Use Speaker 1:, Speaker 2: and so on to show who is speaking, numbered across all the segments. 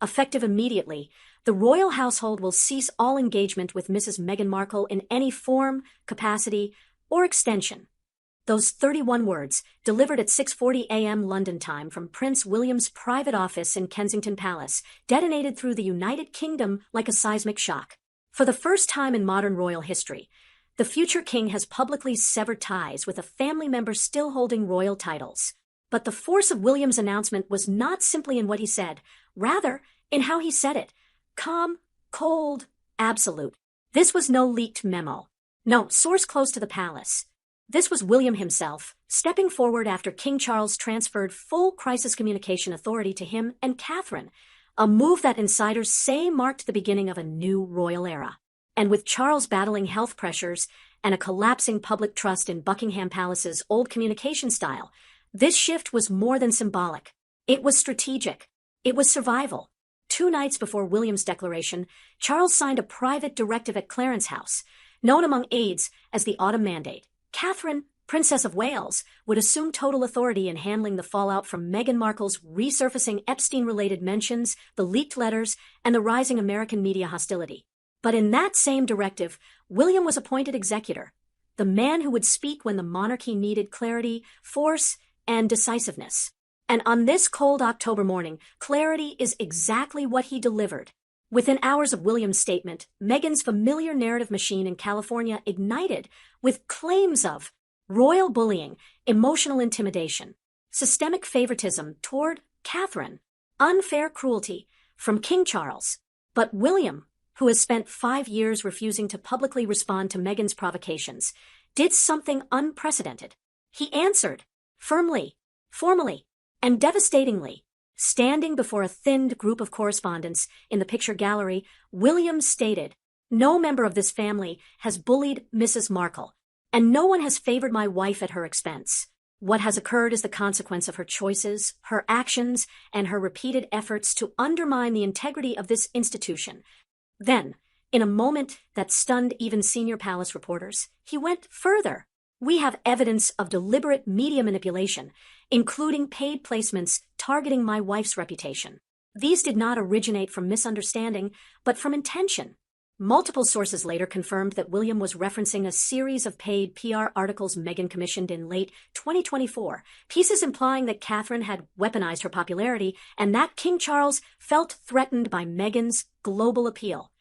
Speaker 1: effective immediately, the royal household will cease all engagement with Mrs. Meghan Markle in any form, capacity, or extension. Those 31 words, delivered at 6:40 a.m. London time from Prince William's private office in Kensington Palace, detonated through the United Kingdom like a seismic shock. For the first time in modern royal history, the future king has publicly severed ties with a family member still holding royal titles. But the force of William's announcement was not simply in what he said, rather in how he said it. Calm, cold, absolute. This was no leaked memo. No, source close to the palace. This was William himself, stepping forward after King Charles transferred full crisis communication authority to him and Catherine, a move that insiders say marked the beginning of a new royal era. And with Charles battling health pressures and a collapsing public trust in Buckingham Palace's old communication style, this shift was more than symbolic. It was strategic. It was survival. 2 nights before William's declaration, Charles signed a private directive at Clarence House, known among aides as the Autumn Mandate. Catherine, Princess of Wales, would assume total authority in handling the fallout from Meghan Markle's resurfacing Epstein-related mentions, the leaked letters, and the rising American media hostility. But in that same directive, William was appointed executor, the man who would speak when the monarchy needed clarity, force, and decisiveness. And on this cold October morning, clarity is exactly what he delivered. Within hours of William's statement, Meghan's familiar narrative machine in California ignited with claims of royal bullying, emotional intimidation, systemic favoritism toward Catherine, unfair cruelty from King Charles. But William, who has spent 5 years refusing to publicly respond to Meghan's provocations, did something unprecedented. He answered, firmly, formally, and devastatingly. Standing before a thinned group of correspondents in the picture gallery, William stated, "No member of this family has bullied Mrs. Markle, and no one has favored my wife at her expense. What has occurred is the consequence of her choices, her actions, and her repeated efforts to undermine the integrity of this institution." Then, in a moment that stunned even senior palace reporters, he went further. "We have evidence of deliberate media manipulation, including paid placements targeting my wife's reputation. These did not originate from misunderstanding, but from intention." Multiple sources later confirmed that William was referencing a series of paid PR articles Meghan commissioned in late 2024, pieces implying that Catherine had weaponized her popularity and that King Charles felt threatened by Meghan's global appeal.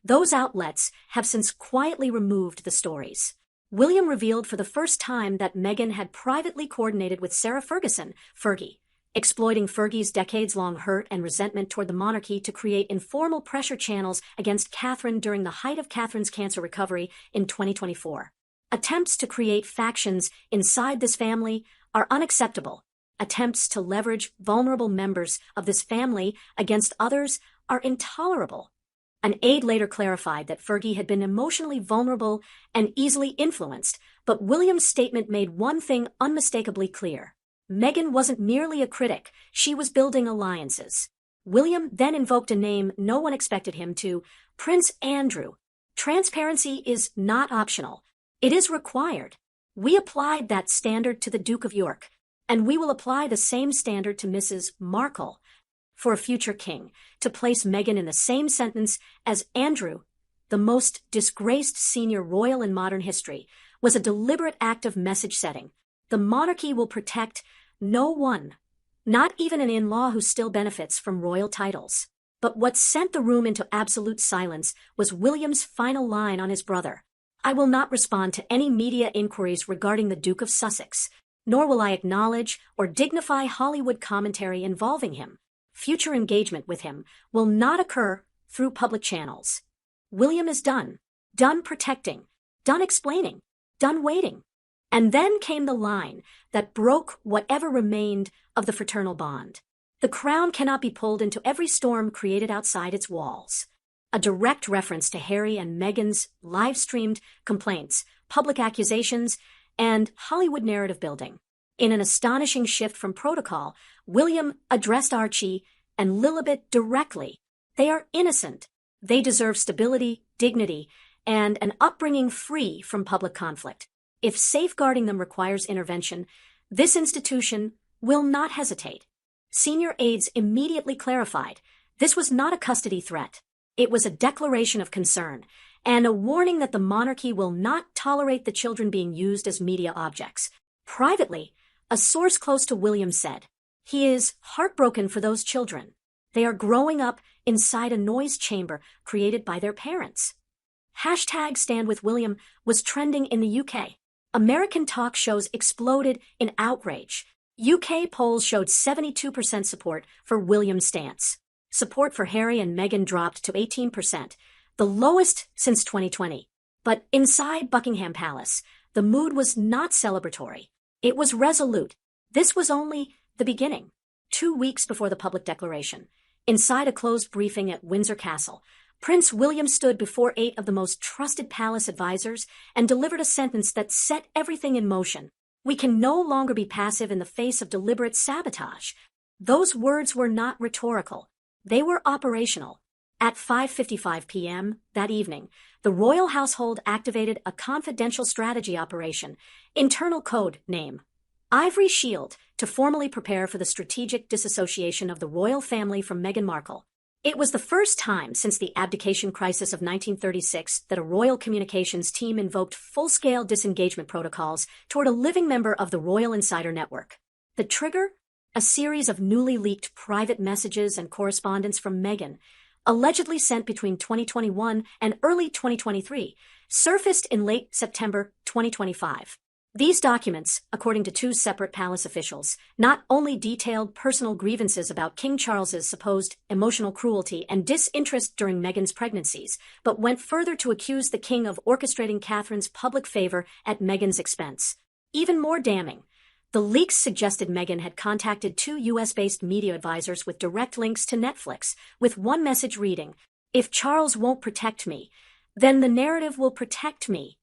Speaker 1: Those outlets have since quietly removed the stories. William revealed for the first time that Meghan had privately coordinated with Sarah Ferguson, Fergie, exploiting Fergie's decades-long hurt and resentment toward the monarchy to create informal pressure channels against Catherine during the height of Catherine's cancer recovery in 2024. Attempts to create factions inside this family are unacceptable. Attempts to leverage vulnerable members of this family against others are intolerable. An aide later clarified that Fergie had been emotionally vulnerable and easily influenced, but William's statement made one thing unmistakably clear. Meghan wasn't merely a critic, she was building alliances. William then invoked a name no one expected him to, Prince Andrew. Transparency is not optional. It is required. We applied that standard to the Duke of York, and we will apply the same standard to Mrs. Markle. For a future king, to place Meghan in the same sentence as Andrew, the most disgraced senior royal in modern history, was a deliberate act of message setting. The monarchy will protect no one, not even an in-law who still benefits from royal titles. But what sent the room into absolute silence was William's final line on his brother. "I will not respond to any media inquiries regarding the Duke of Sussex, nor will I acknowledge or dignify Hollywood commentary involving him. Future engagement with him will not occur through public channels." William is done. Done protecting. Done explaining. Done waiting. And then came the line that broke whatever remained of the fraternal bond. The crown cannot be pulled into every storm created outside its walls. A direct reference to Harry and Meghan's live-streamed complaints, public accusations, and Hollywood narrative building. In an astonishing shift from protocol, William addressed Archie and Lilibet directly. They are innocent. They deserve stability, dignity, and an upbringing free from public conflict. If safeguarding them requires intervention, this institution will not hesitate. Senior aides immediately clarified, This was not a custody threat. It was a declaration of concern, and a warning that the monarchy will not tolerate the children being used as media objects. Privately, a source close to William said, "He is heartbroken for those children. They are growing up inside a noise chamber created by their parents." Hashtag Stand With William was trending in the UK. American talk shows exploded in outrage. UK polls showed 72% support for William's stance. Support for Harry and Meghan dropped to 18%, the lowest since 2020. But inside Buckingham Palace, the mood was not celebratory. It was resolute. This was only the beginning. 2 weeks before the public declaration, inside a closed briefing at Windsor Castle, Prince William stood before 8 of the most trusted palace advisors and delivered a sentence that set everything in motion. "We can no longer be passive in the face of deliberate sabotage." Those words were not rhetorical. They were operational. At 5:55 p.m. that evening, the royal household activated a confidential strategy operation, internal code name Ivory Shield, to formally prepare for the strategic disassociation of the royal family from Meghan Markle. It was the first time since the abdication crisis of 1936 that a royal communications team invoked full-scale disengagement protocols toward a living member of the Royal Insider Network. The trigger? A series of newly leaked private messages and correspondence from Meghan, allegedly sent between 2021 and early 2023, surfaced in late September 2025. These documents, according to 2 separate palace officials, not only detailed personal grievances about King Charles's supposed emotional cruelty and disinterest during Meghan's pregnancies, but went further to accuse the king of orchestrating Catherine's public favor at Meghan's expense. Even more damning, the leaks suggested Meghan had contacted 2 US-based media advisors with direct links to Netflix, with one message reading, "If Charles won't protect me, then the narrative will protect me."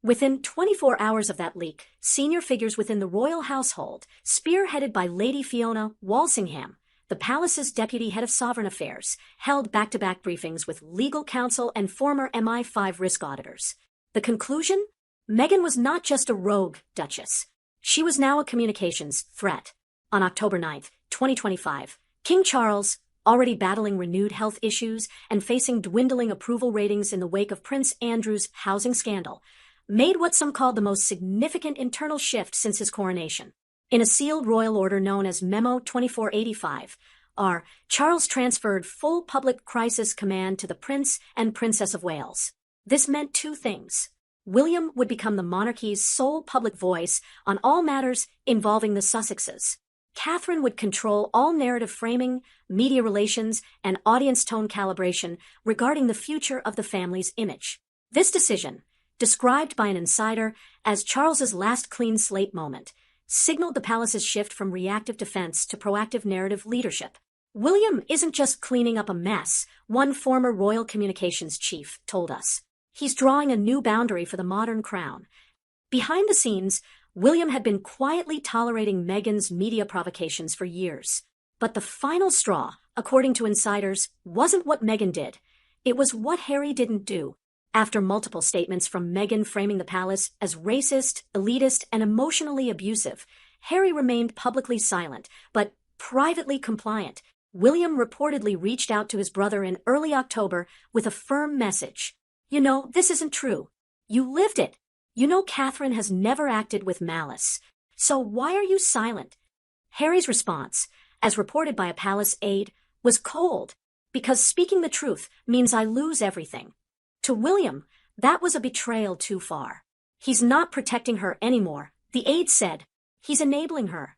Speaker 1: Within 24 hours of that leak, senior figures within the royal household, spearheaded by Lady Fiona Walsingham, the palace's deputy head of sovereign affairs, held back-to-back briefings with legal counsel and former MI5 risk auditors. The conclusion? Meghan was not just a rogue duchess. She was now a communications threat. On October 9, 2025, King Charles, already battling renewed health issues and facing dwindling approval ratings in the wake of Prince Andrew's housing scandal, made what some called the most significant internal shift since his coronation. In a sealed royal order known as Memo 2485, Charles transferred full public crisis command to the Prince and Princess of Wales. This meant 2 things. William would become the monarchy's sole public voice on all matters involving the Sussexes. Catherine would control all narrative framing, media relations, and audience tone calibration regarding the future of the family's image. This decision, described by an insider as Charles's last clean slate moment, signaled the palace's shift from reactive defense to proactive narrative leadership. "William isn't just cleaning up a mess," one former royal communications chief told us. "He's drawing a new boundary for the modern crown." Behind the scenes, William had been quietly tolerating Meghan's media provocations for years. But the final straw, according to insiders, wasn't what Meghan did. It was what Harry didn't do. After multiple statements from Meghan framing the palace as racist, elitist, and emotionally abusive, Harry remained publicly silent, but privately compliant. William reportedly reached out to his brother in early October with a firm message. "You know, this isn't true. You lived it. You know Catherine has never acted with malice. So why are you silent?" Harry's response, as reported by a palace aide, was cold, "Because speaking the truth means I lose everything." To William, that was a betrayal too far. "He's not protecting her anymore," the aide said. "He's enabling her."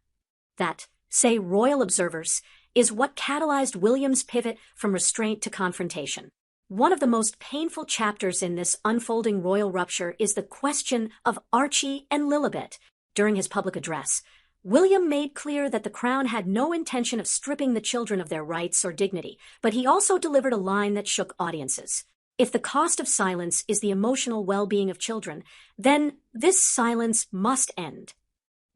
Speaker 1: That, say royal observers, is what catalyzed William's pivot from restraint to confrontation. One of the most painful chapters in this unfolding royal rupture is the question of Archie and Lilibet. During his public address, William made clear that the crown had no intention of stripping the children of their rights or dignity, but he also delivered a line that shook audiences. If the cost of silence is the emotional well-being of children, then this silence must end.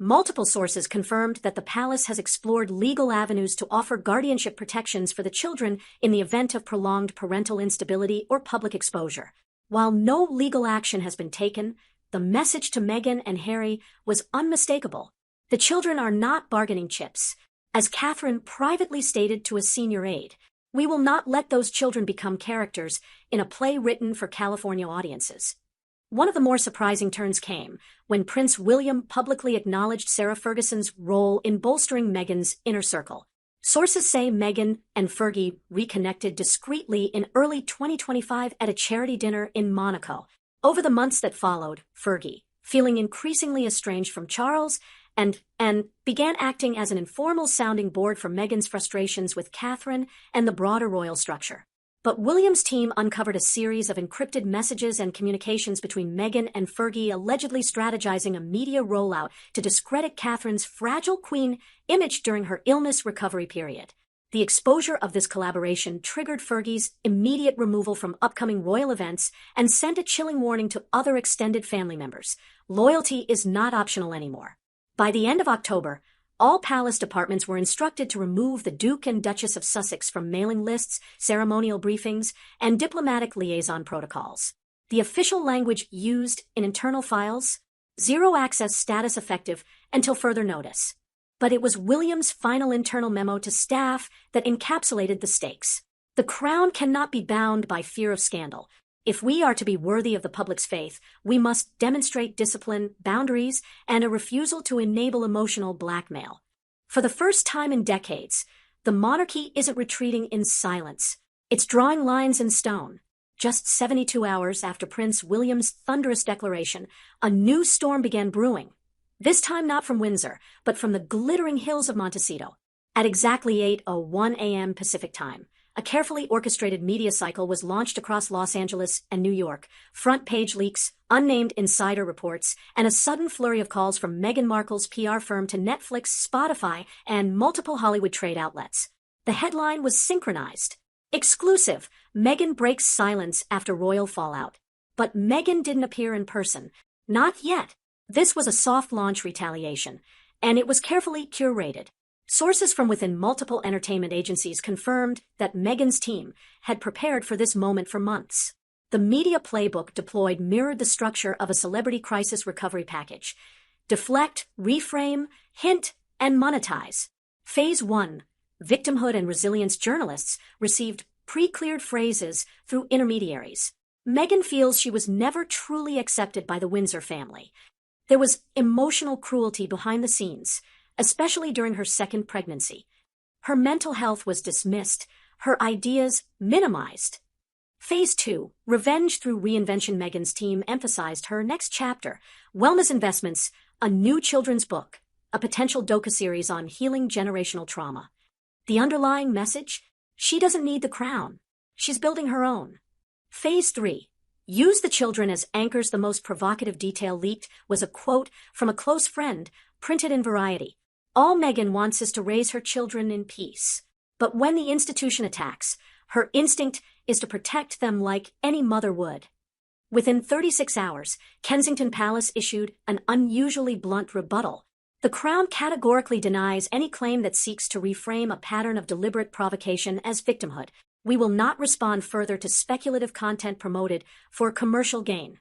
Speaker 1: Multiple sources confirmed that the palace has explored legal avenues to offer guardianship protections for the children in the event of prolonged parental instability or public exposure. While no legal action has been taken, the message to Meghan and Harry was unmistakable. The children are not bargaining chips. As Catherine privately stated to a senior aide, We will not let those children become characters in a play written for California audiences. One of the more surprising turns came when Prince William publicly acknowledged Sarah Ferguson's role in bolstering Meghan's inner circle. Sources say Meghan and Fergie reconnected discreetly in early 2025 at a charity dinner in Monaco. Over the months that followed, Fergie, feeling increasingly estranged from Charles, and began acting as an informal sounding board for Meghan's frustrations with Catherine and the broader royal structure. But William's team uncovered a series of encrypted messages and communications between Meghan and Fergie, allegedly strategizing a media rollout to discredit Catherine's fragile queen image during her illness recovery period. The exposure of this collaboration triggered Fergie's immediate removal from upcoming royal events and sent a chilling warning to other extended family members. Loyalty is not optional anymore. By the end of October, all palace departments were instructed to remove the Duke and Duchess of Sussex from mailing lists, ceremonial briefings, and diplomatic liaison protocols. The official language used in internal files: zero access status effective until further notice. But it was William's final internal memo to staff that encapsulated the stakes. The crown cannot be bound by fear of scandal. If we are to be worthy of the public's faith, we must demonstrate discipline, boundaries, and a refusal to enable emotional blackmail. For the first time in decades, the monarchy isn't retreating in silence. It's drawing lines in stone. Just 72 hours after Prince William's thunderous declaration, a new storm began brewing. This time not from Windsor, but from the glittering hills of Montecito. At exactly 8:01 a.m. Pacific Time, a carefully orchestrated media cycle was launched across Los Angeles and New York. Front-page leaks, unnamed insider reports, and a sudden flurry of calls from Meghan Markle's PR firm to Netflix, Spotify, and multiple Hollywood trade outlets. The headline was synchronized. Exclusive: Meghan breaks silence after royal fallout. But Meghan didn't appear in person. Not yet. This was a soft launch retaliation, and it was carefully curated. Sources from within multiple entertainment agencies confirmed that Meghan's team had prepared for this moment for months. The media playbook deployed mirrored the structure of a celebrity crisis recovery package: deflect, reframe, hint, and monetize. Phase 1, victimhood and resilience. Journalists received pre-cleared phrases through intermediaries. Meghan feels she was never truly accepted by the Windsor family. There was emotional cruelty behind the scenes, especially during her second pregnancy. Her mental health was dismissed, her ideas minimized. Phase 2, revenge through reinvention. Meghan's team emphasized her next chapter: wellness investments, a new children's book, a potential docuseries on healing generational trauma. The underlying message: she doesn't need the crown. She's building her own. Phase 3, use the children as anchors. The most provocative detail leaked was a quote from a close friend, printed in Variety. All Meghan wants is to raise her children in peace. But when the institution attacks, her instinct is to protect them like any mother would. Within 36 hours, Kensington Palace issued an unusually blunt rebuttal. The Crown categorically denies any claim that seeks to reframe a pattern of deliberate provocation as victimhood. We will not respond further to speculative content promoted for commercial gain.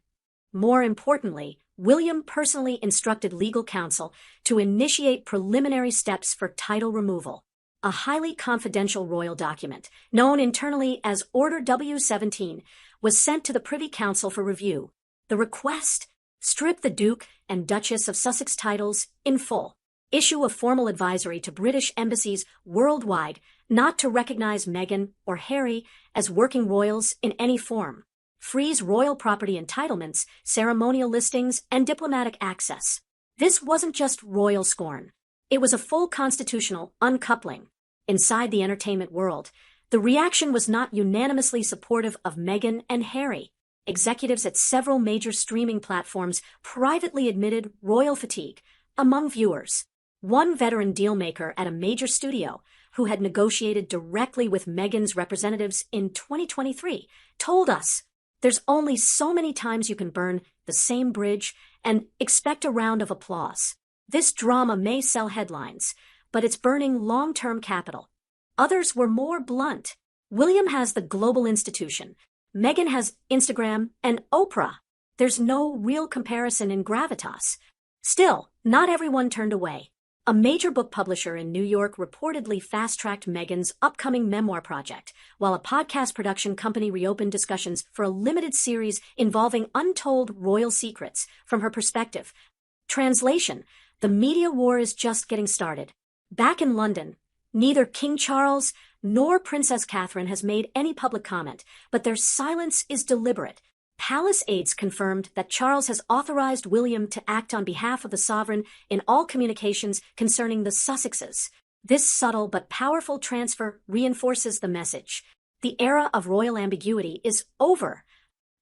Speaker 1: More importantly, William personally instructed legal counsel to initiate preliminary steps for title removal. A highly confidential royal document, known internally as Order W-17, was sent to the Privy Council for review. The request: strip the Duke and Duchess of Sussex titles in full. Issue a formal advisory to British embassies worldwide not to recognize Meghan or Harry as working royals in any form. Freeze royal property entitlements, ceremonial listings, and diplomatic access. This wasn't just royal scorn. It was a full constitutional uncoupling. Inside the entertainment world, the reaction was not unanimously supportive of Meghan and Harry. Executives at several major streaming platforms privately admitted royal fatigue among viewers. One veteran dealmaker at a major studio, who had negotiated directly with Meghan's representatives in 2023, told us, "There's only so many times you can burn the same bridge and expect a round of applause. This drama may sell headlines, but it's burning long-term capital." Others were more blunt. William has the global institution. Meghan has Instagram and Oprah. There's no real comparison in gravitas. Still, not everyone turned away. A major book publisher in New York reportedly fast-tracked Meghan's upcoming memoir project, while a podcast production company reopened discussions for a limited series involving untold royal secrets from her perspective. Translation: the media war is just getting started. Back in London, neither King Charles nor Princess Catherine has made any public comment, but their silence is deliberate. Palace aides confirmed that Charles has authorized William to act on behalf of the sovereign in all communications concerning the Sussexes. This subtle but powerful transfer reinforces the message: the era of royal ambiguity is over.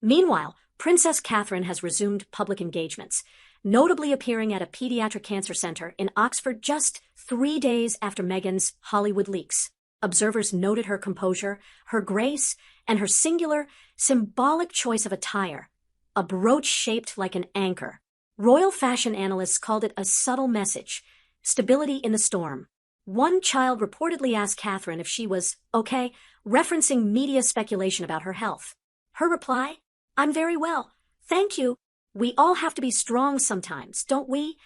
Speaker 1: Meanwhile, Princess Catherine has resumed public engagements, notably appearing at a pediatric cancer center in Oxford just 3 days after Meghan's Hollywood leaks. Observers noted her composure, her grace, and her singular, symbolic choice of attire, a brooch shaped like an anchor. Royal fashion analysts called it a subtle message: stability in the storm. One child reportedly asked Catherine if she was okay, referencing media speculation about her health. Her reply: "I'm very well, thank you. We all have to be strong sometimes, don't we?"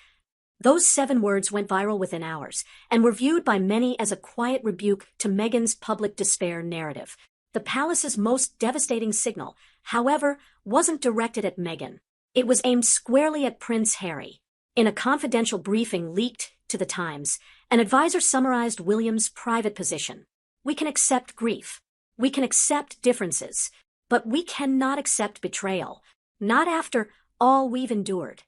Speaker 1: Those 7 words went viral within hours and were viewed by many as a quiet rebuke to Meghan's public despair narrative. The palace's most devastating signal, however, wasn't directed at Meghan. It was aimed squarely at Prince Harry. In a confidential briefing leaked to the Times, an advisor summarized William's private position: "We can accept grief. We can accept differences. But we cannot accept betrayal. Not after all we've endured."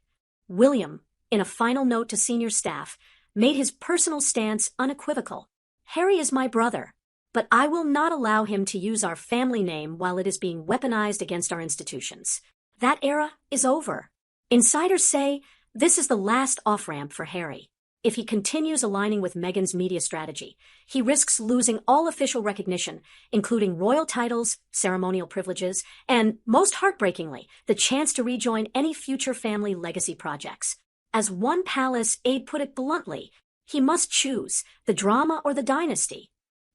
Speaker 1: William, in a final note to senior staff, made his personal stance unequivocal: "Harry is my brother, but I will not allow him to use our family name while it is being weaponized against our institutions." That era is over. Insiders say this is the last off-ramp for Harry. If he continues aligning with Meghan's media strategy, he risks losing all official recognition, including royal titles, ceremonial privileges, and, most heartbreakingly, the chance to rejoin any future family legacy projects. As one palace aide put it bluntly, he must choose the drama or the dynasty.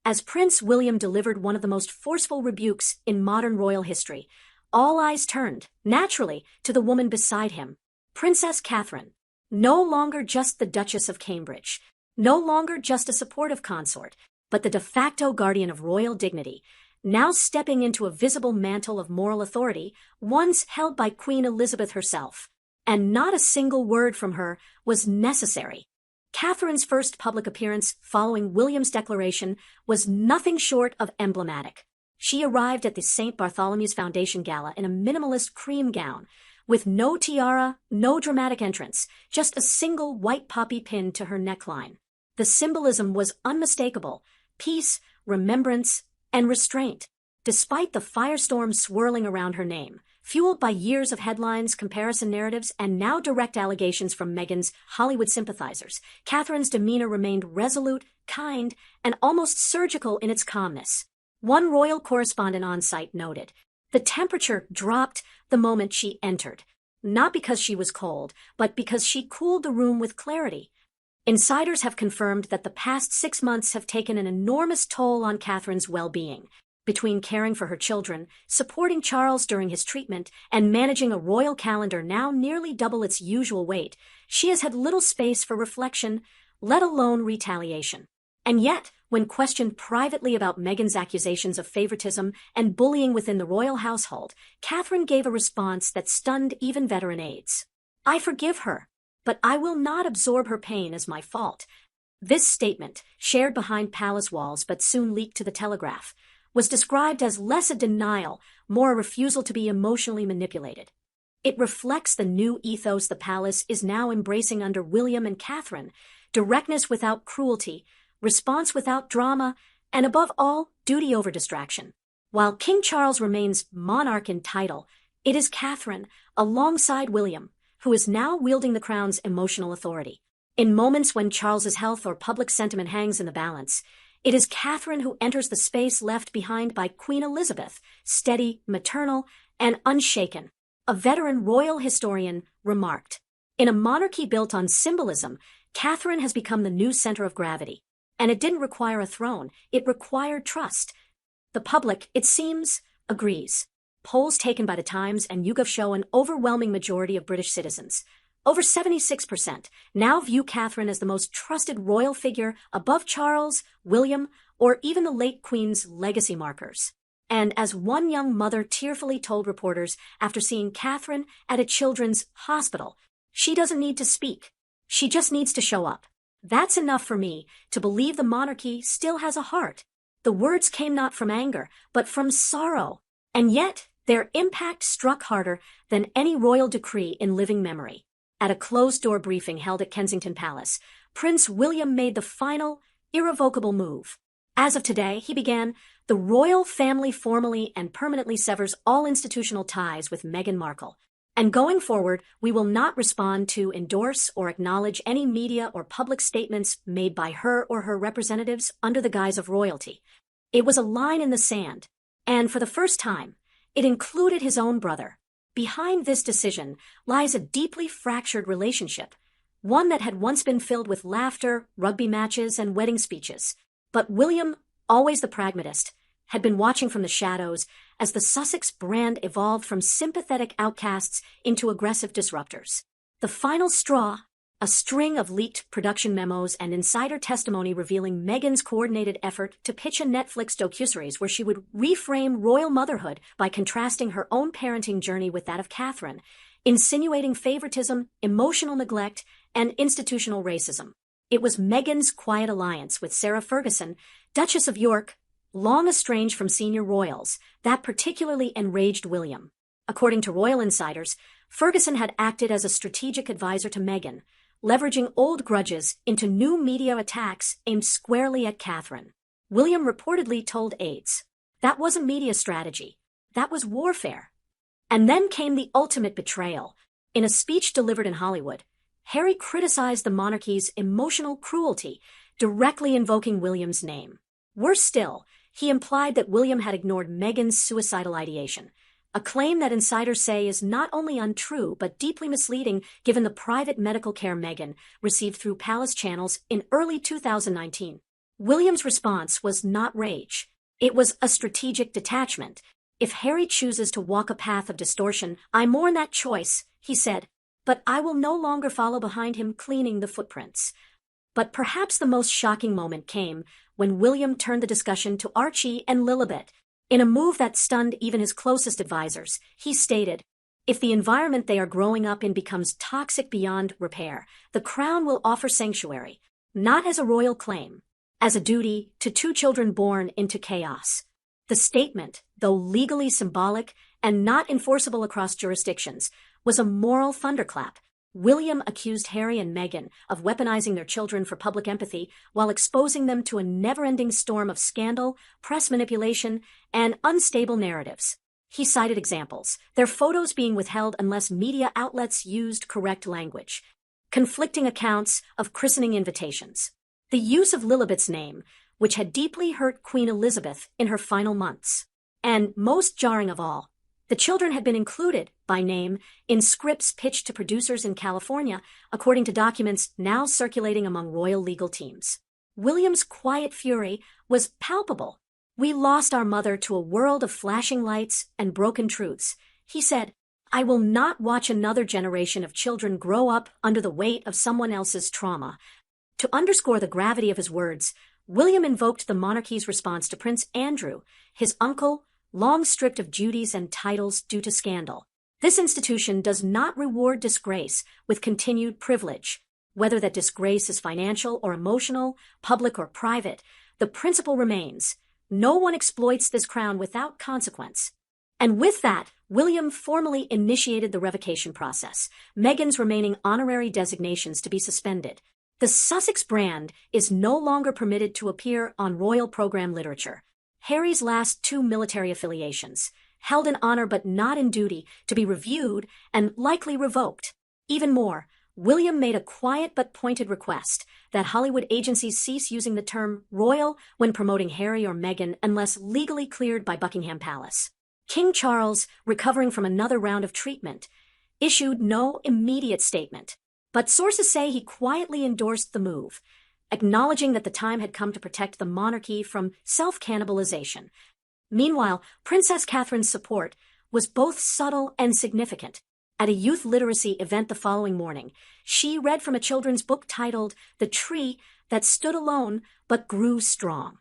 Speaker 1: As Prince William delivered one of the most forceful rebukes in modern royal history, all eyes turned, naturally, to the woman beside him, Princess Catherine. No longer just the Duchess of Cambridge, no longer just a supportive consort, but the de facto guardian of royal dignity, now stepping into a visible mantle of moral authority once held by Queen Elizabeth herself. And not a single word from her was necessary. Catherine's first public appearance following William's declaration was nothing short of emblematic. She arrived at the St. Bartholomew's Foundation Gala in a minimalist cream gown, with no tiara, no dramatic entrance, just a single white poppy pin to her neckline. The symbolism was unmistakable: peace, remembrance, and restraint. Despite the firestorm swirling around her name, fueled by years of headlines, comparison narratives, and now direct allegations from Meghan's Hollywood sympathizers, Catherine's demeanor remained resolute, kind, and almost surgical in its calmness. One royal correspondent on site noted, "The temperature dropped the moment she entered, not because she was cold, but because she cooled the room with clarity." Insiders have confirmed that the past 6 months have taken an enormous toll on Catherine's well-being. Between caring for her children, supporting Charles during his treatment, and managing a royal calendar now nearly double its usual weight, she has had little space for reflection, let alone retaliation. And yet, when questioned privately about Meghan's accusations of favoritism and bullying within the royal household, Catherine gave a response that stunned even veteran aides. "I forgive her, but I will not absorb her pain as my fault." This statement, shared behind palace walls but soon leaked to the Telegraph, was described as less a denial, more a refusal to be emotionally manipulated. It reflects the new ethos the palace is now embracing under William and Catherine: directness without cruelty, response without drama, and above all, duty over distraction. While King Charles remains monarch in title, it is Catherine, alongside William, who is now wielding the crown's emotional authority. In moments when Charles's health or public sentiment hangs in the balance, it is Catherine who enters the space left behind by Queen Elizabeth, steady, maternal, and unshaken. A veteran royal historian remarked, "In a monarchy built on symbolism, Catherine has become the new center of gravity. And it didn't require a throne, it required trust." The public, it seems, agrees. Polls taken by the Times and YouGov show an overwhelming majority of British citizens, Over 76% now view Catherine as the most trusted royal figure above Charles, William, or even the late Queen's legacy markers. And as one young mother tearfully told reporters after seeing Catherine at a children's hospital, she doesn't need to speak. She just needs to show up. That's enough for me to believe the monarchy still has a heart. The words came not from anger, but from sorrow. And yet, their impact struck harder than any royal decree in living memory. At a closed-door briefing held at Kensington Palace, Prince William made the final, irrevocable move. As of today, he began, the royal family formally and permanently severs all institutional ties with Meghan Markle. And going forward, we will not respond to, endorse, or acknowledge any media or public statements made by her or her representatives under the guise of royalty. It was a line in the sand, and for the first time, it included his own brother. Behind this decision lies a deeply fractured relationship, one that had once been filled with laughter, rugby matches, and wedding speeches. But William, always the pragmatist, had been watching from the shadows as the Sussex brand evolved from sympathetic outcasts into aggressive disruptors. The final straw, a string of leaked production memos and insider testimony revealing Meghan's coordinated effort to pitch a Netflix docuseries where she would reframe royal motherhood by contrasting her own parenting journey with that of Catherine, insinuating favoritism, emotional neglect, and institutional racism. It was Meghan's quiet alliance with Sarah Ferguson, Duchess of York, long estranged from senior royals, that particularly enraged William. According to royal insiders, Ferguson had acted as a strategic advisor to Meghan, leveraging old grudges into new media attacks aimed squarely at Catherine. William reportedly told aides, "That wasn't media strategy. That was warfare." And then came the ultimate betrayal. In a speech delivered in Hollywood, Harry criticized the monarchy's emotional cruelty, directly invoking William's name. Worse still, he implied that William had ignored Meghan's suicidal ideation, a claim that insiders say is not only untrue but deeply misleading given the private medical care Meghan received through palace channels in early 2019. William's response was not rage. It was a strategic detachment. "If Harry chooses to walk a path of distortion, I mourn that choice," he said, "but I will no longer follow behind him cleaning the footprints." But perhaps the most shocking moment came when William turned the discussion to Archie and Lilibet. In a move that stunned even his closest advisors, he stated, "If the environment they are growing up in becomes toxic beyond repair, the Crown will offer sanctuary, not as a royal claim, as a duty to two children born into chaos." The statement, though legally symbolic and not enforceable across jurisdictions, was a moral thunderclap. William accused Harry and Meghan of weaponizing their children for public empathy while exposing them to a never-ending storm of scandal, press manipulation, and unstable narratives. He cited examples, their photos being withheld unless media outlets used correct language, conflicting accounts of christening invitations, the use of Lilibet's name, which had deeply hurt Queen Elizabeth in her final months, and, most jarring of all, the children had been included, by name, in scripts pitched to producers in California, according to documents now circulating among royal legal teams. William's quiet fury was palpable. "We lost our mother to a world of flashing lights and broken truths," he said. "I will not watch another generation of children grow up under the weight of someone else's trauma." To underscore the gravity of his words, William invoked the monarchy's response to Prince Andrew, his uncle, long stripped of duties and titles due to scandal. This institution does not reward disgrace with continued privilege. Whether that disgrace is financial or emotional, public or private, the principle remains: no one exploits this crown without consequence. And with that, William formally initiated the revocation process, Meghan's remaining honorary designations to be suspended. The Sussex brand is no longer permitted to appear on royal program literature. Harry's last two military affiliations, held in honor but not in duty, to be reviewed and likely revoked. Even more, William made a quiet but pointed request that Hollywood agencies cease using the term royal when promoting Harry or Meghan unless legally cleared by Buckingham Palace. King Charles, recovering from another round of treatment, issued no immediate statement, but sources say he quietly endorsed the move, acknowledging that the time had come to protect the monarchy from self-cannibalization. Meanwhile, Princess Catherine's support was both subtle and significant. At a youth literacy event the following morning, she read from a children's book titled The Tree That Stood Alone But Grew Strong.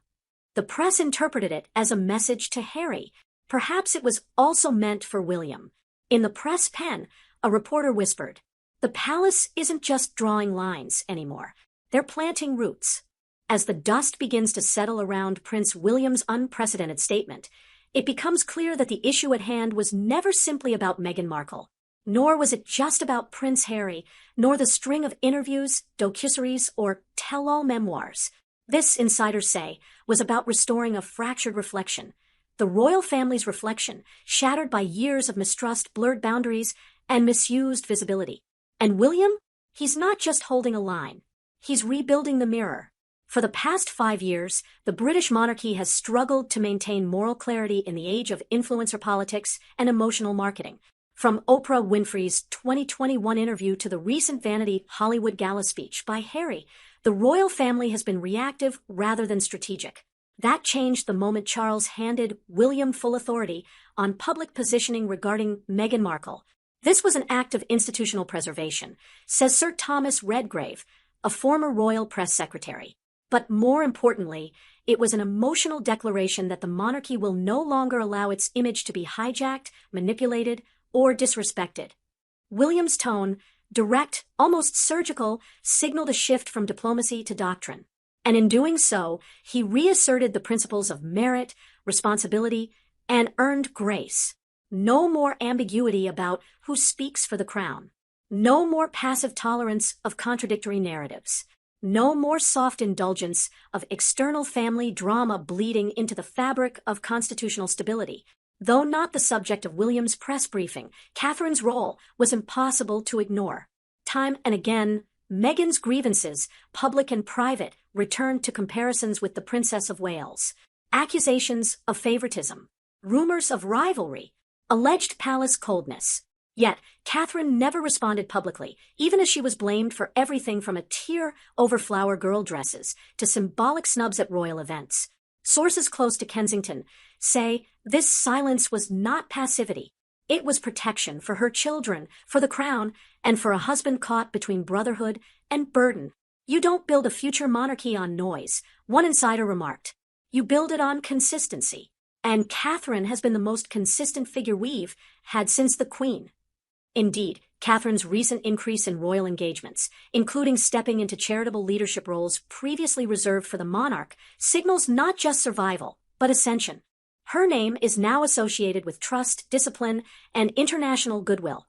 Speaker 1: The press interpreted it as a message to Harry. Perhaps it was also meant for William. In the press pen, a reporter whispered, "The palace isn't just drawing lines anymore. They're planting roots." As the dust begins to settle around Prince William's unprecedented statement, it becomes clear that the issue at hand was never simply about Meghan Markle. Nor was it just about Prince Harry, nor the string of interviews, documentaries, or tell-all memoirs. This, insiders say, was about restoring a fractured reflection. The royal family's reflection, shattered by years of mistrust, blurred boundaries, and misused visibility. And William? He's not just holding a line. He's rebuilding the mirror. For the past 5 years, the British monarchy has struggled to maintain moral clarity in the age of influencer politics and emotional marketing. From Oprah Winfrey's 2021 interview to the recent Vanity Hollywood Gala speech by Harry, the royal family has been reactive rather than strategic. That changed the moment Charles handed William full authority on public positioning regarding Meghan Markle. This was an act of institutional preservation, says Sir Thomas Redgrave, a former royal press secretary. But more importantly, it was an emotional declaration that the monarchy will no longer allow its image to be hijacked, manipulated, or disrespected. William's tone, direct, almost surgical, signaled a shift from diplomacy to doctrine. And in doing so, he reasserted the principles of merit, responsibility, and earned grace. No more ambiguity about who speaks for the crown. No more passive tolerance of contradictory narratives. No more soft indulgence of external family drama bleeding into the fabric of constitutional stability. Though not the subject of William's press briefing, Catherine's role was impossible to ignore. Time and again, Meghan's grievances, public and private, returned to comparisons with the Princess of Wales. Accusations of favoritism, rumors of rivalry, alleged palace coldness. Yet, Catherine never responded publicly, even as she was blamed for everything from a tear over flower girl dresses to symbolic snubs at royal events. Sources close to Kensington say this silence was not passivity. It was protection for her children, for the crown, and for a husband caught between brotherhood and burden. "You don't build a future monarchy on noise," one insider remarked. "You build it on consistency." And Catherine has been the most consistent figure we've had since the Queen. Indeed, Catherine's recent increase in royal engagements, including stepping into charitable leadership roles previously reserved for the monarch, signals not just survival, but ascension. Her name is now associated with trust, discipline, and international goodwill,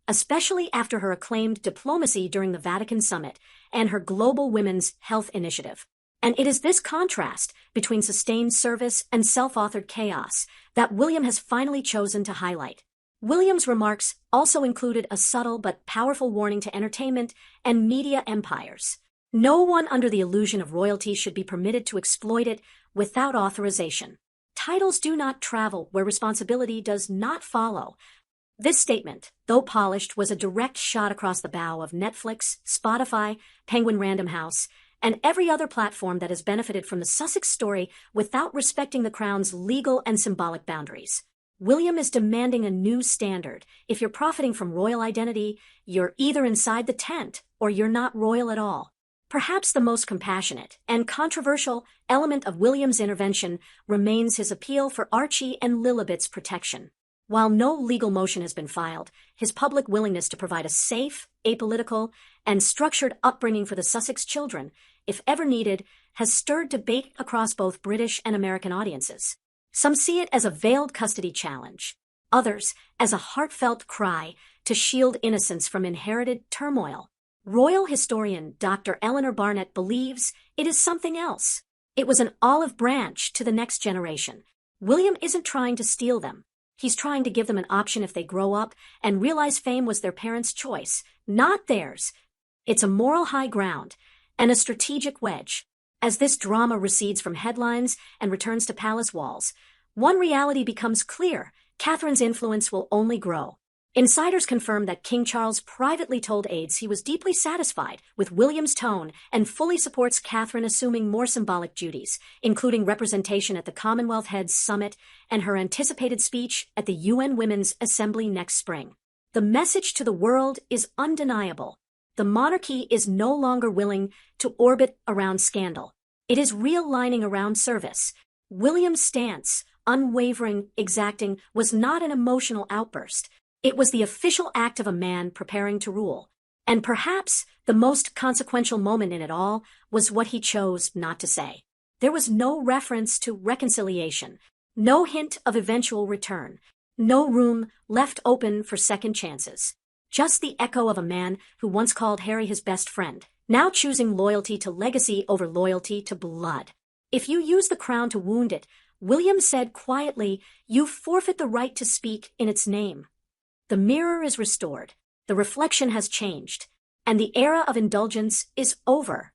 Speaker 1: especially after her acclaimed diplomacy during the Vatican summit and her global women's health initiative. And it is this contrast between sustained service and self-authored chaos that William has finally chosen to highlight. William's remarks also included a subtle but powerful warning to entertainment and media empires. No one under the illusion of royalty should be permitted to exploit it without authorization. Titles do not travel where responsibility does not follow. This statement, though polished, was a direct shot across the bow of Netflix, Spotify, Penguin Random House, and every other platform that has benefited from the Sussex story without respecting the crown's legal and symbolic boundaries. William is demanding a new standard. If you're profiting from royal identity, you're either inside the tent or you're not royal at all. Perhaps the most compassionate and controversial element of William's intervention remains his appeal for Archie and Lilibet's protection. While no legal motion has been filed, his public willingness to provide a safe, apolitical, and structured upbringing for the Sussex children, if ever needed, has stirred debate across both British and American audiences. Some see it as a veiled custody challenge, others as a heartfelt cry to shield innocence from inherited turmoil. Royal historian Dr. Eleanor Barnett believes it is something else. It was an olive branch to the next generation. William isn't trying to steal them. He's trying to give them an option if they grow up and realize fame was their parents' choice, not theirs. It's a moral high ground and a strategic wedge. As this drama recedes from headlines and returns to palace walls, one reality becomes clear: Catherine's influence will only grow. Insiders confirm that King Charles privately told aides he was deeply satisfied with William's tone and fully supports Catherine assuming more symbolic duties, including representation at the Commonwealth Heads Summit and her anticipated speech at the UN Women's Assembly next spring. The message to the world is undeniable. The monarchy is no longer willing to orbit around scandal. It is realigning around service. William's stance, unwavering, exacting, was not an emotional outburst. It was the official act of a man preparing to rule. And perhaps the most consequential moment in it all was what he chose not to say. There was no reference to reconciliation, no hint of eventual return, no room left open for second chances. Just the echo of a man who once called Harry his best friend, now choosing loyalty to legacy over loyalty to blood. If you use the crown to wound it, William said quietly, you forfeit the right to speak in its name. The mirror is restored, the reflection has changed, and the era of indulgence is over.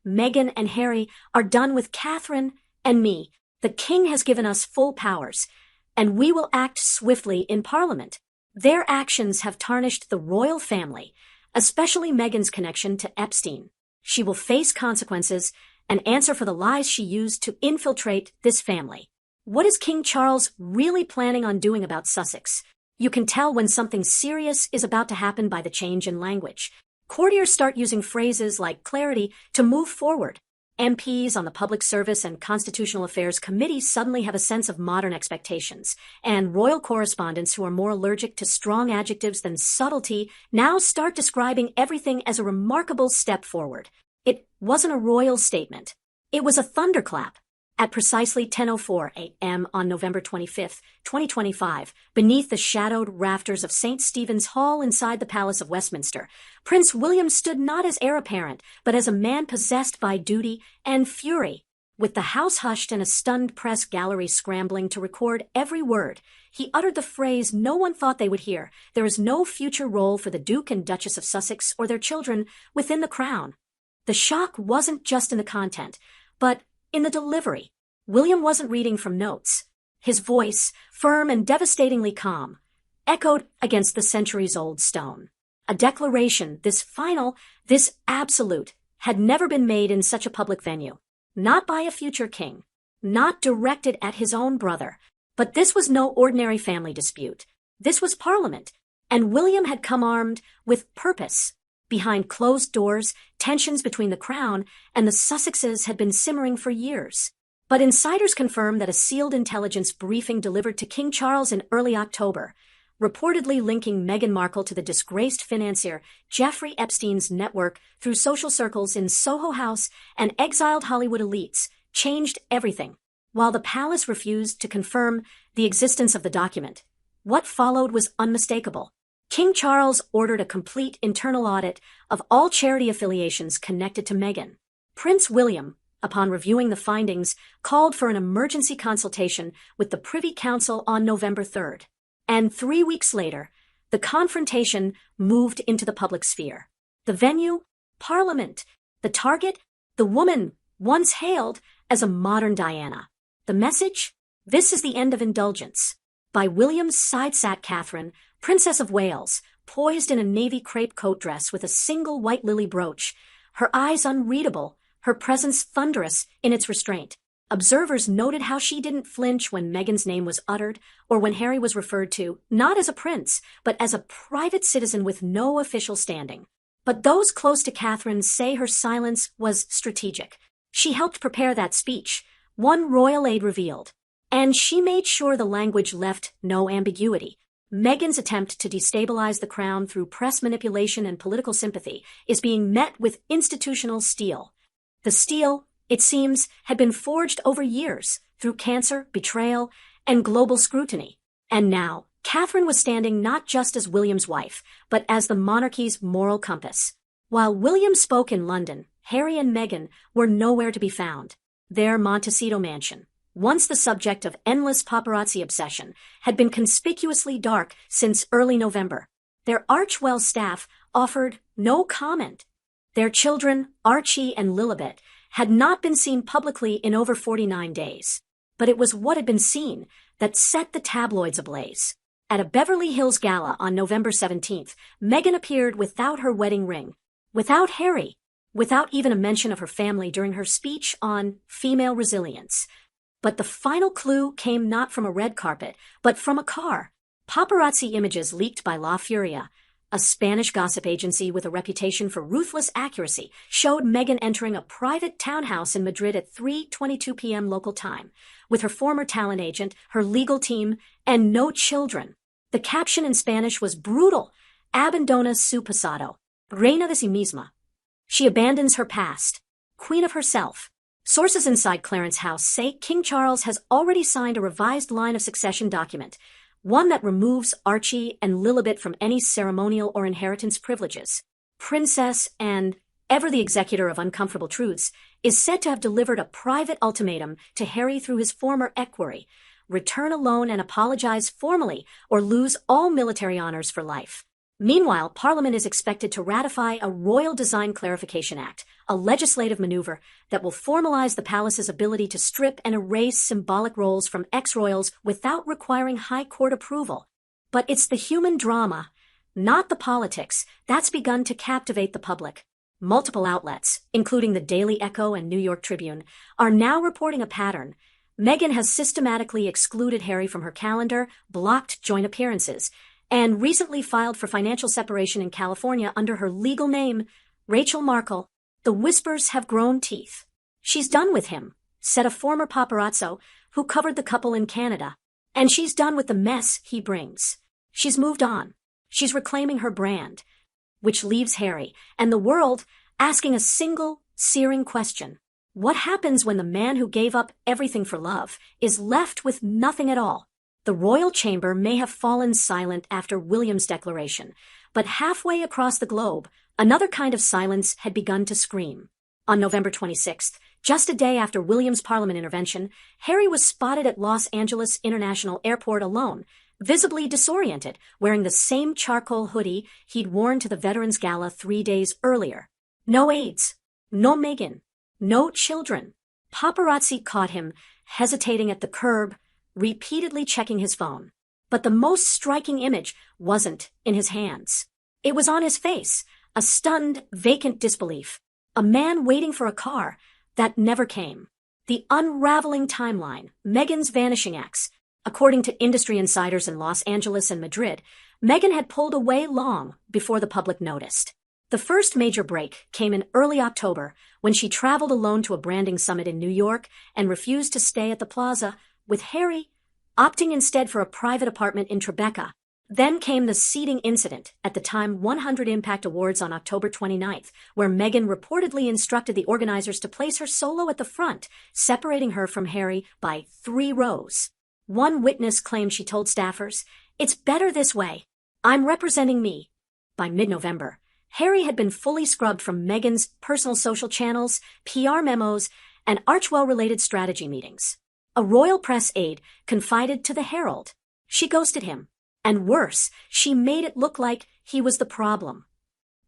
Speaker 1: Meghan and Harry are done with Catherine and me. The king has given us full powers, and we will act swiftly in Parliament. Their actions have tarnished the royal family, especially Meghan's connection to Epstein. She will face consequences and answer for the lies she used to infiltrate this family. What is King Charles really planning on doing about Sussex? You can tell when something serious is about to happen by the change in language. Courtiers start using phrases like clarity to move forward. MPs on the Public Service and Constitutional Affairs Committees suddenly have a sense of modern expectations, and royal correspondents who are more allergic to strong adjectives than subtlety now start describing everything as a remarkable step forward. It wasn't a royal statement. It was a thunderclap. At precisely 10:04 a.m. on November 25, 2025, beneath the shadowed rafters of St. Stephen's Hall inside the Palace of Westminster, Prince William stood not as heir apparent, but as a man possessed by duty and fury. With the house hushed and a stunned press gallery scrambling to record every word, he uttered the phrase no one thought they would hear: there is no future role for the Duke and Duchess of Sussex or their children within the crown. The shock wasn't just in the content, but in the delivery. William wasn't reading from notes. His voice, firm and devastatingly calm, echoed against the centuries-old stone. A declaration, this final, this absolute, had never been made in such a public venue. Not by a future king, not directed at his own brother. But this was no ordinary family dispute. This was Parliament, and William had come armed with purpose. Behind closed doors, tensions between the Crown and the Sussexes had been simmering for years. But insiders confirmed that a sealed intelligence briefing delivered to King Charles in early October, reportedly linking Meghan Markle to the disgraced financier Jeffrey Epstein's network through social circles in Soho House and exiled Hollywood elites, changed everything. While the palace refused to confirm the existence of the document, what followed was unmistakable. King Charles ordered a complete internal audit of all charity affiliations connected to Meghan. Prince William, upon reviewing the findings, called for an emergency consultation with the Privy Council on November 3rd. And 3 weeks later, the confrontation moved into the public sphere. The venue? Parliament. The target? The woman once hailed as a modern Diana. The message? This is the end of indulgence. By William's side sat Catherine, Princess of Wales, poised in a navy crepe coat dress with a single white lily brooch, her eyes unreadable, her presence thunderous in its restraint. Observers noted how she didn't flinch when Meghan's name was uttered, or when Harry was referred to, not as a prince, but as a private citizen with no official standing. But those close to Catherine say her silence was strategic. She helped prepare that speech, one royal aide revealed. And she made sure the language left no ambiguity. Meghan's attempt to destabilize the crown through press manipulation and political sympathy is being met with institutional steel. The steel, it seems, had been forged over years through cancer, betrayal, and global scrutiny. And now, Catherine was standing not just as William's wife, but as the monarchy's moral compass. While William spoke in London, Harry and Meghan were nowhere to be found. Their Montecito mansion, once the subject of endless paparazzi obsession, had been conspicuously dark since early November. Their Archewell staff offered no comment. Their children, Archie and Lilibet, had not been seen publicly in over 49 days. But it was what had been seen that set the tabloids ablaze. At a Beverly Hills gala on November 17th, Meghan appeared without her wedding ring, without Harry, without even a mention of her family during her speech on female resilience. But the final clue came not from a red carpet, but from a car. Paparazzi images leaked by La Furia, a Spanish gossip agency with a reputation for ruthless accuracy, showed Meghan entering a private townhouse in Madrid at 3:22 p.m. local time, with her former talent agent, her legal team, and no children. The caption in Spanish was brutal: "Abandona su pasado. Reina de sí misma." She abandons her past. Queen of herself. Sources inside Clarence's house say King Charles has already signed a revised line of succession document, one that removes Archie and Lilibet from any ceremonial or inheritance privileges. Princess, and ever the executor of uncomfortable truths, is said to have delivered a private ultimatum to Harry through his former equerry: return alone and apologize formally, or lose all military honors for life. Meanwhile, Parliament is expected to ratify a Royal Design Clarification Act, a legislative maneuver that will formalize the palace's ability to strip and erase symbolic roles from ex-royals without requiring High Court approval. But it's the human drama, not the politics, that's begun to captivate the public. Multiple outlets, including the Daily Echo and New York Tribune, are now reporting a pattern. Meghan has systematically excluded Harry from her calendar, blocked joint appearances, and recently filed for financial separation in California under her legal name, Rachel Markle. The whispers have grown teeth. "She's done with him," said a former paparazzo who covered the couple in Canada. "And she's done with the mess he brings. She's moved on. She's reclaiming her brand," which leaves Harry and the world asking a single, searing question. What happens when the man who gave up everything for love is left with nothing at all? The royal chamber may have fallen silent after William's declaration, but halfway across the globe, another kind of silence had begun to scream. On November 26th, just a day after William's Parliament intervention, Harry was spotted at Los Angeles International Airport alone, visibly disoriented, wearing the same charcoal hoodie he'd worn to the Veterans Gala 3 days earlier. No aides, no Meghan, no children. Paparazzi caught him hesitating at the curb, repeatedly checking his phone. But the most striking image wasn't in his hands. It was on his face, a stunned, vacant disbelief. A man waiting for a car that never came. The unraveling timeline, Meghan's vanishing acts. According to industry insiders in Los Angeles and Madrid, Meghan had pulled away long before the public noticed. The first major break came in early October when she traveled alone to a branding summit in New York and refused to stay at the plaza, with Harry opting instead for a private apartment in Tribeca. Then came the seating incident at the Time 100 Impact Awards on October 29th, where Meghan reportedly instructed the organizers to place her solo at the front, separating her from Harry by 3 rows. One witness claimed she told staffers, "It's better this way. I'm representing me." By mid-November, Harry had been fully scrubbed from Meghan's personal social channels, PR memos, and Archewell-related strategy meetings. A royal press aide confided to the Herald. She ghosted him. And worse, she made it look like he was the problem.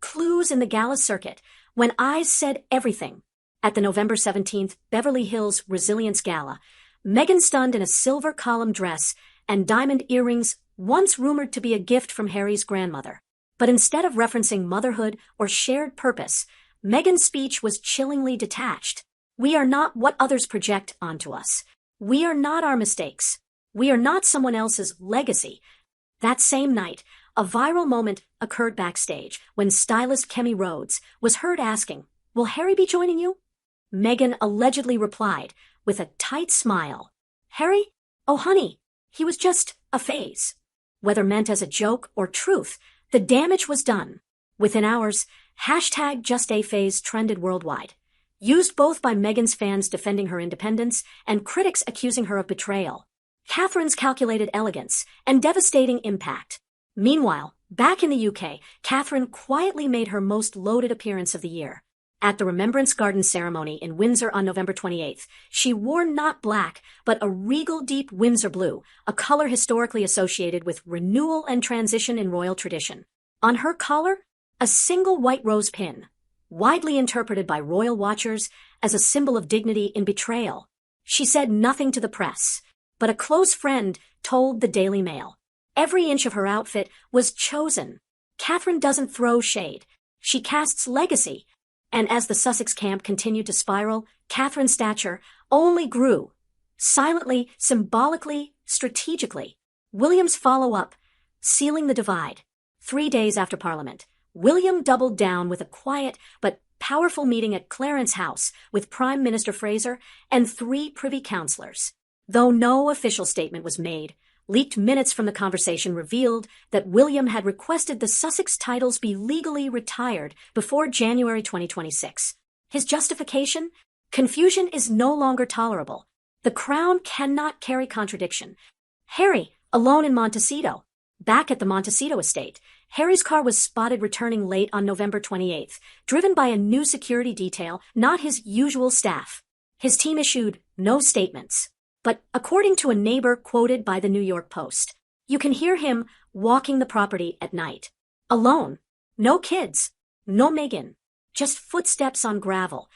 Speaker 1: Clues in the gala circuit, when eyes said everything. At the November 17th Beverly Hills Resilience Gala, Meghan stunned in a silver column dress and diamond earrings once rumored to be a gift from Harry's grandmother. But instead of referencing motherhood or shared purpose, Meghan's speech was chillingly detached. "We are not what others project onto us. We are not our mistakes. We are not someone else's legacy." That same night, a viral moment occurred backstage when stylist Kemi Rhodes was heard asking, "Will Harry be joining you?" Meghan allegedly replied, with a tight smile, "Harry? Oh honey, he was just a phase." Whether meant as a joke or truth, the damage was done. Within hours, #JustAPhase trended worldwide, used both by Meghan's fans defending her independence and critics accusing her of betrayal. Catherine's calculated elegance and devastating impact. Meanwhile, back in the UK, Catherine quietly made her most loaded appearance of the year. At the Remembrance Garden ceremony in Windsor on November 28th, she wore not black, but a regal deep Windsor blue, a color historically associated with renewal and transition in royal tradition. On her collar, a single white rose pin, widely interpreted by royal watchers as a symbol of dignity in betrayal. She said nothing to the press, but a close friend told the Daily Mail. Every inch of her outfit was chosen. Catherine doesn't throw shade. She casts legacy. And as the Sussex camp continued to spiral, Catherine's stature only grew. Silently, symbolically, strategically. William's follow-up, sealing the divide. 3 days after Parliament, William doubled down with a quiet but powerful meeting at Clarence House with Prime Minister Fraser and 3 Privy Councillors. Though no official statement was made, leaked minutes from the conversation revealed that William had requested the Sussex titles be legally retired before January 2026. His justification? Confusion is no longer tolerable. The Crown cannot carry contradiction. Harry, alone in Montecito. Back at the Montecito estate, Harry's car was spotted returning late on November 28th, driven by a new security detail, not his usual staff. His team issued no statements. But according to a neighbor quoted by the New York Post, you can hear him walking the property at night. Alone. No kids. No Meghan. Just footsteps on gravel.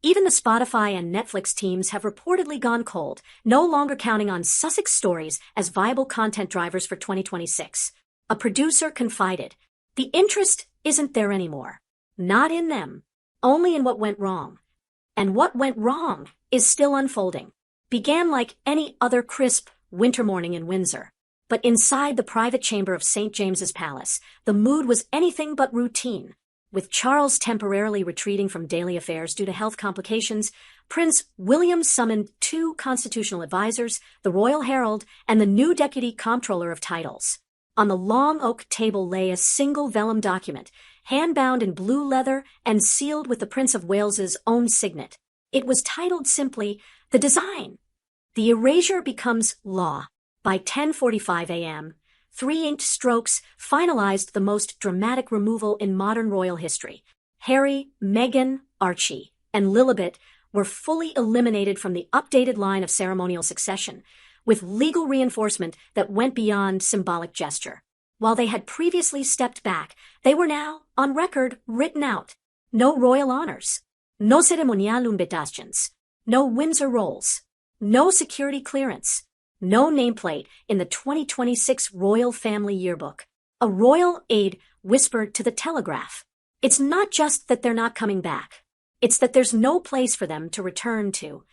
Speaker 1: Even the Spotify and Netflix teams have reportedly gone cold, no longer counting on Sussex stories as viable content drivers for 2026. A producer confided, the interest isn't there anymore. Not in them. Only in what went wrong. And what went wrong is still unfolding. Began like any other crisp winter morning in Windsor. But inside the private chamber of St. James's Palace, the mood was anything but routine. With Charles temporarily retreating from daily affairs due to health complications, Prince William summoned 2 constitutional advisors, the Royal Herald and the new Deputy Comptroller of Titles. On the long oak table lay a single vellum document, hand-bound in blue leather and sealed with the Prince of Wales's own signet. It was titled simply, The Design. The erasure becomes law. By 10:45 a.m., 3 inked strokes finalized the most dramatic removal in modern royal history. Harry, Meghan, Archie, and Lilibet were fully eliminated from the updated line of ceremonial succession, with legal reinforcement that went beyond symbolic gesture. While they had previously stepped back, they were now, on record, written out. No royal honors. No ceremonial invitations. No Windsor rolls. No security clearance. No nameplate in the 2026 Royal Family Yearbook. A royal aide whispered to the Telegraph. It's not just that they're not coming back. It's that there's no place for them to return to.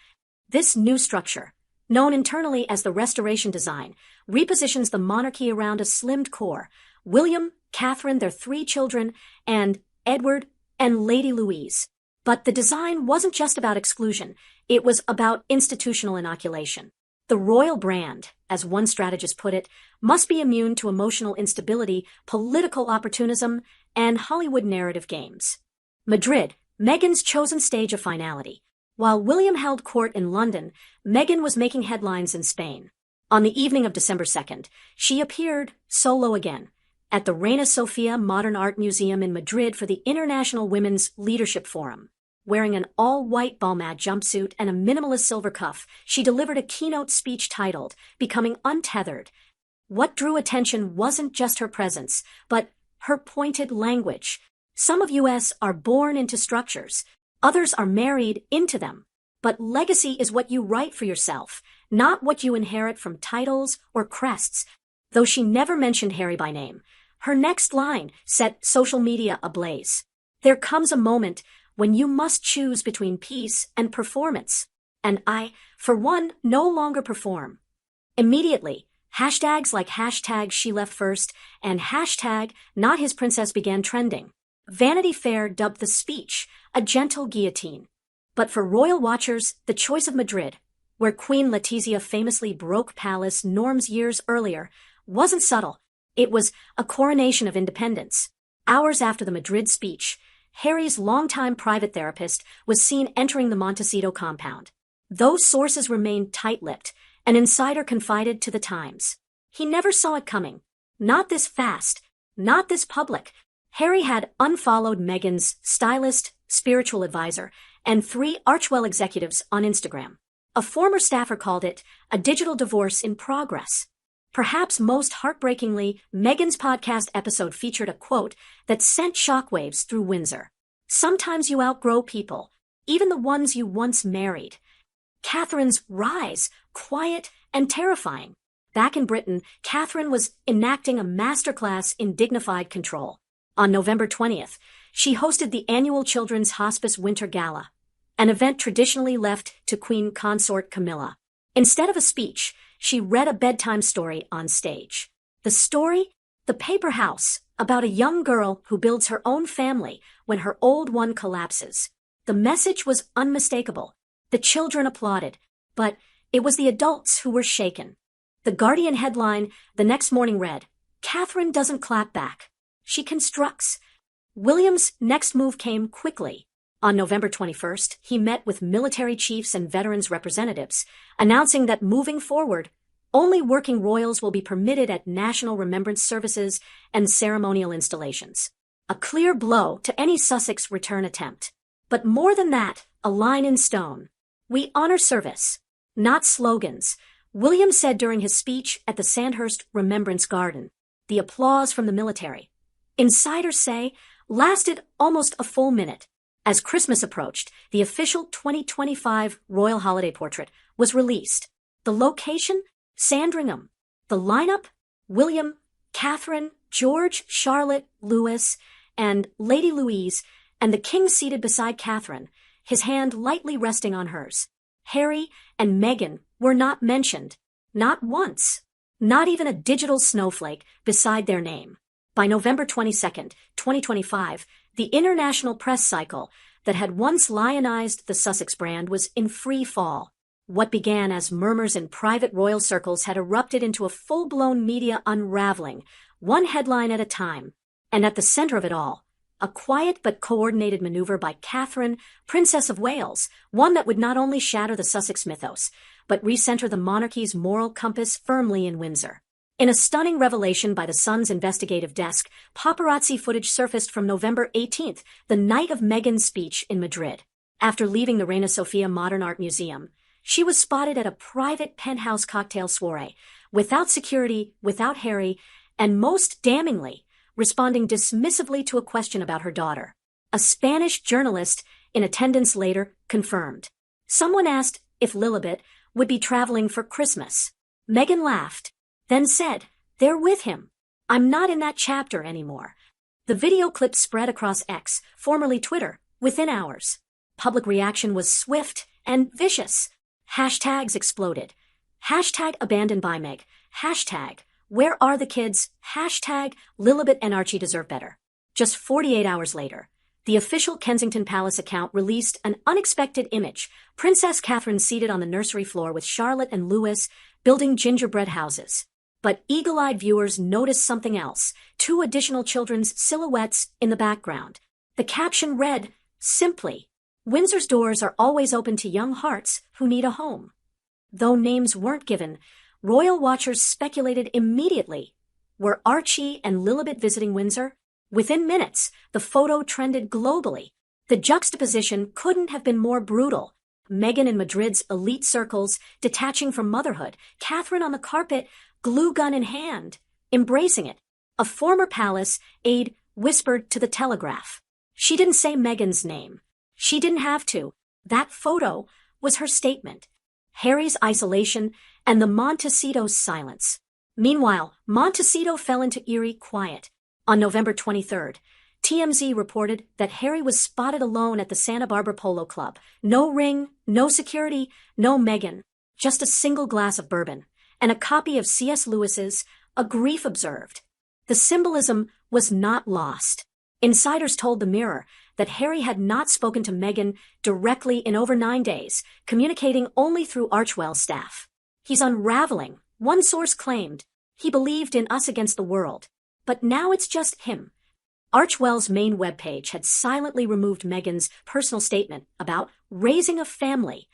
Speaker 1: This new structure, known internally as the Restoration Design, repositions the monarchy around a slimmed core. William, Catherine, their 3 children, and Edward and Lady Louise. But the design wasn't just about exclusion. It was about institutional inoculation. The royal brand, as one strategist put it, must be immune to emotional instability, political opportunism, and Hollywood narrative games. Madrid, Meghan's chosen stage of finality. While William held court in London, Meghan was making headlines in Spain. On the evening of December 2nd, she appeared solo again at the Reina Sofia Modern Art Museum in Madrid for the International Women's Leadership Forum. Wearing an all-white balmain jumpsuit and a minimalist silver cuff, she delivered a keynote speech titled, Becoming Untethered. What drew attention wasn't just her presence, but her pointed language. Some of us are born into structures. Others are married into them. But legacy is what you write for yourself, not what you inherit from titles or crests. Though she never mentioned Harry by name, her next line set social media ablaze. There comes a moment when you must choose between peace and performance. And I, for one, no longer perform. Immediately, hashtags like hashtag she left first and hashtag not his princess began trending. Vanity Fair dubbed the speech a gentle guillotine. But for royal watchers, the choice of Madrid, where Queen Letizia famously broke palace norms years earlier, wasn't subtle. It was a coronation of independence. Hours after the Madrid speech, Harry's longtime private therapist was seen entering the Montecito compound. Those sources remained tight-lipped. An insider confided to the Times. He never saw it coming. Not this fast. Not this public. Harry had unfollowed Meghan's stylist, spiritual advisor, and 3 Archewell executives on Instagram. A former staffer called it a digital divorce in progress. Perhaps most heartbreakingly, Meghan's podcast episode featured a quote that sent shockwaves through Windsor. Sometimes you outgrow people, even the ones you once married. Catherine's rise, quiet and terrifying. Back in Britain, Catherine was enacting a masterclass in dignified control. On November 20th, she hosted the annual Children's Hospice Winter Gala, an event traditionally left to Queen Consort Camilla. Instead of a speech, she read a bedtime story on stage. The story? The Paper House, about a young girl who builds her own family when her old one collapses. The message was unmistakable. The children applauded, but it was the adults who were shaken. The Guardian headline the next morning read, "Catherine doesn't clap back. She constructs." William's next move came quickly. On November 21st, he met with military chiefs and veterans representatives, announcing that moving forward, only working royals will be permitted at national remembrance services and ceremonial installations. A clear blow to any Sussex return attempt. But more than that, a line in stone. "We honor service, not slogans," William said during his speech at the Sandhurst Remembrance Garden. The applause from the military, insiders say, lasted almost a full minute. As Christmas approached, the official 2025 royal holiday portrait was released. The location? Sandringham. The lineup? William, Catherine, George, Charlotte, Louis, and Lady Louise, and the king seated beside Catherine, his hand lightly resting on hers. Harry and Meghan were not mentioned. Not once. Not even a digital snowflake beside their name. By November 22nd, 2025, the international press cycle that had once lionized the Sussex brand was in free fall. What began as murmurs in private royal circles had erupted into a full-blown media unraveling, one headline at a time. And at the center of it all, a quiet but coordinated maneuver by Catherine, Princess of Wales, one that would not only shatter the Sussex mythos, but recenter the monarchy's moral compass firmly in Windsor. In a stunning revelation by the Sun's investigative desk, paparazzi footage surfaced from November 18th, the night of Meghan's speech in Madrid. After leaving the Reina Sofia Modern Art Museum, she was spotted at a private penthouse cocktail soiree, without security, without Harry, and most damningly, responding dismissively to a question about her daughter. A Spanish journalist in attendance later confirmed. Someone asked if Lilibet would be traveling for Christmas. Meghan laughed, then said, "They're with him. I'm not in that chapter anymore." The video clip spread across X, formerly Twitter, within hours. Public reaction was swift and vicious. Hashtags exploded. Hashtag abandoned by Meg. Hashtag where are the kids? Hashtag Lilibet and Archie deserve better. Just 48 hours later, the official Kensington Palace account released an unexpected image. Princess Catherine seated on the nursery floor with Charlotte and Louis building gingerbread houses. But eagle-eyed viewers noticed something else, 2 additional children's silhouettes in the background. The caption read, simply, "Windsor's doors are always open to young hearts who need a home." Though names weren't given, royal watchers speculated immediately. Were Archie and Lilibet visiting Windsor? Within minutes, the photo trended globally. The juxtaposition couldn't have been more brutal. Meghan in Madrid's elite circles, detaching from motherhood, Catherine on the carpet, glue gun in hand, embracing it. A former palace aide whispered to the Telegraph. She didn't say Meghan's name. She didn't have to. That photo was her statement. Harry's isolation and the Montecito's silence. Meanwhile, Montecito fell into eerie quiet. On November 23rd, TMZ reported that Harry was spotted alone at the Santa Barbara Polo Club. No ring, no security, no Meghan, just a single glass of bourbon, and a copy of C.S. Lewis's A Grief Observed. The symbolism was not lost. Insiders told the Mirror that Harry had not spoken to Meghan directly in over 9 days, communicating only through Archwell's staff. "He's unraveling," one source claimed. "He believed in us against the world. But now it's just him." Archwell's main webpage had silently removed Meghan's personal statement about raising a family.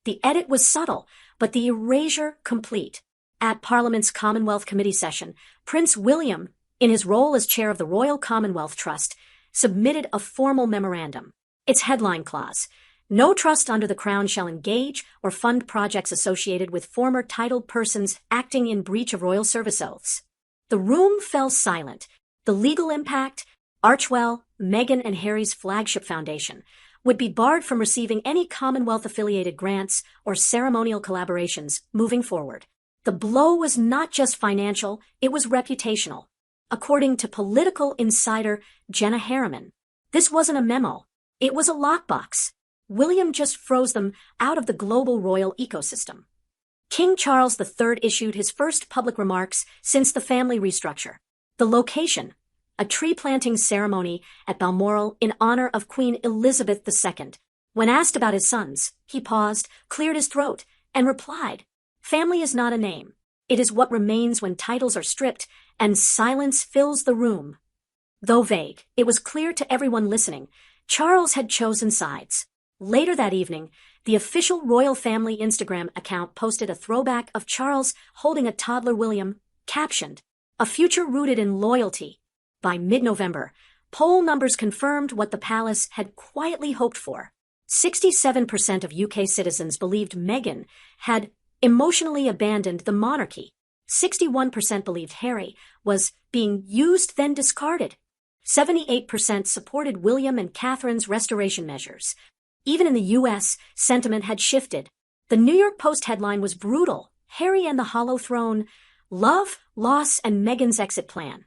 Speaker 1: The edit was subtle, but the erasure complete. At Parliament's Commonwealth Committee session, Prince William, in his role as chair of the Royal Commonwealth Trust, submitted a formal memorandum. Its headline clause, "No trust under the Crown shall engage or fund projects associated with former titled persons acting in breach of royal service oaths." The room fell silent. The legal impact, Archwell, Meghan and Harry's flagship foundation, would be barred from receiving any Commonwealth-affiliated grants or ceremonial collaborations moving forward. The blow was not just financial, it was reputational. According to political insider Jenna Harriman, this wasn't a memo. It was a lockbox. William just froze them out of the global royal ecosystem. King Charles III issued his first public remarks since the family restructure. The location: a tree planting ceremony at Balmoral in honor of Queen Elizabeth II. When asked about his sons, he paused, cleared his throat, and replied, "Family is not a name. It is what remains when titles are stripped and silence fills the room." Though vague, it was clear to everyone listening, Charles had chosen sides. Later that evening, the official royal family Instagram account posted a throwback of Charles holding a toddler William, captioned, "A future rooted in loyalty." By mid-November, poll numbers confirmed what the palace had quietly hoped for. 67% of UK citizens believed Meghan had emotionally abandoned the monarchy. 61% believed Harry was being used then discarded. 78% supported William and Catherine's restoration measures. Even in the US, sentiment had shifted. The New York Post headline was brutal: "Harry and the Hollow Throne, Love, Loss, and Meghan's Exit Plan."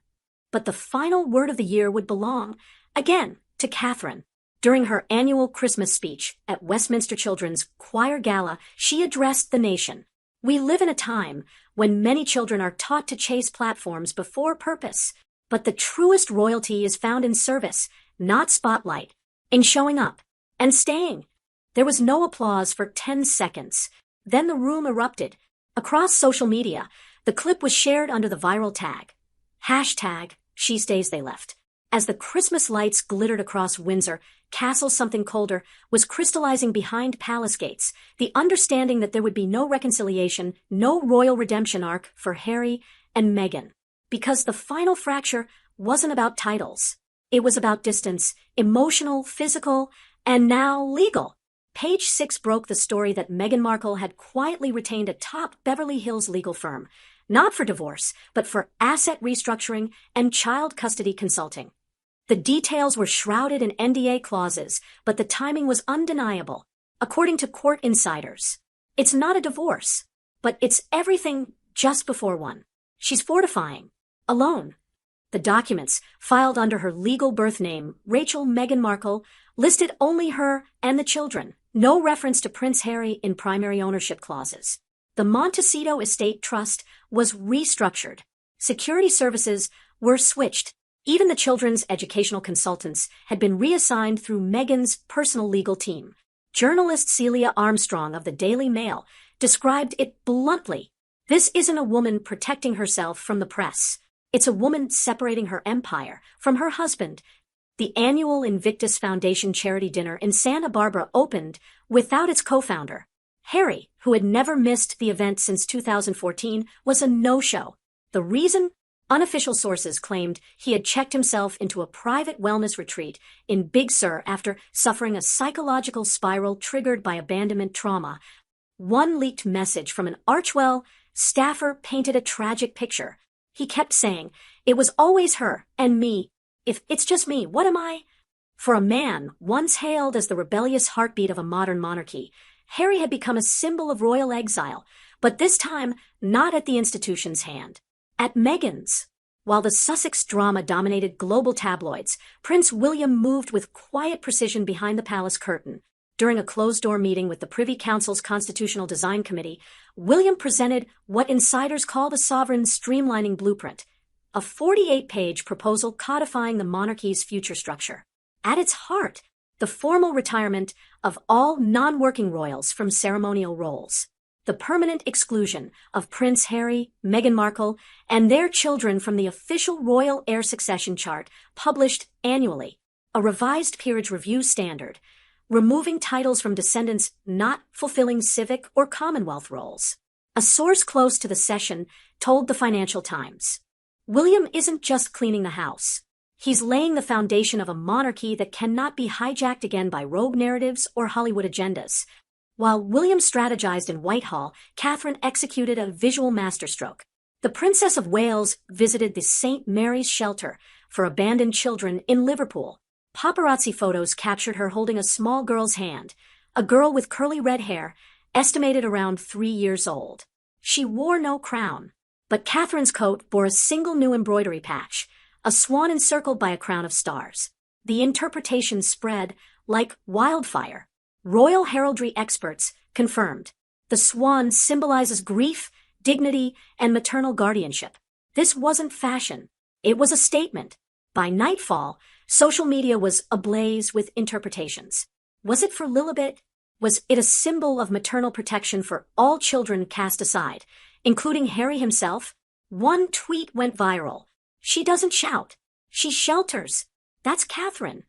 Speaker 1: But the final word of the year would belong, again, to Catherine. During her annual Christmas speech at Westminster Children's Choir Gala, she addressed the nation. "We live in a time when many children are taught to chase platforms before purpose. But the truest royalty is found in service, not spotlight, in showing up and staying." There was no applause for 10 seconds. Then the room erupted. Across social media, the clip was shared under the viral tag, #SheStaysTheyLeft. As the Christmas lights glittered across Windsor, Castle something colder was crystallizing behind palace gates, the understanding that there would be no reconciliation, no royal redemption arc for Harry and Meghan. Because the final fracture wasn't about titles. It was about distance, emotional, physical, and now legal. Page 6 broke the story that Meghan Markle had quietly retained a top Beverly Hills legal firm, not for divorce, but for asset restructuring and child custody consulting. The details were shrouded in NDA clauses, but the timing was undeniable. According to court insiders, it's not a divorce, but it's everything just before one. She's fortifying. Alone. The documents, filed under her legal birth name, Rachel Meghan Markle, listed only her and the children. No reference to Prince Harry in primary ownership clauses. The Montecito Estate Trust was restructured. Security services were switched. Even the children's educational consultants had been reassigned through Meghan's personal legal team. Journalist Celia Armstrong of the Daily Mail described it bluntly. "This isn't a woman protecting herself from the press. It's a woman separating her empire from her husband." The annual Invictus Foundation charity dinner in Santa Barbara opened without its co-founder. Harry, who had never missed the event since 2014, was a no-show. The reason? Unofficial sources claimed he had checked himself into a private wellness retreat in Big Sur after suffering a psychological spiral triggered by abandonment trauma. One leaked message from an Archewell staffer painted a tragic picture. He kept saying, "It was always her and me. If it's just me, what am I?" For a man once hailed as the rebellious heartbeat of a modern monarchy, Harry had become a symbol of royal exile, but this time not at the institution's hand. At Meghan's. While the Sussex drama dominated global tabloids, Prince William moved with quiet precision behind the palace curtain. During a closed-door meeting with the Privy Council's Constitutional Design Committee, William presented what insiders called a sovereign streamlining blueprint, a 48-page proposal codifying the monarchy's future structure. At its heart, the formal retirement of all non-working royals from ceremonial roles. The permanent exclusion of Prince Harry, Meghan Markle, and their children from the official royal heir succession chart published annually. A revised peerage review standard, removing titles from descendants not fulfilling civic or Commonwealth roles. A source close to the session told the Financial Times, "William isn't just cleaning the house. He's laying the foundation of a monarchy that cannot be hijacked again by rogue narratives or Hollywood agendas." While William strategized in Whitehall, Catherine executed a visual masterstroke. The Princess of Wales visited the St. Mary's Shelter for abandoned children in Liverpool. Paparazzi photos captured her holding a small girl's hand, a girl with curly red hair, estimated around 3 years old. She wore no crown, but Catherine's coat bore a single new embroidery patch, a swan encircled by a crown of stars. The interpretation spread like wildfire. Royal heraldry experts confirmed. The swan symbolizes grief, dignity, and maternal guardianship. This wasn't fashion. It was a statement. By nightfall, social media was ablaze with interpretations. Was it for Lilibet? Was it a symbol of maternal protection for all children cast aside, including Harry himself? One tweet went viral. She doesn't shout. She shelters. That's Catherine.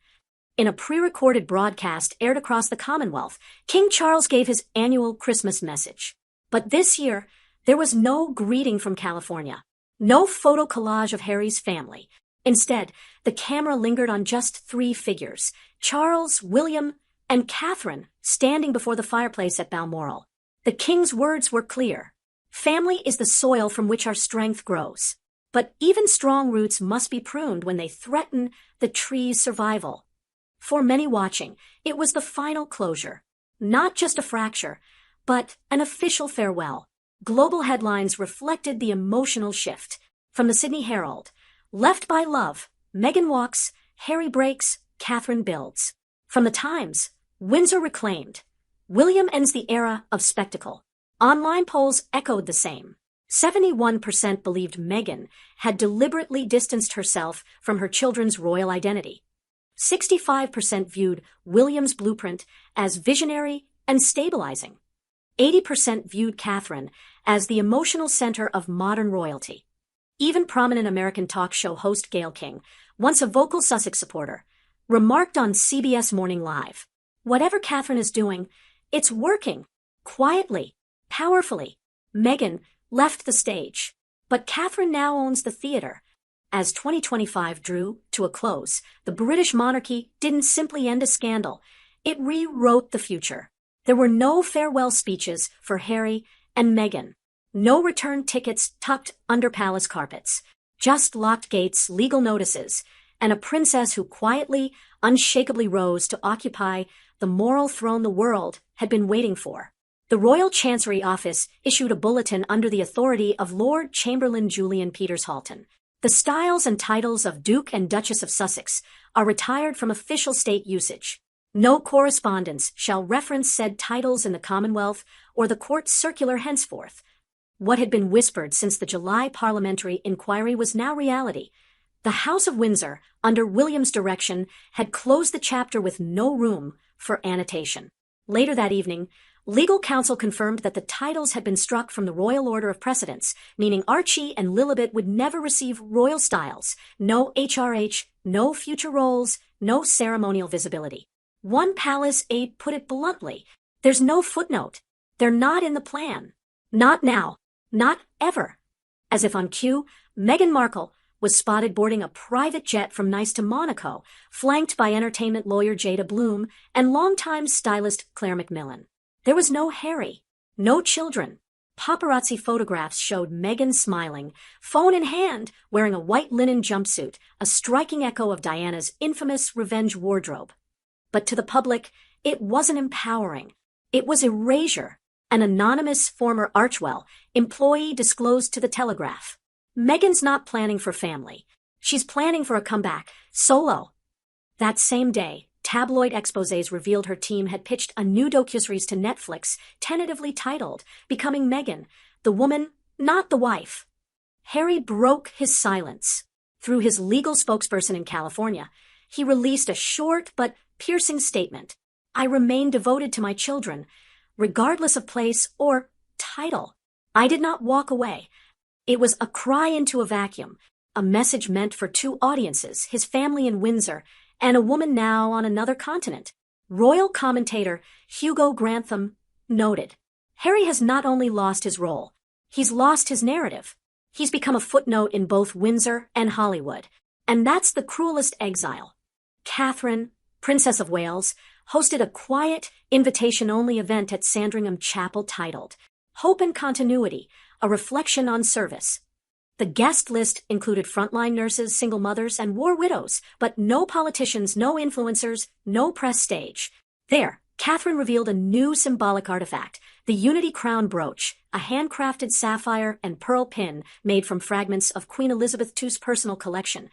Speaker 1: In a pre-recorded broadcast aired across the Commonwealth, King Charles gave his annual Christmas message. But this year, there was no greeting from California. No photo collage of Harry's family. Instead, the camera lingered on just 3 figures: Charles, William, and Catherine, standing before the fireplace at Balmoral. The king's words were clear. Family is the soil from which our strength grows. But even strong roots must be pruned when they threaten the tree's survival. For many watching, it was the final closure. Not just a fracture, but an official farewell. Global headlines reflected the emotional shift. From the Sydney Herald, left by love, Meghan walks, Harry breaks, Catherine builds. From the Times, Windsor reclaimed. William ends the era of spectacle. Online polls echoed the same. 71% believed Meghan had deliberately distanced herself from her children's royal identity. 65% viewed William's blueprint as visionary and stabilizing. 80% viewed Catherine as the emotional center of modern royalty. Even prominent American talk show host Gayle King, once a vocal Sussex supporter, remarked on CBS Morning Live, "Whatever Catherine is doing, it's working. Quietly, powerfully." Meghan left the stage, but Catherine now owns the theater. As 2025 drew to a close, the British monarchy didn't simply end a scandal, it rewrote the future. There were no farewell speeches for Harry and Meghan. No return tickets tucked under palace carpets. Just locked gates, legal notices, and a princess who quietly, unshakably rose to occupy the moral throne the world had been waiting for. The Royal Chancery Office issued a bulletin under the authority of Lord Chamberlain Julian Peters-Halton. The styles and titles of Duke and Duchess of Sussex are retired from official state usage. No correspondence shall reference said titles in the Commonwealth or the court circular henceforth. What had been whispered since the July parliamentary inquiry was now reality. The House of Windsor, under William's direction, had closed the chapter with no room for annotation. Later that evening, legal counsel confirmed that the titles had been struck from the royal order of precedence, meaning Archie and Lilibet would never receive royal styles, no HRH, no future roles, no ceremonial visibility. One palace aide put it bluntly, "There's no footnote. They're not in the plan. Not now. Not ever." As if on cue, Meghan Markle was spotted boarding a private jet from Nice to Monaco, flanked by entertainment lawyer Jada Bloom and longtime stylist Claire Macmillan. There was no Harry, no children. Paparazzi photographs showed Meghan smiling, phone in hand, wearing a white linen jumpsuit, a striking echo of Diana's infamous revenge wardrobe. But to the public, it wasn't empowering. It was erasure. An anonymous former Archewell employee disclosed to the Telegraph. Meghan's not planning for family. She's planning for a comeback, solo. That same day, tabloid exposés revealed her team had pitched a new docuseries to Netflix, tentatively titled Becoming Meghan, the woman, not the wife. Harry broke his silence. Through his legal spokesperson in California, he released a short but piercing statement. "I remain devoted to my children, regardless of place or title. I did not walk away." It was a cry into a vacuum, a message meant for 2 audiences, his family in Windsor and a woman now on another continent. Royal commentator Hugo Grantham noted, "Harry has not only lost his role, he's lost his narrative. He's become a footnote in both Windsor and Hollywood, and that's the cruelest exile." Catherine, Princess of Wales, hosted a quiet, invitation-only event at Sandringham Chapel titled Hope and Continuity, a reflection on service. The guest list included frontline nurses, single mothers, and war widows, but no politicians, no influencers, no press stage. There, Catherine revealed a new symbolic artifact, the Unity Crown brooch, a handcrafted sapphire and pearl pin made from fragments of Queen Elizabeth II's personal collection,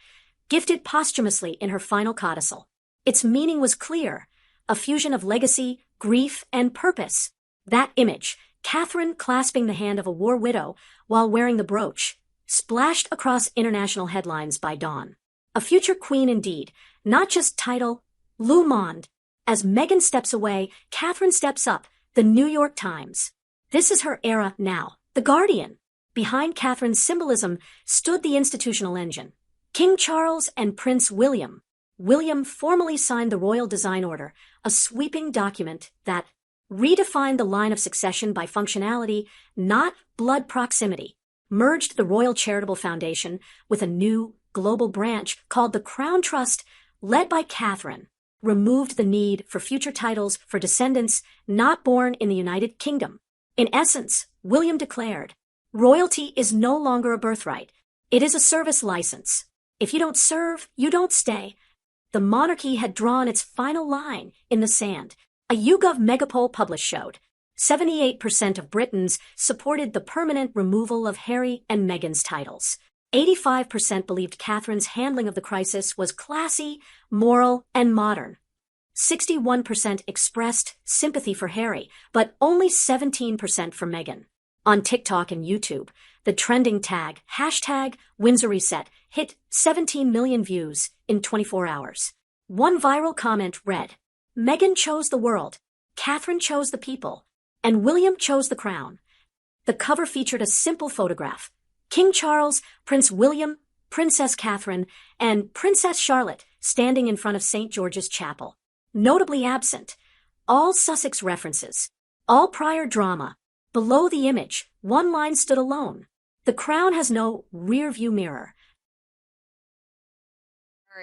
Speaker 1: gifted posthumously in her final codicil. Its meaning was clear, a fusion of legacy, grief, and purpose. That image, Catherine clasping the hand of a war widow while wearing the brooch, splashed across international headlines by dawn. A future queen indeed, not just title, Le Monde. As Meghan steps away, Catherine steps up, the New York Times. This is her era now. The Guardian. Behind Catherine's symbolism stood the institutional engine. King Charles and Prince William. William formally signed the Royal Design Order, a sweeping document that redefined the line of succession by functionality, not blood proximity, merged the Royal Charitable Foundation with a new global branch called the Crown Trust, led by Catherine, removed the need for future titles for descendants not born in the United Kingdom. In essence, William declared, royalty is no longer a birthright. It is a service license. If you don't serve, you don't stay. The monarchy had drawn its final line in the sand. A YouGov megapoll published showed 78% of Britons supported the permanent removal of Harry and Meghan's titles. 85% believed Catherine's handling of the crisis was classy, moral, and modern. 61% expressed sympathy for Harry, but only 17% for Meghan. On TikTok and YouTube, the trending tag, #WindsorReset, hit 17 million views in 24 hours. One viral comment read, Meghan chose the world, Catherine chose the people, and William chose the crown. The cover featured a simple photograph. King Charles, Prince William, Princess Catherine, and Princess Charlotte standing in front of St. George's Chapel. Notably absent, all Sussex references, all prior drama. Below the image, one line stood alone. The crown has no rear-view mirror.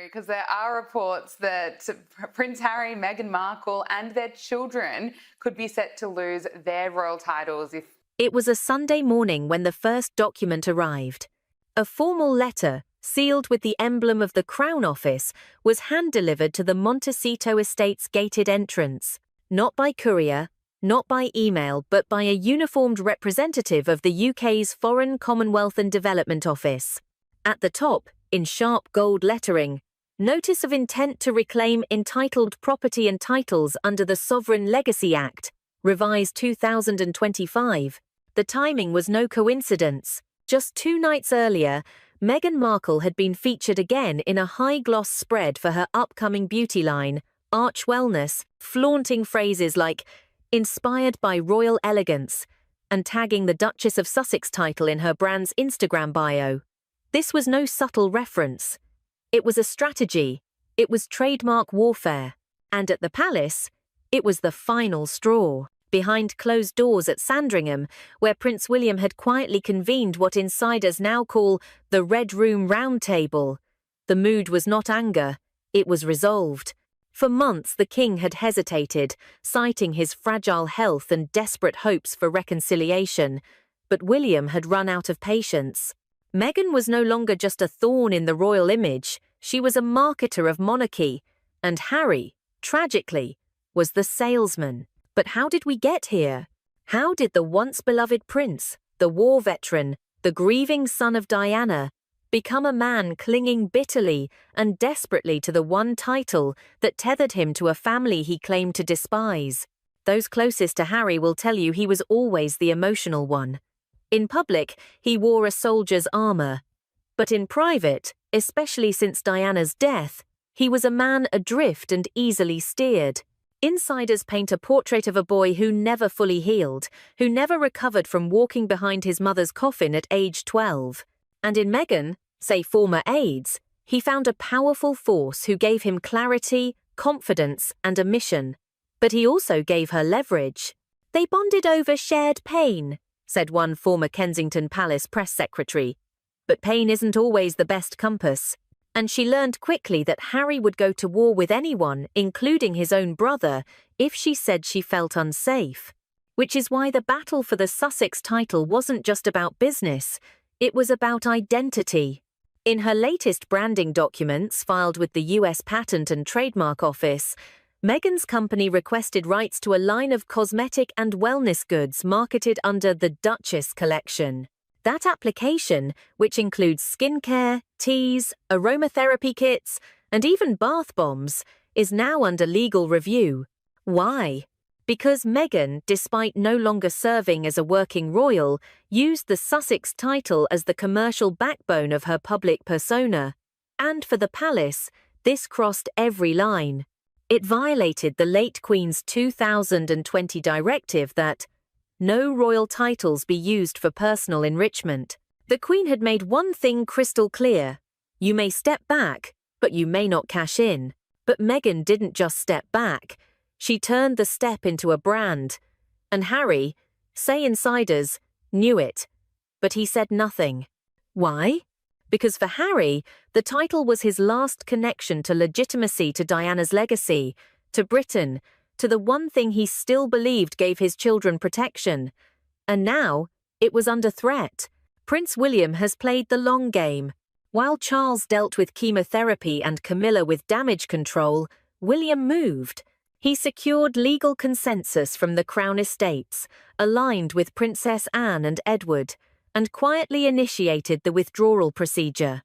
Speaker 2: Because there are reports that Prince Harry, Meghan Markle and their children could be set to lose their royal titles if...
Speaker 3: It was a Sunday morning when the first document arrived. A formal letter, sealed with the emblem of the Crown Office, was hand-delivered to the Montecito Estate's gated entrance, not by courier, not by email, but by a uniformed representative of the UK's Foreign, Commonwealth and Development Office. At the top, in sharp gold lettering, Notice of Intent to Reclaim Entitled Property and Titles under the Sovereign Legacy Act, revised 2025. The timing was no coincidence. Just 2 nights earlier, Meghan Markle had been featured again in a high-gloss spread for her upcoming beauty line, Arch Wellness, flaunting phrases like, inspired by royal elegance, and tagging the Duchess of Sussex title in her brand's Instagram bio. This was no subtle reference. It was a strategy. It was trademark warfare. And at the palace, it was the final straw. Behind closed doors at Sandringham, where Prince William had quietly convened what insiders now call the Red Room Round Table, the mood was not anger, it was resolved. For months the king had hesitated, citing his fragile health and desperate hopes for reconciliation, but William had run out of patience. Meghan was no longer just a thorn in the royal image, she was a marketer of monarchy, and Harry, tragically, was the salesman. But how did we get here? How did the once-beloved prince, the war veteran, the grieving son of Diana, become a man clinging bitterly and desperately to the one title that tethered him to a family he claimed to despise? Those closest to Harry will tell you he was always the emotional one. In public, he wore a soldier's armor. But in private, especially since Diana's death, he was a man adrift and easily steered. Insiders paint a portrait of a boy who never fully healed, who never recovered from walking behind his mother's coffin at age 12. And in Meghan, say former aides, he found a powerful force who gave him clarity, confidence, and a mission. But he also gave her leverage. They bonded over shared pain, said one former Kensington Palace press secretary. But pain isn't always the best compass. And she learned quickly that Harry would go to war with anyone, including his own brother, if she said she felt unsafe. Which is why the battle for the Sussex title wasn't just about business, it was about identity. In her latest branding documents filed with the US Patent and Trademark Office, Meghan's company requested rights to a line of cosmetic and wellness goods marketed under the Duchess collection. That application, which includes skincare, teas, aromatherapy kits, and even bath bombs, is now under legal review. Why? because Meghan, despite no longer serving as a working royal, used the Sussex title as the commercial backbone of her public persona. And for the palace, this crossed every line. It violated the late Queen's 2020 directive that no royal titles be used for personal enrichment. The Queen had made one thing crystal clear: you may step back, but you may not cash in. But Meghan didn't just step back. She turned the step into a brand. And Harry, say insiders, knew it. But he said nothing. Why? Because for Harry, the title was his last connection to legitimacy, to Diana's legacy, to Britain, to the one thing he still believed gave his children protection. And now, it was under threat. Prince William has played the long game. While Charles dealt with chemotherapy and Camilla with damage control, William moved. He secured legal consensus from the Crown estates, aligned with Princess Anne and Edward, and quietly initiated the withdrawal procedure.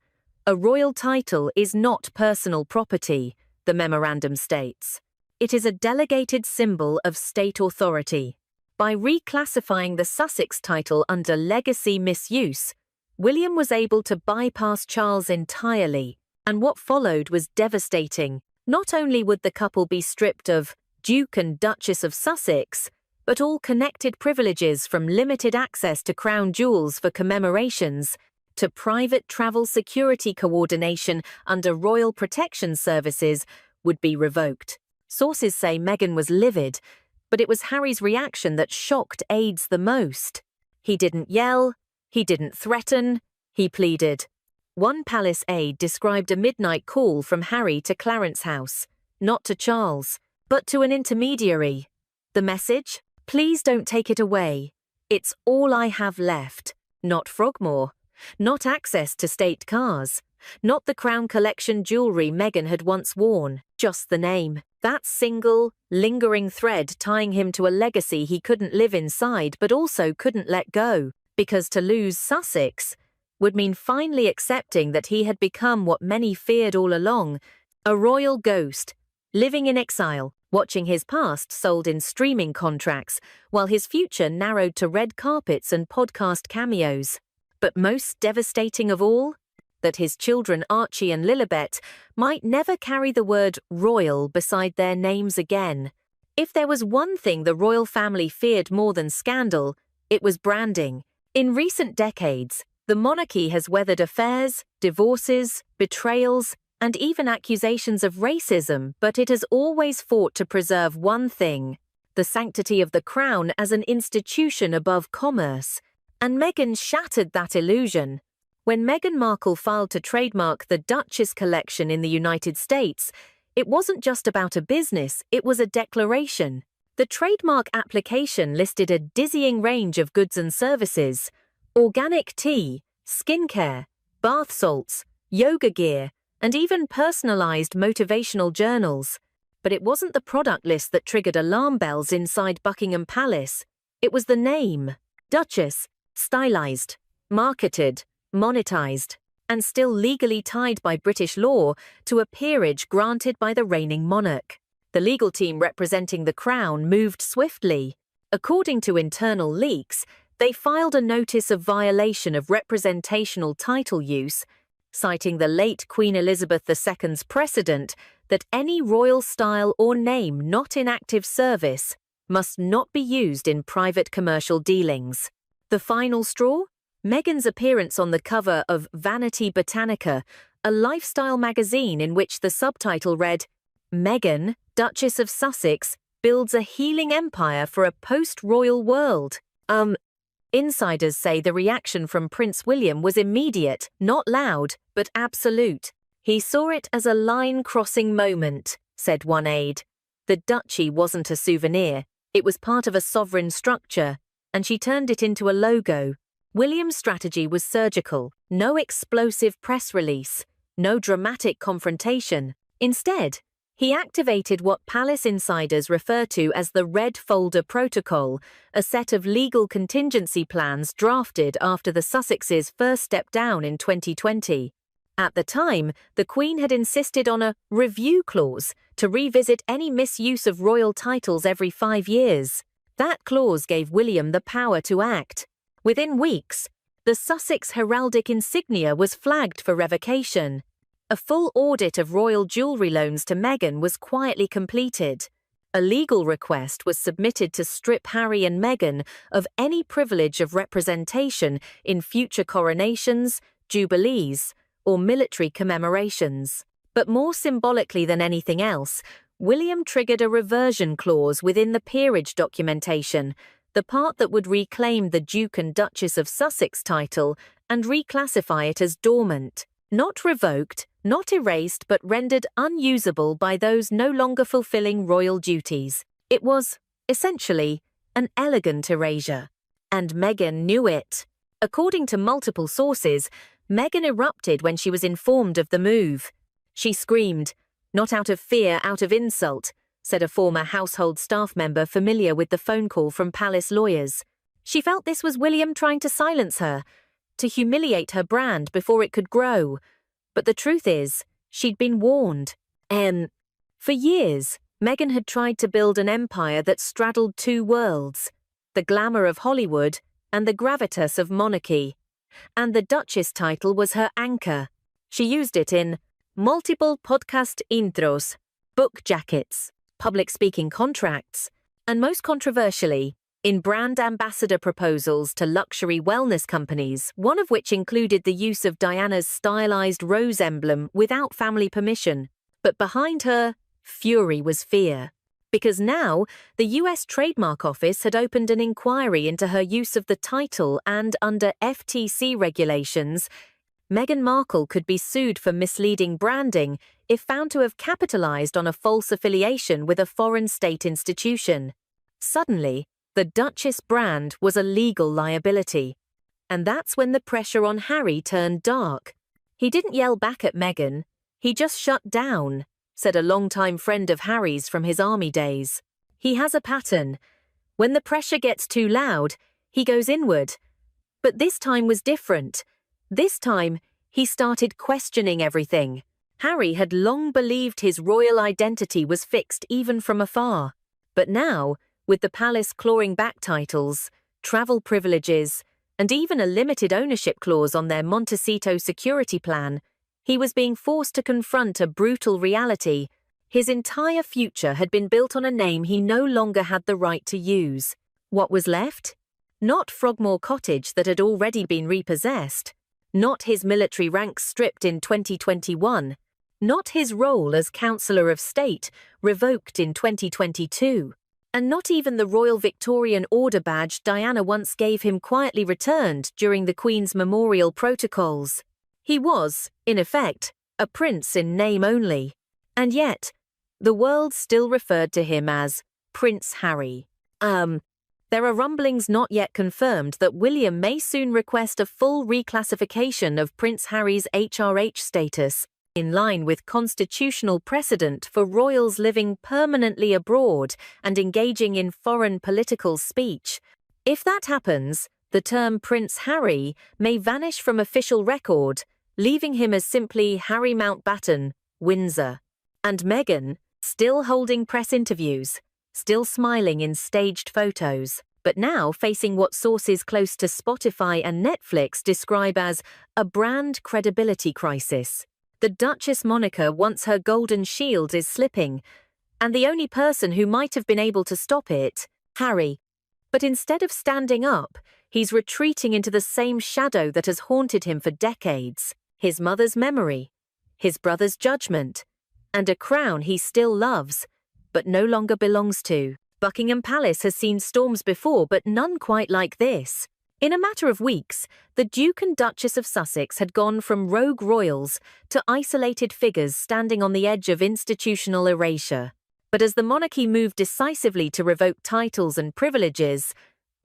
Speaker 3: A royal title is not personal property, the memorandum states. It is a delegated symbol of state authority. By reclassifying the Sussex title under legacy misuse, William was able to bypass Charles entirely, and what followed was devastating. Not only would the couple be stripped of Duke and Duchess of Sussex, but all connected privileges, from limited access to crown jewels for commemorations to private travel security coordination under Royal Protection Services, would be revoked. Sources say Meghan was livid, but it was Harry's reaction that shocked aides the most. He didn't yell, he didn't threaten, he pleaded. One palace aide described a midnight call from Harry to Clarence House, not to Charles, but to an intermediary. The message? Please don't take it away. It's all I have left. Not Frogmore. Not access to state cars. Not the Crown Collection jewellery Meghan had once worn. Just the name. That single, lingering thread tying him to a legacy he couldn't live inside but also couldn't let go. Because to lose Sussex would mean finally accepting that he had become what many feared all along, a royal ghost, living in exile, watching his past sold in streaming contracts, while his future narrowed to red carpets and podcast cameos. But most devastating of all, that his children Archie and Lilibet might never carry the word royal beside their names again. If there was one thing the royal family feared more than scandal, it was branding. In recent decades, the monarchy has weathered affairs, divorces, betrayals, and even accusations of racism, but it has always fought to preserve one thing: the sanctity of the crown as an institution above commerce. And Meghan shattered that illusion. When Meghan Markle filed to trademark the Duchess collection in the United States, it wasn't just about a business, it was a declaration. The trademark application listed a dizzying range of goods and services: organic tea, skincare, bath salts, yoga gear, and even personalized motivational journals. But it wasn't the product list that triggered alarm bells inside Buckingham Palace. It was the name. Duchess, stylized, marketed, monetized, and still legally tied by British law to a peerage granted by the reigning monarch. The legal team representing the Crown moved swiftly. According to internal leaks, they filed a notice of violation of representational title use, citing the late Queen Elizabeth II's precedent that any royal style or name not in active service must not be used in private commercial dealings. The final straw? Meghan's appearance on the cover of Vanity Botanica, a lifestyle magazine in which the subtitle read, "Meghan, Duchess of Sussex, builds a healing empire for a post-royal world." Insiders say the reaction from Prince William was immediate, not loud, but absolute. He saw it as a line-crossing moment, said one aide. The duchy wasn't a souvenir, it was part of a sovereign structure, and she turned it into a logo. William's strategy was surgical: no explosive press release, no dramatic confrontation. Instead, he activated what palace insiders refer to as the Red Folder Protocol, a set of legal contingency plans drafted after the Sussexes first stepped down in 2020. At the time, the Queen had insisted on a review clause to revisit any misuse of royal titles every 5 years. That clause gave William the power to act. Within weeks, the Sussex heraldic insignia was flagged for revocation. A full audit of royal jewellery loans to Meghan was quietly completed. A legal request was submitted to strip Harry and Meghan of any privilege of representation in future coronations, jubilees, or military commemorations. But more symbolically than anything else, William triggered a reversion clause within the peerage documentation, the part that would reclaim the Duke and Duchess of Sussex title and reclassify it as dormant. Not revoked, not erased, but rendered unusable by those no longer fulfilling royal duties. It was, essentially, an elegant erasure. And Meghan knew it. According to multiple sources, Meghan erupted when she was informed of the move. She screamed, "Not out of fear, out of insult," said a former household staff member familiar with the phone call from palace lawyers. She felt this was William trying to silence her, to humiliate her brand before it could grow. But the truth is, she'd been warned. For years, Meghan had tried to build an empire that straddled two worlds, the glamour of Hollywood and the gravitas of monarchy. And the Duchess title was her anchor. She used it in multiple podcast intros, book jackets, public speaking contracts, and most controversially, in brand ambassador proposals to luxury wellness companies, one of which included the use of Diana's stylized rose emblem without family permission. But behind her fury was fear. Because now, the US Trademark Office had opened an inquiry into her use of the title, and under FTC regulations, Meghan Markle could be sued for misleading branding if found to have capitalized on a false affiliation with a foreign state institution. Suddenly, the Duchess brand was a legal liability. And that's when the pressure on Harry turned dark. He didn't yell back at Meghan, he just shut down, said a longtime friend of Harry's from his army days. He has a pattern. When the pressure gets too loud, he goes inward. But this time was different. This time, he started questioning everything. Harry had long believed his royal identity was fixed even from afar. But now, with the palace clawing back titles, travel privileges, and even a limited ownership clause on their Montecito security plan, he was being forced to confront a brutal reality. His entire future had been built on a name he no longer had the right to use. What was left? Not Frogmore Cottage that had already been repossessed. Not his military ranks stripped in 2021. Not his role as Councillor of State, revoked in 2022. And not even the Royal Victorian Order badge Diana once gave him quietly returned during the Queen's memorial protocols. He was, in effect, a prince in name only. And yet, the world still referred to him as Prince Harry. There are rumblings not yet confirmed that William may soon request a full reclassification of Prince Harry's HRH status, in line with constitutional precedent for royals living permanently abroad and engaging in foreign political speech. If that happens, the term Prince Harry may vanish from official record, leaving him as simply Harry Mountbatten, Windsor. And Meghan, still holding press interviews, still smiling in staged photos, but now facing what sources close to Spotify and Netflix describe as a brand credibility crisis. The Duchess moniker, once her golden shield, is slipping, and the only person who might have been able to stop it, Harry. But instead of standing up, he's retreating into the same shadow that has haunted him for decades. His mother's memory, his brother's judgment, and a crown he still loves, but no longer belongs to. Buckingham Palace has seen storms before, but none quite like this. In a matter of weeks, the Duke and Duchess of Sussex had gone from rogue royals to isolated figures standing on the edge of institutional erasure. But as the monarchy moved decisively to revoke titles and privileges,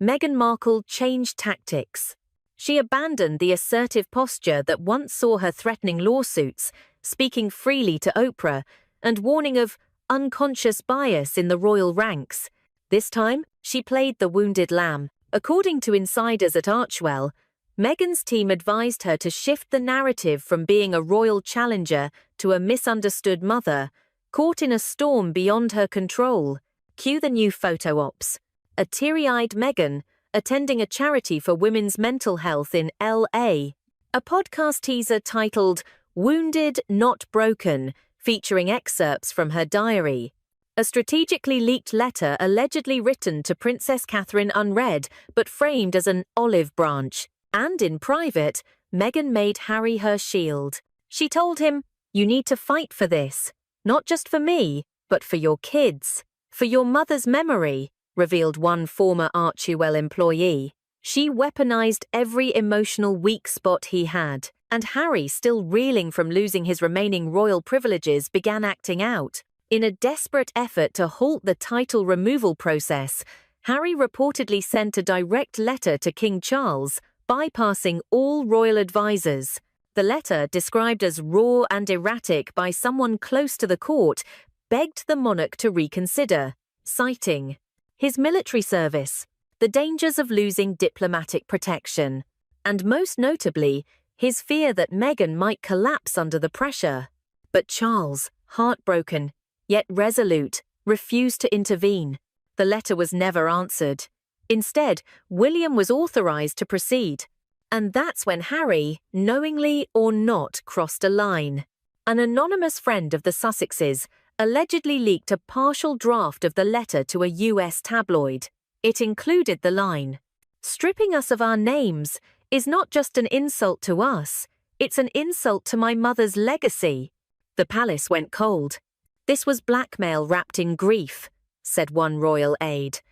Speaker 3: Meghan Markle changed tactics. She abandoned the assertive posture that once saw her threatening lawsuits, speaking freely to Oprah, and warning of unconscious bias in the royal ranks. This time, she played the wounded lamb. According to insiders at Archewell, Meghan's team advised her to shift the narrative from being a royal challenger to a misunderstood mother, caught in a storm beyond her control. Cue the new photo ops. A teary-eyed Meghan, attending a charity for women's mental health in LA. A podcast teaser titled Wounded, Not Broken, featuring excerpts from her diary. A strategically leaked letter allegedly written to Princess Catherine unread, but framed as an olive branch. And in private, Meghan made Harry her shield. She told him, "You need to fight for this. Not just for me, but for your kids. For your mother's memory," revealed one former Archewell employee. She weaponized every emotional weak spot he had, and Harry, still reeling from losing his remaining royal privileges, began acting out. In a desperate effort to halt the title removal process, Harry reportedly sent a direct letter to King Charles, bypassing all royal advisors. The letter, described as raw and erratic by someone close to the court, begged the monarch to reconsider, citing his military service, the dangers of losing diplomatic protection, and most notably, his fear that Meghan might collapse under the pressure. But Charles, heartbroken, yet resolute, refused to intervene. The letter was never answered. Instead, William was authorized to proceed. And that's when Harry, knowingly or not, crossed a line. An anonymous friend of the Sussexes allegedly leaked a partial draft of the letter to a US tabloid. It included the line, "Stripping us of our names is not just an insult to us, it's an insult to my mother's legacy." The palace went cold. "This was blackmail wrapped in grief," said one royal aide.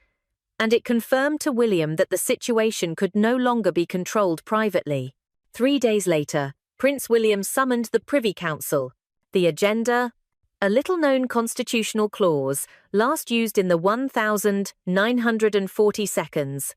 Speaker 3: And it confirmed to William that the situation could no longer be controlled privately. 3 days later, Prince William summoned the Privy Council. The agenda? A little-known constitutional clause, last used in the 1942,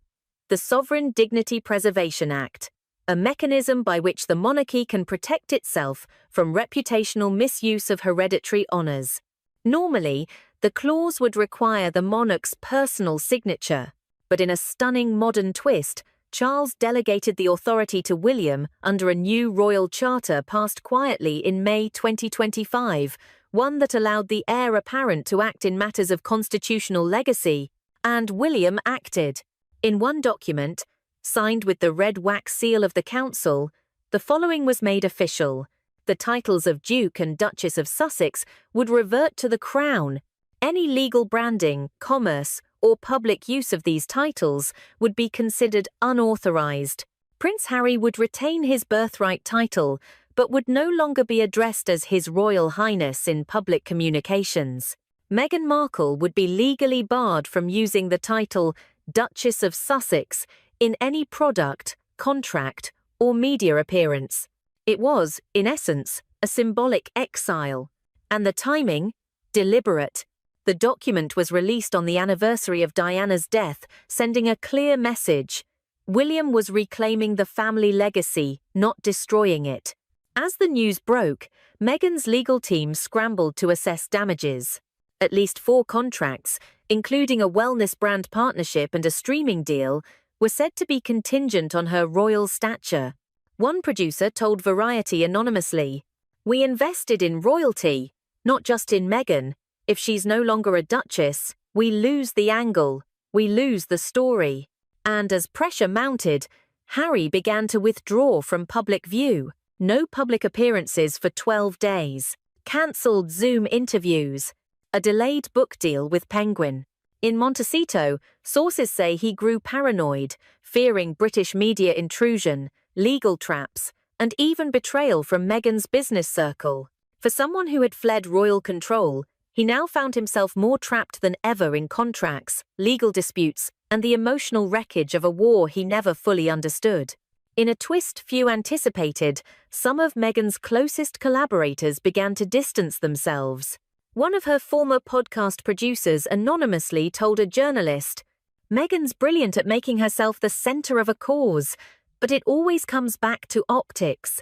Speaker 3: the Sovereign Dignity Preservation Act, a mechanism by which the monarchy can protect itself from reputational misuse of hereditary honours. Normally, the clause would require the monarch's personal signature, but in a stunning modern twist, Charles delegated the authority to William under a new royal charter passed quietly in May 2025, one that allowed the heir apparent to act in matters of constitutional legacy, and William acted. In one document, signed with the red wax seal of the council, the following was made official. The titles of Duke and Duchess of Sussex would revert to the Crown. Any legal branding, commerce, or public use of these titles would be considered unauthorized. Prince Harry would retain his birthright title, but would no longer be addressed as His Royal Highness in public communications. Meghan Markle would be legally barred from using the title Duchess of Sussex in any product, contract, or media appearance. It was, in essence, a symbolic exile. And the timing? Deliberate. The document was released on the anniversary of Diana's death, sending a clear message. William was reclaiming the family legacy, not destroying it. As the news broke, Meghan's legal team scrambled to assess damages. At least 4 contracts, including a wellness brand partnership and a streaming deal, were said to be contingent on her royal stature. One producer told Variety anonymously, "We invested in royalty, not just in Meghan. If she's no longer a duchess, we lose the angle, we lose the story." And as pressure mounted, Harry began to withdraw from public view. No public appearances for 12 days. Cancelled Zoom interviews. A delayed book deal with Penguin. In Montecito, sources say he grew paranoid, fearing British media intrusion, legal traps, and even betrayal from Meghan's business circle. For someone who had fled royal control, he now found himself more trapped than ever in contracts, legal disputes, and the emotional wreckage of a war he never fully understood. In a twist few anticipated, some of Meghan's closest collaborators began to distance themselves. One of her former podcast producers anonymously told a journalist, "Meghan's brilliant at making herself the center of a cause, but it always comes back to optics.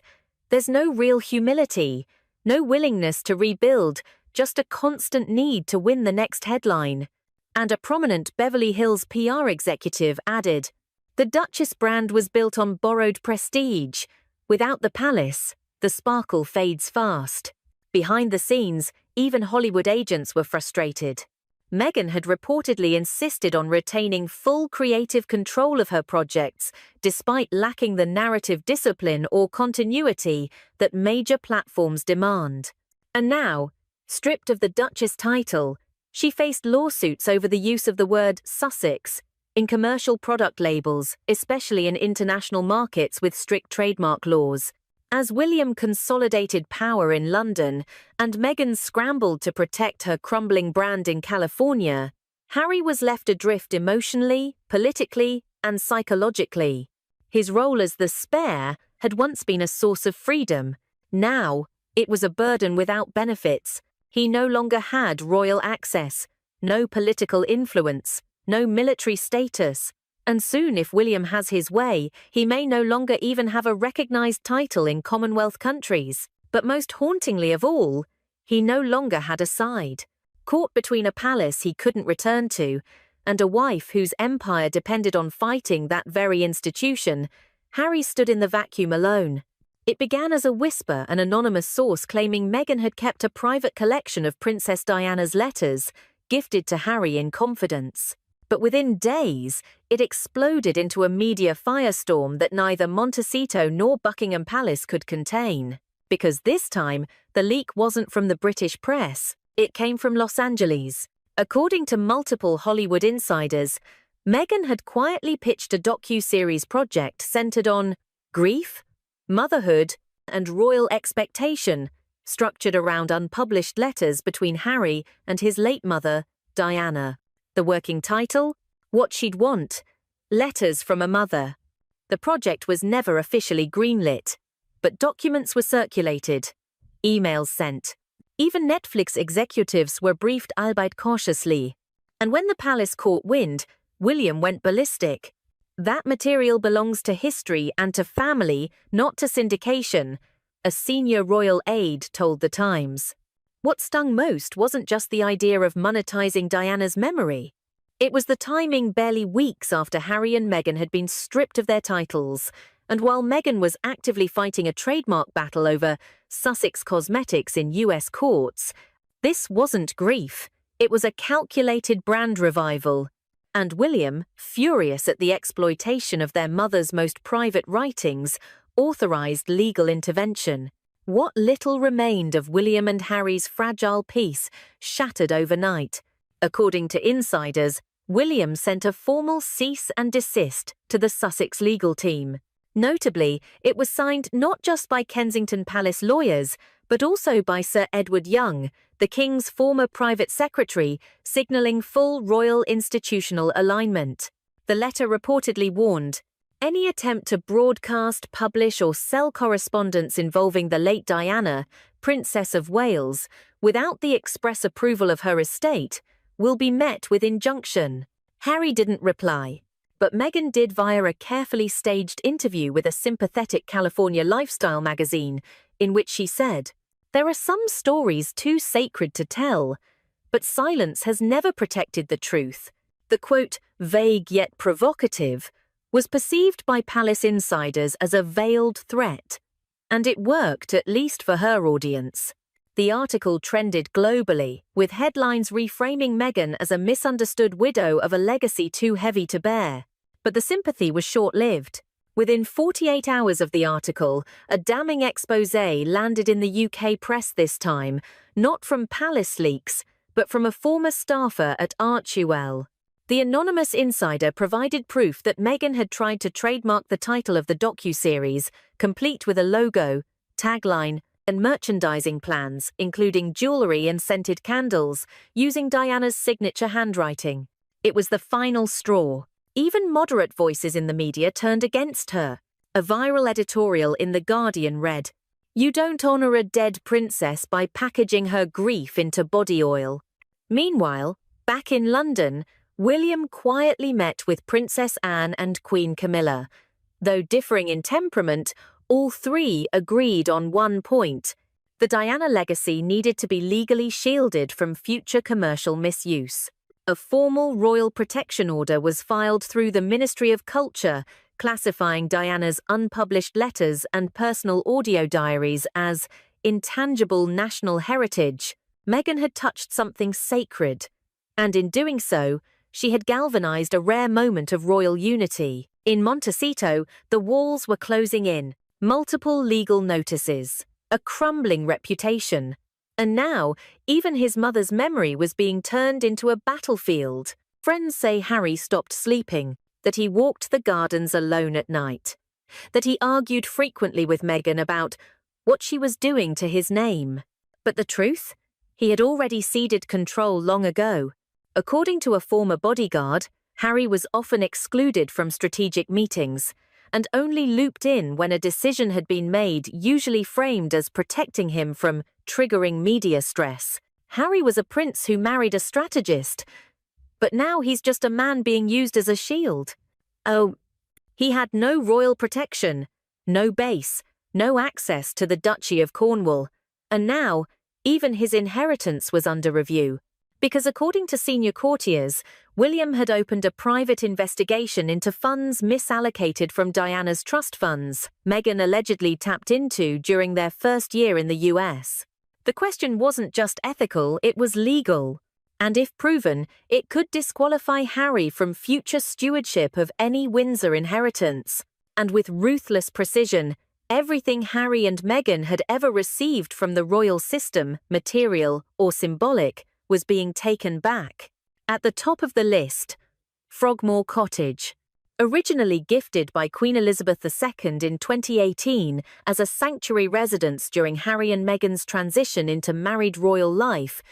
Speaker 3: There's no real humility, no willingness to rebuild, just a constant need to win the next headline." And a prominent Beverly Hills PR executive added, "The Duchess brand was built on borrowed prestige. Without the palace, the sparkle fades fast." Behind the scenes, even Hollywood agents were frustrated. Meghan had reportedly insisted on retaining full creative control of her projects, despite lacking the narrative discipline or continuity that major platforms demand. And now, stripped of the Duchess title, she faced lawsuits over the use of the word Sussex in commercial product labels, especially in international markets with strict trademark laws. As William consolidated power in London and Meghan scrambled to protect her crumbling brand in California, Harry was left adrift emotionally, politically, and psychologically. His role as the spare had once been a source of freedom. Now, it was a burden without benefits. He no longer had royal access, no political influence, no military status. And soon, if William has his way, he may no longer even have a recognized title in Commonwealth countries. But most hauntingly of all, he no longer had a side. Caught between a palace he couldn't return to, and a wife whose empire depended on fighting that very institution, Harry stood in the vacuum alone. It began as a whisper, an anonymous source claiming Meghan had kept a private collection of Princess Diana's letters, gifted to Harry in confidence. But within days, it exploded into a media firestorm that neither Montecito nor Buckingham Palace could contain. Because this time, the leak wasn't from the British press, it came from Los Angeles. According to multiple Hollywood insiders, Meghan had quietly pitched a docu-series project centered on grief, motherhood, and royal expectation, structured around unpublished letters between Harry and his late mother, Diana. The working title? What She'd Want: Letters from a Mother. The project was never officially greenlit, but documents were circulated, emails sent. Even Netflix executives were briefed, albeit cautiously. And when the palace caught wind, William went ballistic. That material belongs to history and to family, not to syndication, a senior royal aide told The Times. What stung most wasn't just the idea of monetizing Diana's memory. It was the timing barely weeks after Harry and Meghan had been stripped of their titles, and while Meghan was actively fighting a trademark battle over Sussex Cosmetics in US courts, this wasn't grief, it was a calculated brand revival. And William, furious at the exploitation of their mother's most private writings, authorized legal intervention. What little remained of William and Harry's fragile peace shattered overnight. According to insiders, William sent a formal cease and desist to the Sussex legal team. Notably, it was signed not just by Kensington Palace lawyers, but also by Sir Edward Young, the King's former private secretary, signalling full royal institutional alignment. The letter reportedly warned, any attempt to broadcast, publish, or sell correspondence involving the late Diana, Princess of Wales, without the express approval of her estate, will be met with injunction. Harry didn't reply, but Meghan did via a carefully staged interview with a sympathetic California lifestyle magazine, in which she said, "There are some stories too sacred to tell, but silence has never protected the truth." The quote, vague yet provocative, was perceived by palace insiders as a veiled threat, and it worked, at least for her audience. The article trended globally, with headlines reframing Meghan as a misunderstood widow of a legacy too heavy to bear. But the sympathy was short-lived. Within 48 hours of the article, a damning exposé landed in the UK press this time, not from palace leaks, but from a former staffer at Archewell. The anonymous insider provided proof that Meghan had tried to trademark the title of the docu-series, complete with a logo, tagline, and merchandising plans, including jewelry and scented candles, using Diana's signature handwriting. It was the final straw. Even moderate voices in the media turned against her. A viral editorial in The Guardian read, "You don't honor a dead princess by packaging her grief into body oil." Meanwhile, back in London, William quietly met with Princess Anne and Queen Camilla. Though differing in temperament, all three agreed on one point. The Diana legacy needed to be legally shielded from future commercial misuse. A formal royal protection order was filed through the Ministry of Culture, classifying Diana's unpublished letters and personal audio diaries as intangible national heritage. Meghan had touched something sacred, and in doing so, she had galvanized a rare moment of royal unity. In Montecito, the walls were closing in, multiple legal notices, a crumbling reputation, and now even his mother's memory was being turned into a battlefield. Friends say Harry stopped sleeping, that he walked the gardens alone at night, that he argued frequently with Meghan about what she was doing to his name. But the truth? He had already ceded control long ago. According to a former bodyguard, Harry was often excluded from strategic meetings and only looped in when a decision had been made, usually framed as protecting him from triggering media stress. Harry was a prince who married a strategist, but now he's just a man being used as a shield. Oh, he had no royal protection, no base, no access to the Duchy of Cornwall, and now even his inheritance was under review. Because according to senior courtiers, William had opened a private investigation into funds misallocated from Diana's trust funds Meghan allegedly tapped into during their first year in the US. The question wasn't just ethical, it was legal. And if proven, it could disqualify Harry from future stewardship of any Windsor inheritance. And with ruthless precision, everything Harry and Meghan had ever received from the royal system, material or symbolic, was being taken back. At the top of the list, Frogmore Cottage. Originally gifted by Queen Elizabeth II in 2018 as a sanctuary residence during Harry and Meghan's transition into married royal life,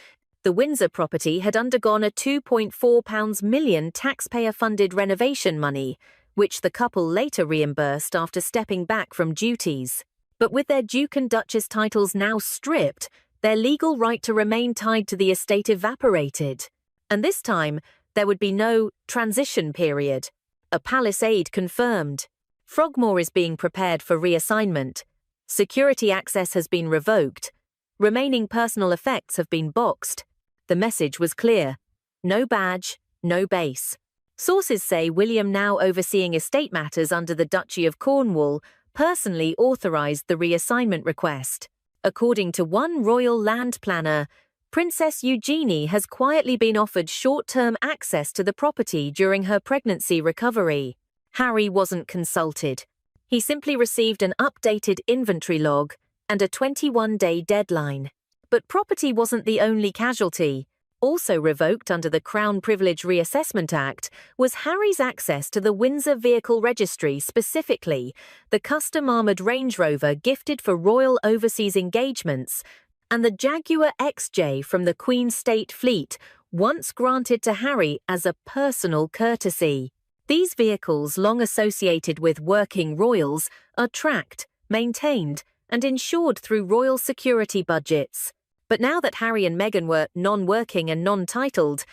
Speaker 3: the Windsor property had undergone a £2.4 million taxpayer-funded renovation money, which the couple later reimbursed after stepping back from duties. But with their Duke and Duchess titles now stripped, their legal right to remain tied to the estate evaporated. And this time, there would be no transition period. A palace aide confirmed. Frogmore is being prepared for reassignment. Security access has been revoked. Remaining personal effects have been boxed. The message was clear. No badge, no base. Sources say William, now overseeing estate matters under the Duchy of Cornwall, personally authorized the reassignment request. According to one royal land planner, Princess Eugenie has quietly been offered short-term access to the property during her pregnancy recovery. Harry wasn't consulted. He simply received an updated inventory log and a 21-day deadline. But property wasn't the only casualty. Also revoked under the Crown Privilege Reassessment Act was Harry's access to the Windsor Vehicle Registry, specifically the custom-armoured Range Rover gifted for royal overseas engagements, and the Jaguar XJ from the Queen's State Fleet, once granted to Harry as a personal courtesy. These vehicles, long associated with working royals, are tracked, maintained, and insured through royal security budgets. But now that Harry and Meghan were non-working and non-titled,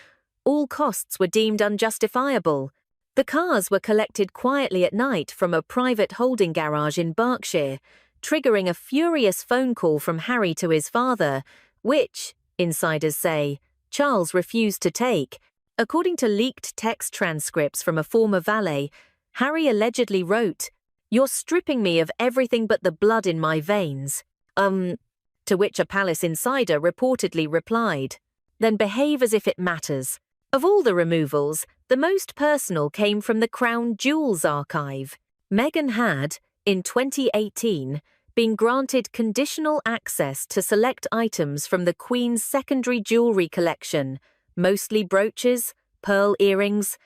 Speaker 3: all costs were deemed unjustifiable. The cars were collected quietly at night from a private holding garage in Berkshire, triggering a furious phone call from Harry to his father, which, insiders say, Charles refused to take. According to leaked text transcripts from a former valet, Harry allegedly wrote, "You're stripping me of everything but the blood in my veins." To which a palace insider reportedly replied, "Then behave as if it matters." Of all the removals, the most personal came from the Crown Jewels archive. Meghan had, in 2018, been granted conditional access to select items from the Queen's secondary jewellery collection, mostly brooches, pearl earrings,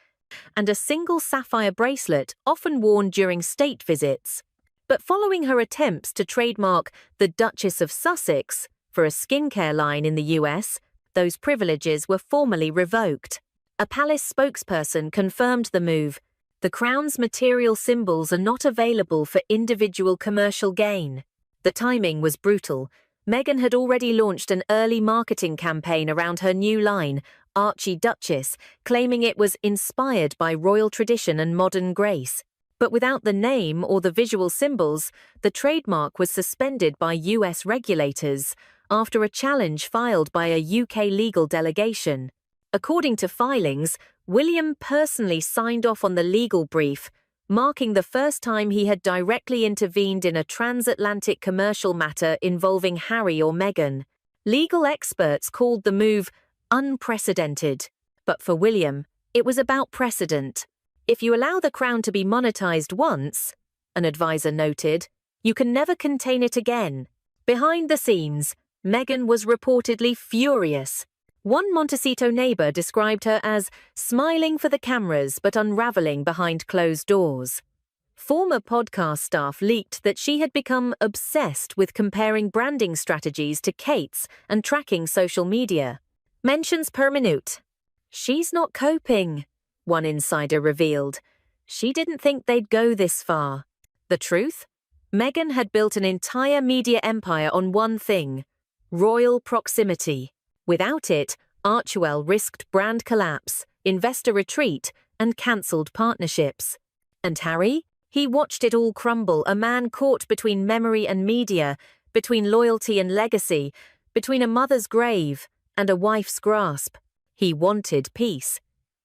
Speaker 3: and a single sapphire bracelet often worn during state visits. But following her attempts to trademark the Duchess of Sussex for a skincare line in the US, those privileges were formally revoked. A palace spokesperson confirmed the move. The Crown's material symbols are not available for individual commercial gain. The timing was brutal. Meghan had already launched an early marketing campaign around her new line, Archie Duchess, claiming it was inspired by royal tradition and modern grace. But without the name or the visual symbols, the trademark was suspended by US regulators after a challenge filed by a UK legal delegation. According to filings, William personally signed off on the legal brief, marking the first time he had directly intervened in a transatlantic commercial matter involving Harry or Meghan. Legal experts called the move unprecedented. But for William, it was about precedent. If you allow the crown to be monetized once, an advisor noted, you can never contain it again. Behind the scenes, Meghan was reportedly furious. One Montecito neighbor described her as smiling for the cameras but unraveling behind closed doors. Former podcast staff leaked that she had become obsessed with comparing branding strategies to Kate's and tracking social media. Mentions per minute. She's not coping, one insider revealed. She didn't think they'd go this far. The truth? Meghan had built an entire media empire on one thing: royal proximity. Without it, Archewell risked brand collapse, investor retreat, and cancelled partnerships. And Harry? He watched it all crumble, a man caught between memory and media, between loyalty and legacy, between a mother's grave and a wife's grasp. He wanted peace.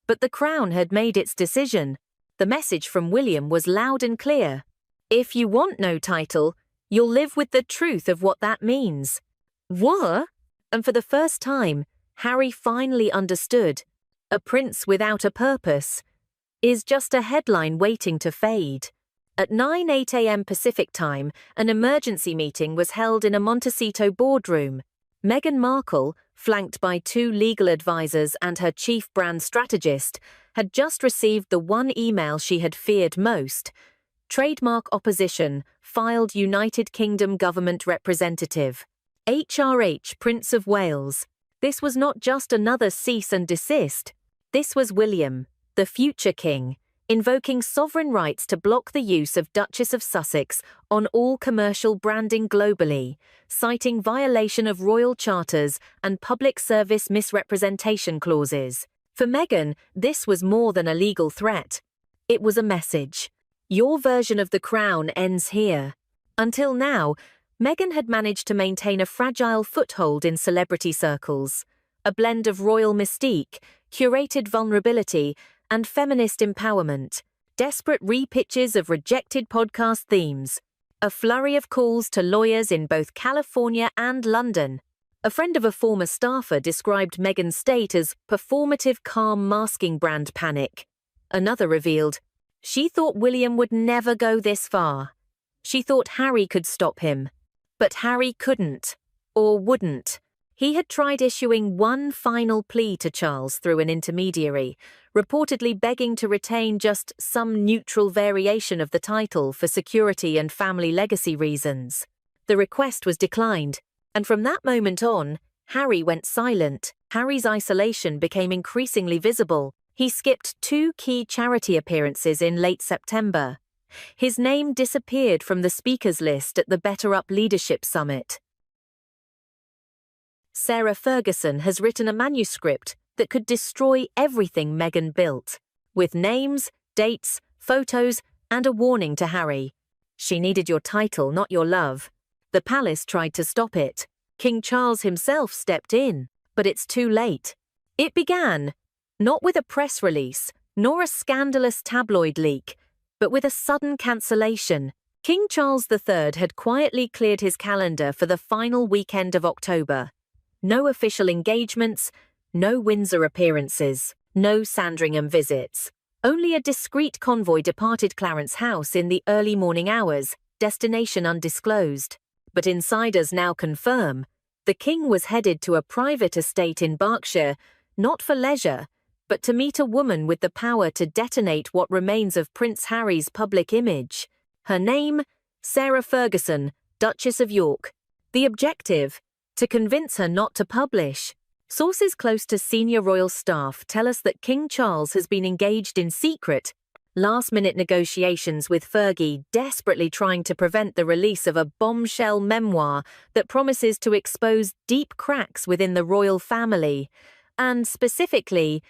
Speaker 3: But the crown had made its decision. The message from William was loud and clear. If you want no title, you'll live with the truth of what that means. What? And for the first time, Harry finally understood. A prince without a purpose is just a headline waiting to fade. At 9:08 a.m. Pacific time, an emergency meeting was held in a Montecito boardroom. Meghan Markle, flanked by 2 legal advisors and her chief brand strategist, had just received the one email she had feared most. Trademark opposition filed United Kingdom government representative. HRH Prince of Wales. This was not just another cease and desist. This was William, the future king, invoking sovereign rights to block the use of Duchess of Sussex on all commercial branding globally, citing violation of royal charters and public service misrepresentation clauses. For Meghan, this was more than a legal threat. It was a message. Your version of the crown ends here. Until now, Meghan had managed to maintain a fragile foothold in celebrity circles, a blend of royal mystique, curated vulnerability, and feminist empowerment, desperate repitches of rejected podcast themes, a flurry of calls to lawyers in both California and London. A friend of a former staffer described Meghan's state as performative calm masking brand panic. Another revealed, she thought William would never go this far. She thought Harry could stop him. But Harry couldn't, or wouldn't. He had tried issuing one final plea to Charles through an intermediary, reportedly begging to retain just some neutral variation of the title for security and family legacy reasons. The request was declined, and from that moment on, Harry went silent. Harry's isolation became increasingly visible. He skipped 2 key charity appearances in late September. His name disappeared from the speakers list at the Better Up Leadership Summit. Sarah Ferguson has written a manuscript that could destroy everything Meghan built, with names, dates, photos, and a warning to Harry. She needed your title, not your love. The palace tried to stop it. King Charles himself stepped in, but it's too late. It began, not with a press release, nor a scandalous tabloid leak, but with a sudden cancellation. King Charles III had quietly cleared his calendar for the final weekend of October. No official engagements, no Windsor appearances, no Sandringham visits. Only a discreet convoy departed Clarence House in the early morning hours, destination undisclosed. But insiders now confirm, the king was headed to a private estate in Berkshire, not for leisure, but to meet a woman with the power to detonate what remains of Prince Harry's public image. Her name, Sarah Ferguson, Duchess of York. The objective, to convince her not to publish. Sources close to senior royal staff tell us that King Charles has been engaged in secret, last-minute negotiations with Fergie desperately trying to prevent the release of a bombshell memoir that promises to expose deep cracks within the royal family, and specifically,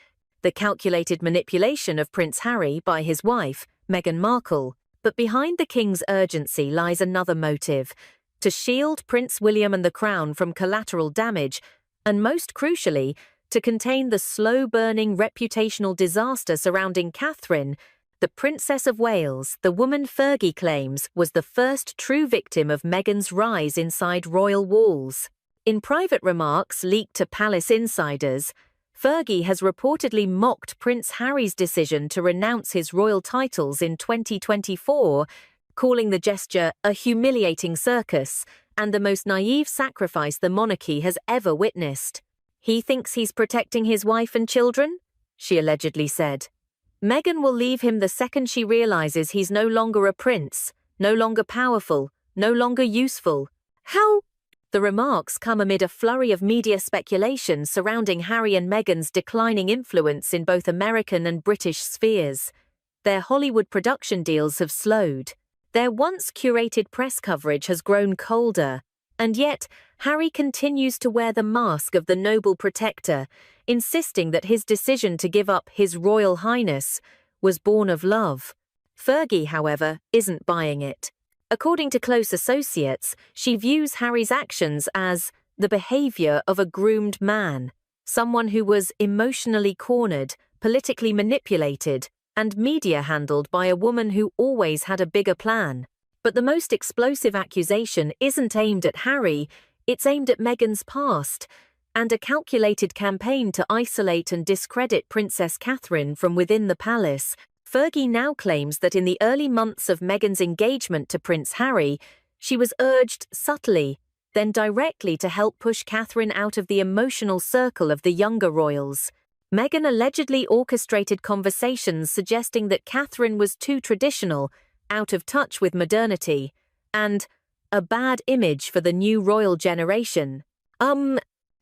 Speaker 3: the calculated manipulation of Prince Harry by his wife, Meghan Markle. But behind the king's urgency lies another motive: to shield Prince William and the crown from collateral damage, and most crucially, to contain the slow-burning reputational disaster surrounding Catherine, the Princess of Wales. The woman Fergie claims was the first true victim of Meghan's rise inside royal walls. In private remarks leaked to palace insiders, Fergie has reportedly mocked Prince Harry's decision to renounce his royal titles in 2024, calling the gesture a humiliating circus and the most naive sacrifice the monarchy has ever witnessed. He thinks he's protecting his wife and children, she allegedly said. Meghan will leave him the second she realizes he's no longer a prince, no longer powerful, no longer useful. How? The remarks come amid a flurry of media speculation surrounding Harry and Meghan's declining influence in both American and British spheres. Their Hollywood production deals have slowed. Their once curated press coverage has grown colder. And yet, Harry continues to wear the mask of the noble protector, insisting that his decision to give up His Royal Highness was born of love. Fergie, however, isn't buying it. According to close associates, she views Harry's actions as the behavior of a groomed man, someone who was emotionally cornered, politically manipulated, and media-handled by a woman who always had a bigger plan. But the most explosive accusation isn't aimed at Harry, it's aimed at Meghan's past, and a calculated campaign to isolate and discredit Princess Catherine from within the palace. Fergie now claims that in the early months of Meghan's engagement to Prince Harry, she was urged subtly, then directly to help push Catherine out of the emotional circle of the younger royals. Meghan allegedly orchestrated conversations suggesting that Catherine was too traditional, out of touch with modernity, and a bad image for the new royal generation.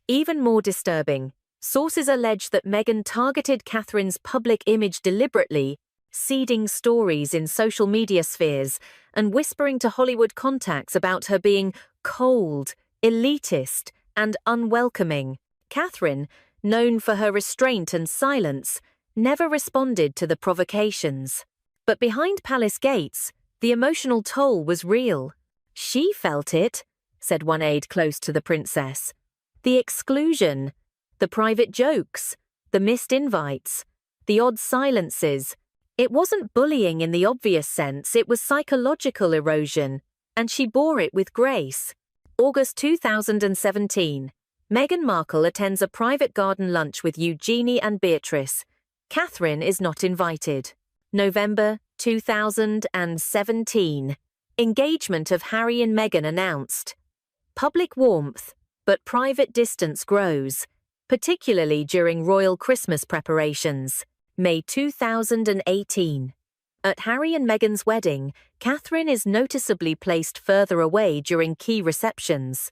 Speaker 3: Even more disturbing, sources allege that Meghan targeted Catherine's public image deliberately, seeding stories in social media spheres and whispering to Hollywood contacts about her being cold, elitist, and unwelcoming. Catherine, known for her restraint and silence, never responded to the provocations. But behind palace gates, the emotional toll was real. She felt it, said one aide close to the princess. The exclusion, the private jokes, the missed invites, the odd silences. It wasn't bullying in the obvious sense, it was psychological erosion, and she bore it with grace. August 2017. Meghan Markle attends a private garden lunch with Eugenie and Beatrice. Catherine is not invited. November 2017. Engagement of Harry and Meghan announced. Public warmth, but private distance grows, particularly during royal Christmas preparations. May 2018. At Harry and Meghan's wedding, Catherine is noticeably placed further away during key receptions.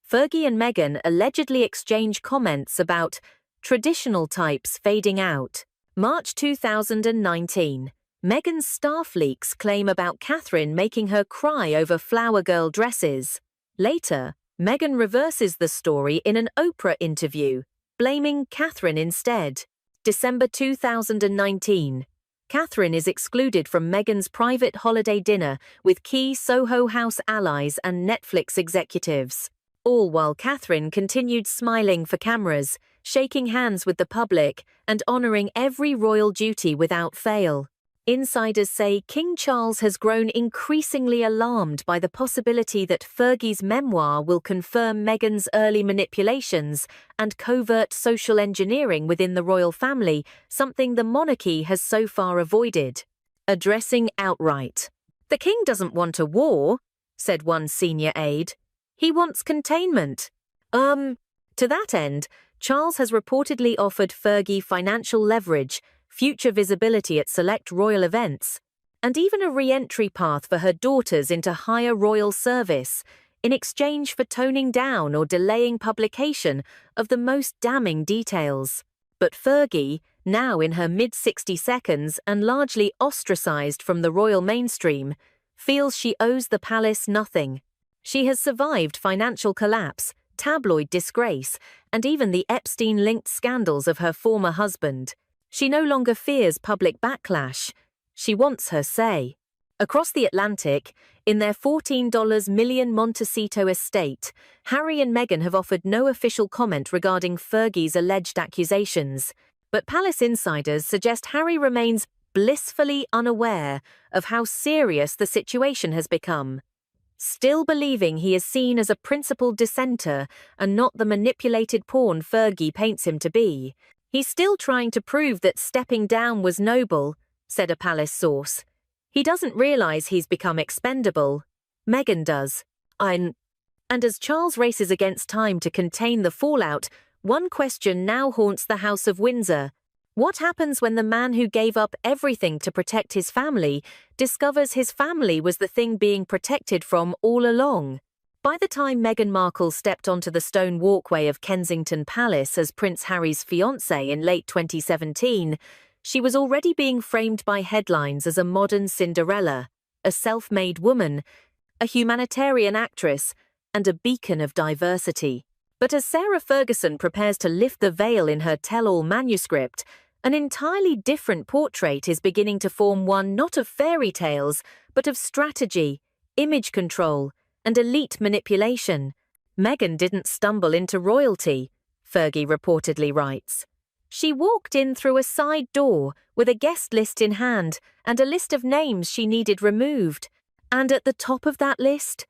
Speaker 3: Fergie and Meghan allegedly exchange comments about traditional types fading out. March 2019. Meghan's staff leaks claim about Catherine making her cry over flower girl dresses. Later, Meghan reverses the story in an Oprah interview, blaming Catherine instead. December 2019. Catherine is excluded from Meghan's private holiday dinner with key Soho House allies and Netflix executives. All while Catherine continued smiling for cameras, shaking hands with the public, and honoring every royal duty without fail. Insiders say King Charles has grown increasingly alarmed by the possibility that Fergie's memoir will confirm Meghan's early manipulations and covert social engineering within the royal family, something the monarchy has so far avoided. Addressing outright. "The king doesn't want a war," said one senior aide. "He wants containment." To that end, Charles has reportedly offered Fergie financial leverage, future visibility at select royal events, and even a re-entry path for her daughters into higher royal service, in exchange for toning down or delaying publication of the most damning details. But Fergie, now in her mid-60 and largely ostracized from the royal mainstream, feels she owes the palace nothing. She has survived financial collapse, tabloid disgrace, and even the Epstein-linked scandals of her former husband. She no longer fears public backlash. She wants her say. Across the Atlantic, in their $14 million Montecito estate, Harry and Meghan have offered no official comment regarding Fergie's alleged accusations. But palace insiders suggest Harry remains blissfully unaware of how serious the situation has become. still believing he is seen as a principled dissenter and not the manipulated pawn Fergie paints him to be. He's still trying to prove that stepping down was noble, said a palace source. He doesn't realize he's become expendable. Meghan does. And as Charles races against time to contain the fallout, one question now haunts the House of Windsor. What happens when the man who gave up everything to protect his family discovers his family was the thing being protected from all along? By the time Meghan Markle stepped onto the stone walkway of Kensington Palace as Prince Harry's fiancée in late 2017, she was already being framed by headlines as a modern Cinderella, a self-made woman, a humanitarian actress, and a beacon of diversity. But as Sarah Ferguson prepares to lift the veil in her tell-all manuscript, an entirely different portrait is beginning to form, one not of fairy tales, but of strategy, image control, and elite manipulation. Meghan didn't stumble into royalty, Fergie reportedly writes. She walked in through a side door with a guest list in hand and a list of names she needed removed. And at the top of that list,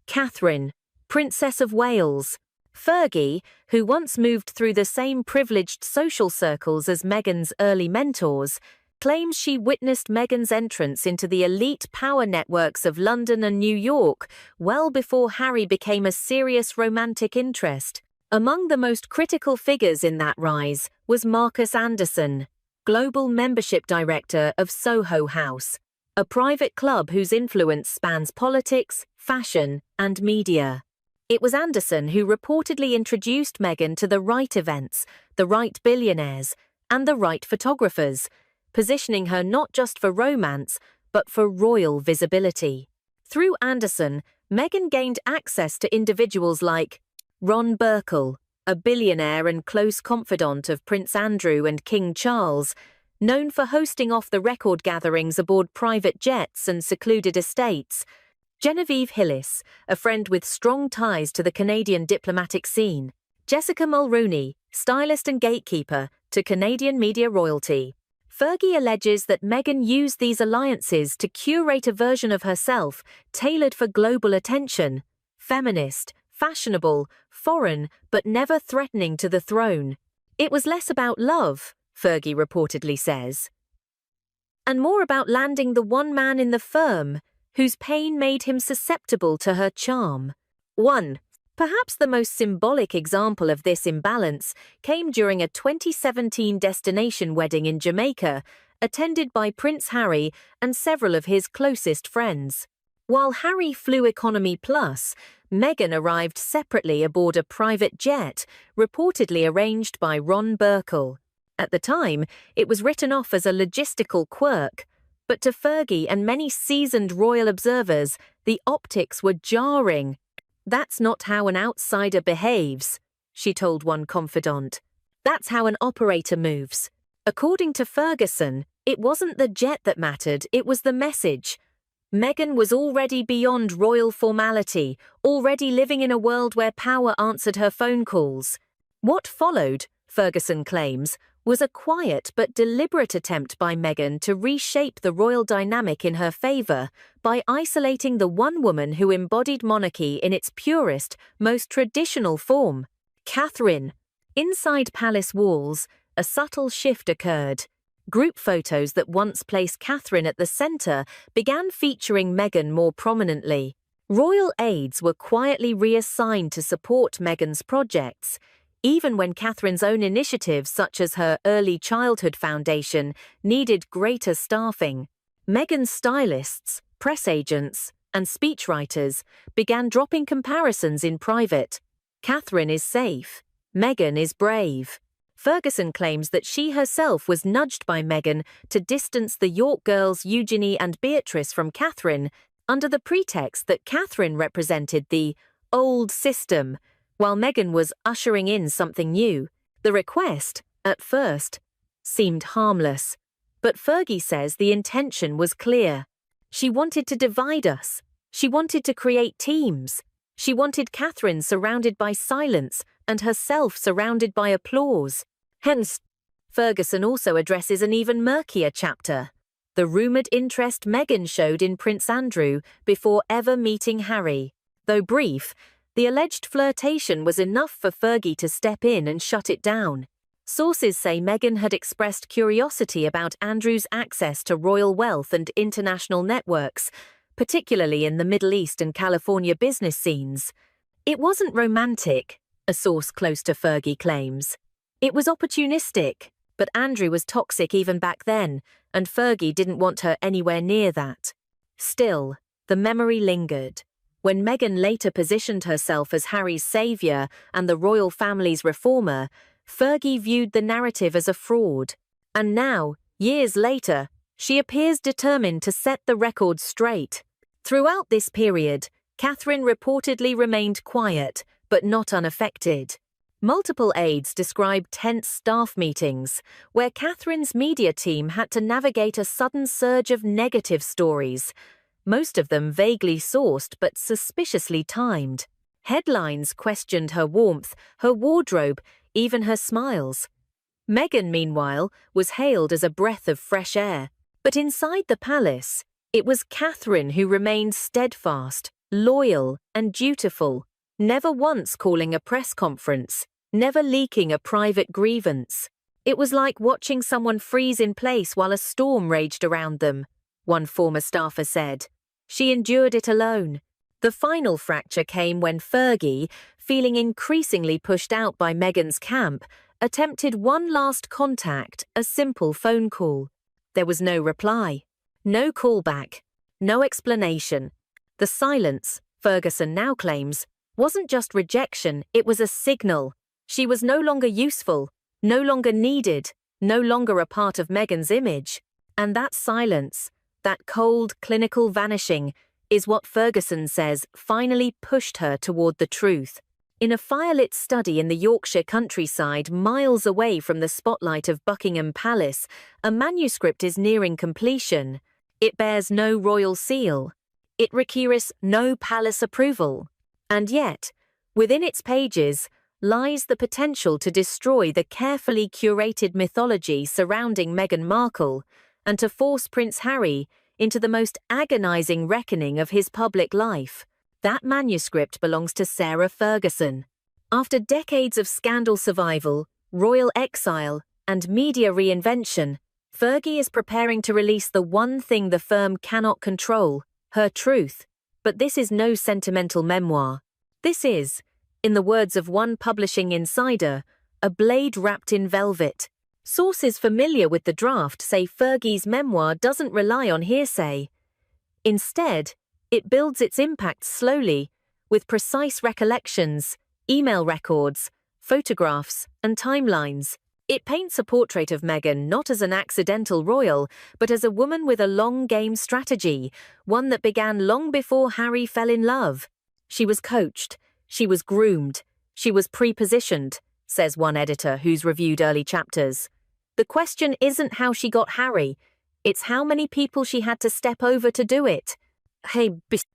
Speaker 3: Catherine, Princess of Wales. Fergie, who once moved through the same privileged social circles as Meghan's early mentors, claims she witnessed Meghan's entrance into the elite power networks of London and New York well before Harry became a serious romantic interest. Among the most critical figures in that rise was Marcus Anderson, Global Membership Director of Soho House, a private club whose influence spans politics, fashion, and media. It was Anderson who reportedly introduced Meghan to the right events, the right billionaires, and the right photographers, positioning her not just for romance, but for royal visibility. Through Anderson, Meghan gained access to individuals like Ron Burkle, a billionaire and close confidant of Prince Andrew and King Charles, known for hosting off-the-record gatherings aboard private jets and secluded estates, Genevieve Hillis, a friend with strong ties to the Canadian diplomatic scene, Jessica Mulrooney, stylist and gatekeeper to Canadian media royalty. Fergie alleges that Meghan used these alliances to curate a version of herself tailored for global attention, feminist, fashionable, foreign, but never threatening to the throne. It was less about love, Fergie reportedly says, and more about landing the one man in the firm whose pain made him susceptible to her charm. 1. Perhaps the most symbolic example of this imbalance came during a 2017 destination wedding in Jamaica, attended by Prince Harry and several of his closest friends. While Harry flew economy plus, Meghan arrived separately aboard a private jet, reportedly arranged by Ron Burkle. At the time, it was written off as a logistical quirk, but to Fergie and many seasoned royal observers, the optics were jarring. "That's not how an outsider behaves," she told one confidant. "That's how an operator moves." According to Ferguson, it wasn't the jet that mattered, it was the message. Meghan was already beyond royal formality, already living in a world where power answered her phone calls. What followed, Ferguson claims, was a quiet but deliberate attempt by Meghan to reshape the royal dynamic in her favour by isolating the one woman who embodied monarchy in its purest, most traditional form, Catherine. Inside palace walls, a subtle shift occurred. Group photos that once placed Catherine at the centre began featuring Meghan more prominently. Royal aides were quietly reassigned to support Meghan's projects, even when Catherine's own initiatives, such as her Early Childhood Foundation, needed greater staffing. Meghan's stylists, press agents, and speechwriters began dropping comparisons in private. Catherine is safe. Meghan is brave. Ferguson claims that she herself was nudged by Meghan to distance the York girls Eugenie and Beatrice from Catherine under the pretext that Catherine represented the old system, while Meghan was ushering in something new. The request, at first, seemed harmless, but Fergie says the intention was clear. She wanted to divide us. She wanted to create teams. She wanted Catherine surrounded by silence and herself surrounded by applause. Hence, Ferguson also addresses an even murkier chapter. the rumoured interest Meghan showed in Prince Andrew before ever meeting Harry. Though brief, the alleged flirtation was enough for Fergie to step in and shut it down. Sources say Meghan had expressed curiosity about Andrew's access to royal wealth and international networks, particularly in the Middle East and California business scenes. It wasn't romantic, a source close to Fergie claims. It was opportunistic, but Andrew was toxic even back then, and Fergie didn't want her anywhere near that. Still, the memory lingered. When Meghan later positioned herself as Harry's saviour and the royal family's reformer, Fergie viewed the narrative as a fraud. And now, years later, she appears determined to set the record straight. Throughout this period, Catherine reportedly remained quiet, but not unaffected. Multiple aides describe tense staff meetings, where Catherine's media team had to navigate a sudden surge of negative stories, most of them vaguely sourced but suspiciously timed. Headlines questioned her warmth, her wardrobe, even her smiles. Meghan, meanwhile, was hailed as a breath of fresh air. But inside the palace, it was Catherine who remained steadfast, loyal, and dutiful, never once calling a press conference, never leaking a private grievance. It was like watching someone freeze in place while a storm raged around them, one former staffer said. She endured it alone. The final fracture came when Fergie, feeling increasingly pushed out by Meghan's camp, attempted one last contact, a simple phone call. There was no reply, no callback, no explanation. The silence, Ferguson now claims, wasn't just rejection, it was a signal. She was no longer useful, no longer needed, no longer a part of Meghan's image. And that silence, that cold, clinical vanishing, is what Ferguson says finally pushed her toward the truth. In a firelit study in the Yorkshire countryside, miles away from the spotlight of Buckingham Palace, a manuscript is nearing completion. It bears no royal seal. It requires no palace approval. And yet, within its pages, lies the potential to destroy the carefully curated mythology surrounding Meghan Markle and to force Prince Harry into the most agonizing reckoning of his public life. That manuscript belongs to Sarah Ferguson. After decades of scandal survival, royal exile, and media reinvention, Fergie is preparing to release the one thing the firm cannot control, her truth. But this is no sentimental memoir. This is, in the words of one publishing insider, a blade wrapped in velvet. Sources familiar with the draft say Fergie's memoir doesn't rely on hearsay. Instead, it builds its impact slowly, with precise recollections, email records, photographs, and timelines. It paints a portrait of Meghan not as an accidental royal, but as a woman with a long-game strategy, one that began long before Harry fell in love. She was coached, she was groomed, she was pre-positioned, says one editor who's reviewed early chapters. The question isn't how she got Harry, it's how many people she had to step over to do it.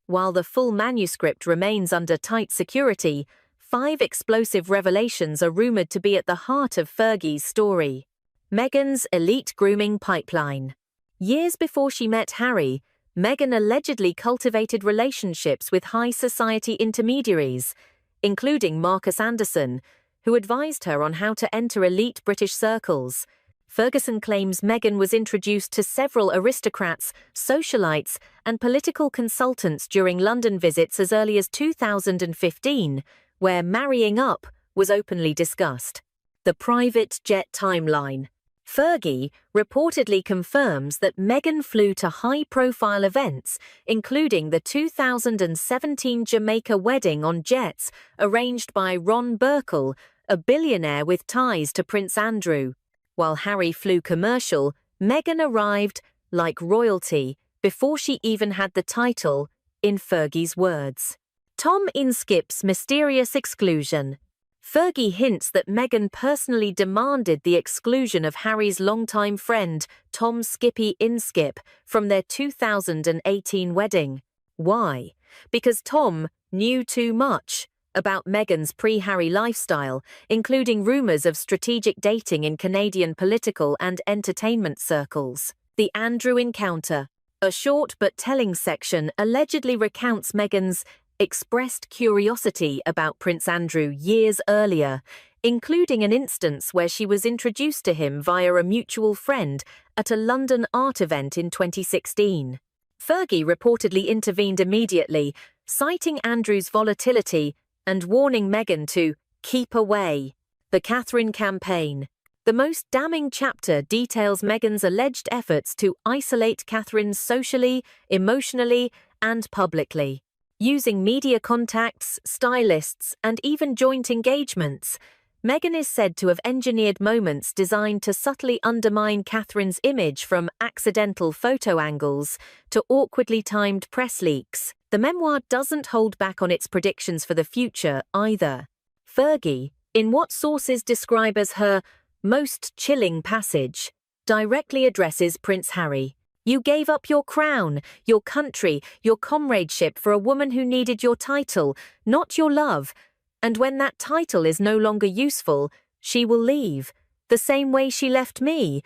Speaker 3: While the full manuscript remains under tight security, 5 explosive revelations are rumoured to be at the heart of Fergie's story. Meghan's elite grooming pipeline. Years before she met Harry, Meghan allegedly cultivated relationships with high society intermediaries, including Marcus Anderson, who advised her on how to enter elite British circles. Ferguson claims Meghan was introduced to several aristocrats, socialites, and political consultants during London visits as early as 2015, where marrying up was openly discussed. The private jet timeline. Fergie reportedly confirms that Meghan flew to high-profile events, including the 2017 Jamaica wedding on jets arranged by Ron Burkle, a billionaire with ties to Prince Andrew. While Harry flew commercial, Meghan arrived, like royalty, before she even had the title, in Fergie's words. Tom Inskip's mysterious exclusion. Fergie hints that Meghan personally demanded the exclusion of Harry's longtime friend, Tom Skippy Inskip, from their 2018 wedding. Why? Because Tom knew too much about Meghan's pre-Harry lifestyle, including rumours of strategic dating in Canadian political and entertainment circles. The Andrew Encounter. A short but telling section allegedly recounts Meghan's expressed curiosity about Prince Andrew years earlier, including an instance where she was introduced to him via a mutual friend at a London art event in 2016. Fergie reportedly intervened immediately, citing Andrew's volatility and warning Meghan to keep away. The Catherine campaign. The most damning chapter details Meghan's alleged efforts to isolate Catherine socially, emotionally, and publicly. Using media contacts, stylists, and even joint engagements, Meghan is said to have engineered moments designed to subtly undermine Catherine's image, from accidental photo angles to awkwardly timed press leaks. The memoir doesn't hold back on its predictions for the future either. Fergie, in what sources describe as her most chilling passage, directly addresses Prince Harry. You gave up your crown, your country, your comradeship for a woman who needed your title, not your love. And when that title is no longer useful, she will leave. The same way she left me.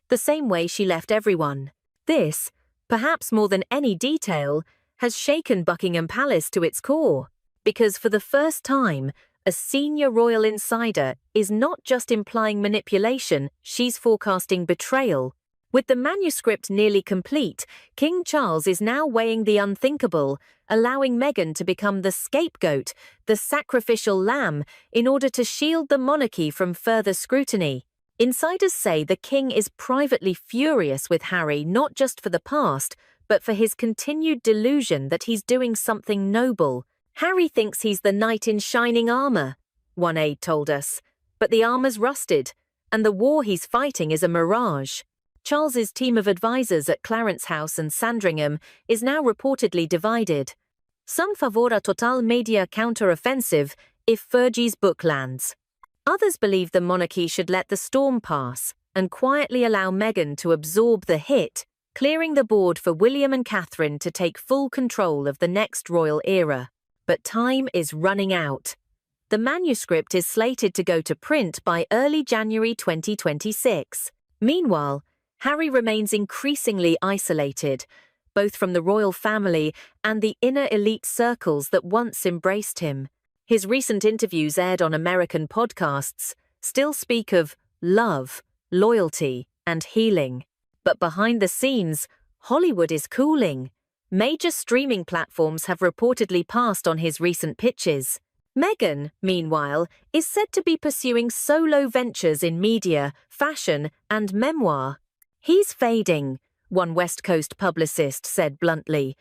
Speaker 3: The same way she left everyone. This, perhaps more than any detail, has shaken Buckingham Palace to its core. Because for the first time, a senior royal insider is not just implying manipulation, she's forecasting betrayal. With the manuscript nearly complete, King Charles is now weighing the unthinkable, allowing Meghan to become the scapegoat, the sacrificial lamb, in order to shield the monarchy from further scrutiny. Insiders say the king is privately furious with Harry, not just for the past, but for his continued delusion that he's doing something noble. Harry thinks he's the knight in shining armor, one aide told us, but the armor's rusted, and the war he's fighting is a mirage. Charles's team of advisors at Clarence House and Sandringham is now reportedly divided. Some favor a total media counter-offensive if Fergie's book lands. Others believe the monarchy should let the storm pass and quietly allow Meghan to absorb the hit, clearing the board for William and Catherine to take full control of the next royal era. But time is running out. The manuscript is slated to go to print by early January 2026. Meanwhile, Harry remains increasingly isolated, both from the royal family and the inner elite circles that once embraced him. His recent interviews aired on American podcasts still speak of love, loyalty, and healing. But behind the scenes, Hollywood is cooling. Major streaming platforms have reportedly passed on his recent pitches. Meghan, meanwhile, is said to be pursuing solo ventures in media, fashion, and memoir. He's fading, one West Coast publicist said bluntly.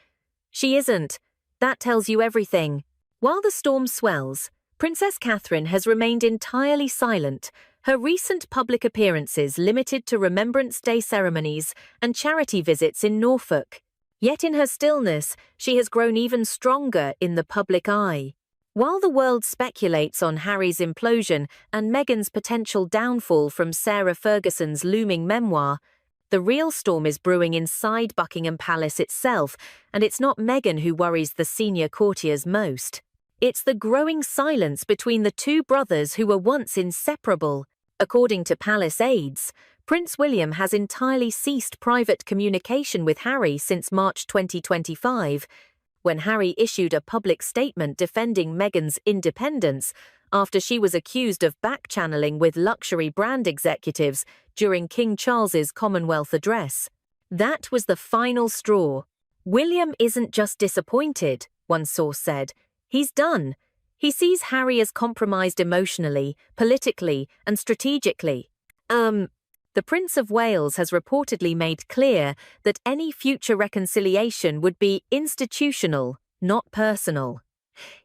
Speaker 3: She isn't. That tells you everything. While the storm swells, Princess Catherine has remained entirely silent, her recent public appearances limited to Remembrance Day ceremonies and charity visits in Norfolk. Yet in her stillness, she has grown even stronger in the public eye. While the world speculates on Harry's implosion and Meghan's potential downfall from Sarah Ferguson's looming memoir, the real storm is brewing inside Buckingham Palace itself, and it's not Meghan who worries the senior courtiers most. It's the growing silence between the two brothers who were once inseparable. According to palace aides, Prince William has entirely ceased private communication with Harry since March 2025, when Harry issued a public statement defending Meghan's independence after she was accused of back-channeling with luxury brand executives during King Charles's Commonwealth address. That was the final straw. William isn't just disappointed, one source said. He's done. He sees Harry as compromised emotionally, politically, and strategically. The Prince of Wales has reportedly made clear that any future reconciliation would be institutional, not personal.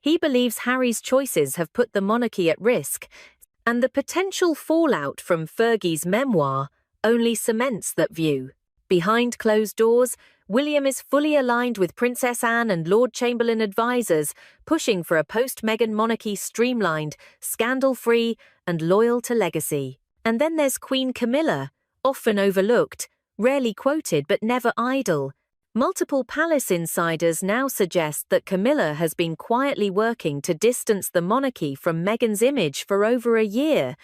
Speaker 3: He believes Harry's choices have put the monarchy at risk, and the potential fallout from Fergie's memoir only cements that view. Behind closed doors, William is fully aligned with Princess Anne and Lord Chamberlain advisors, pushing for a post-Meghan monarchy streamlined, scandal-free, and loyal to legacy. And then there's Queen Camilla, often overlooked, rarely quoted but never idle. Multiple palace insiders now suggest that Camilla has been quietly working to distance the monarchy from Meghan's image for over a year.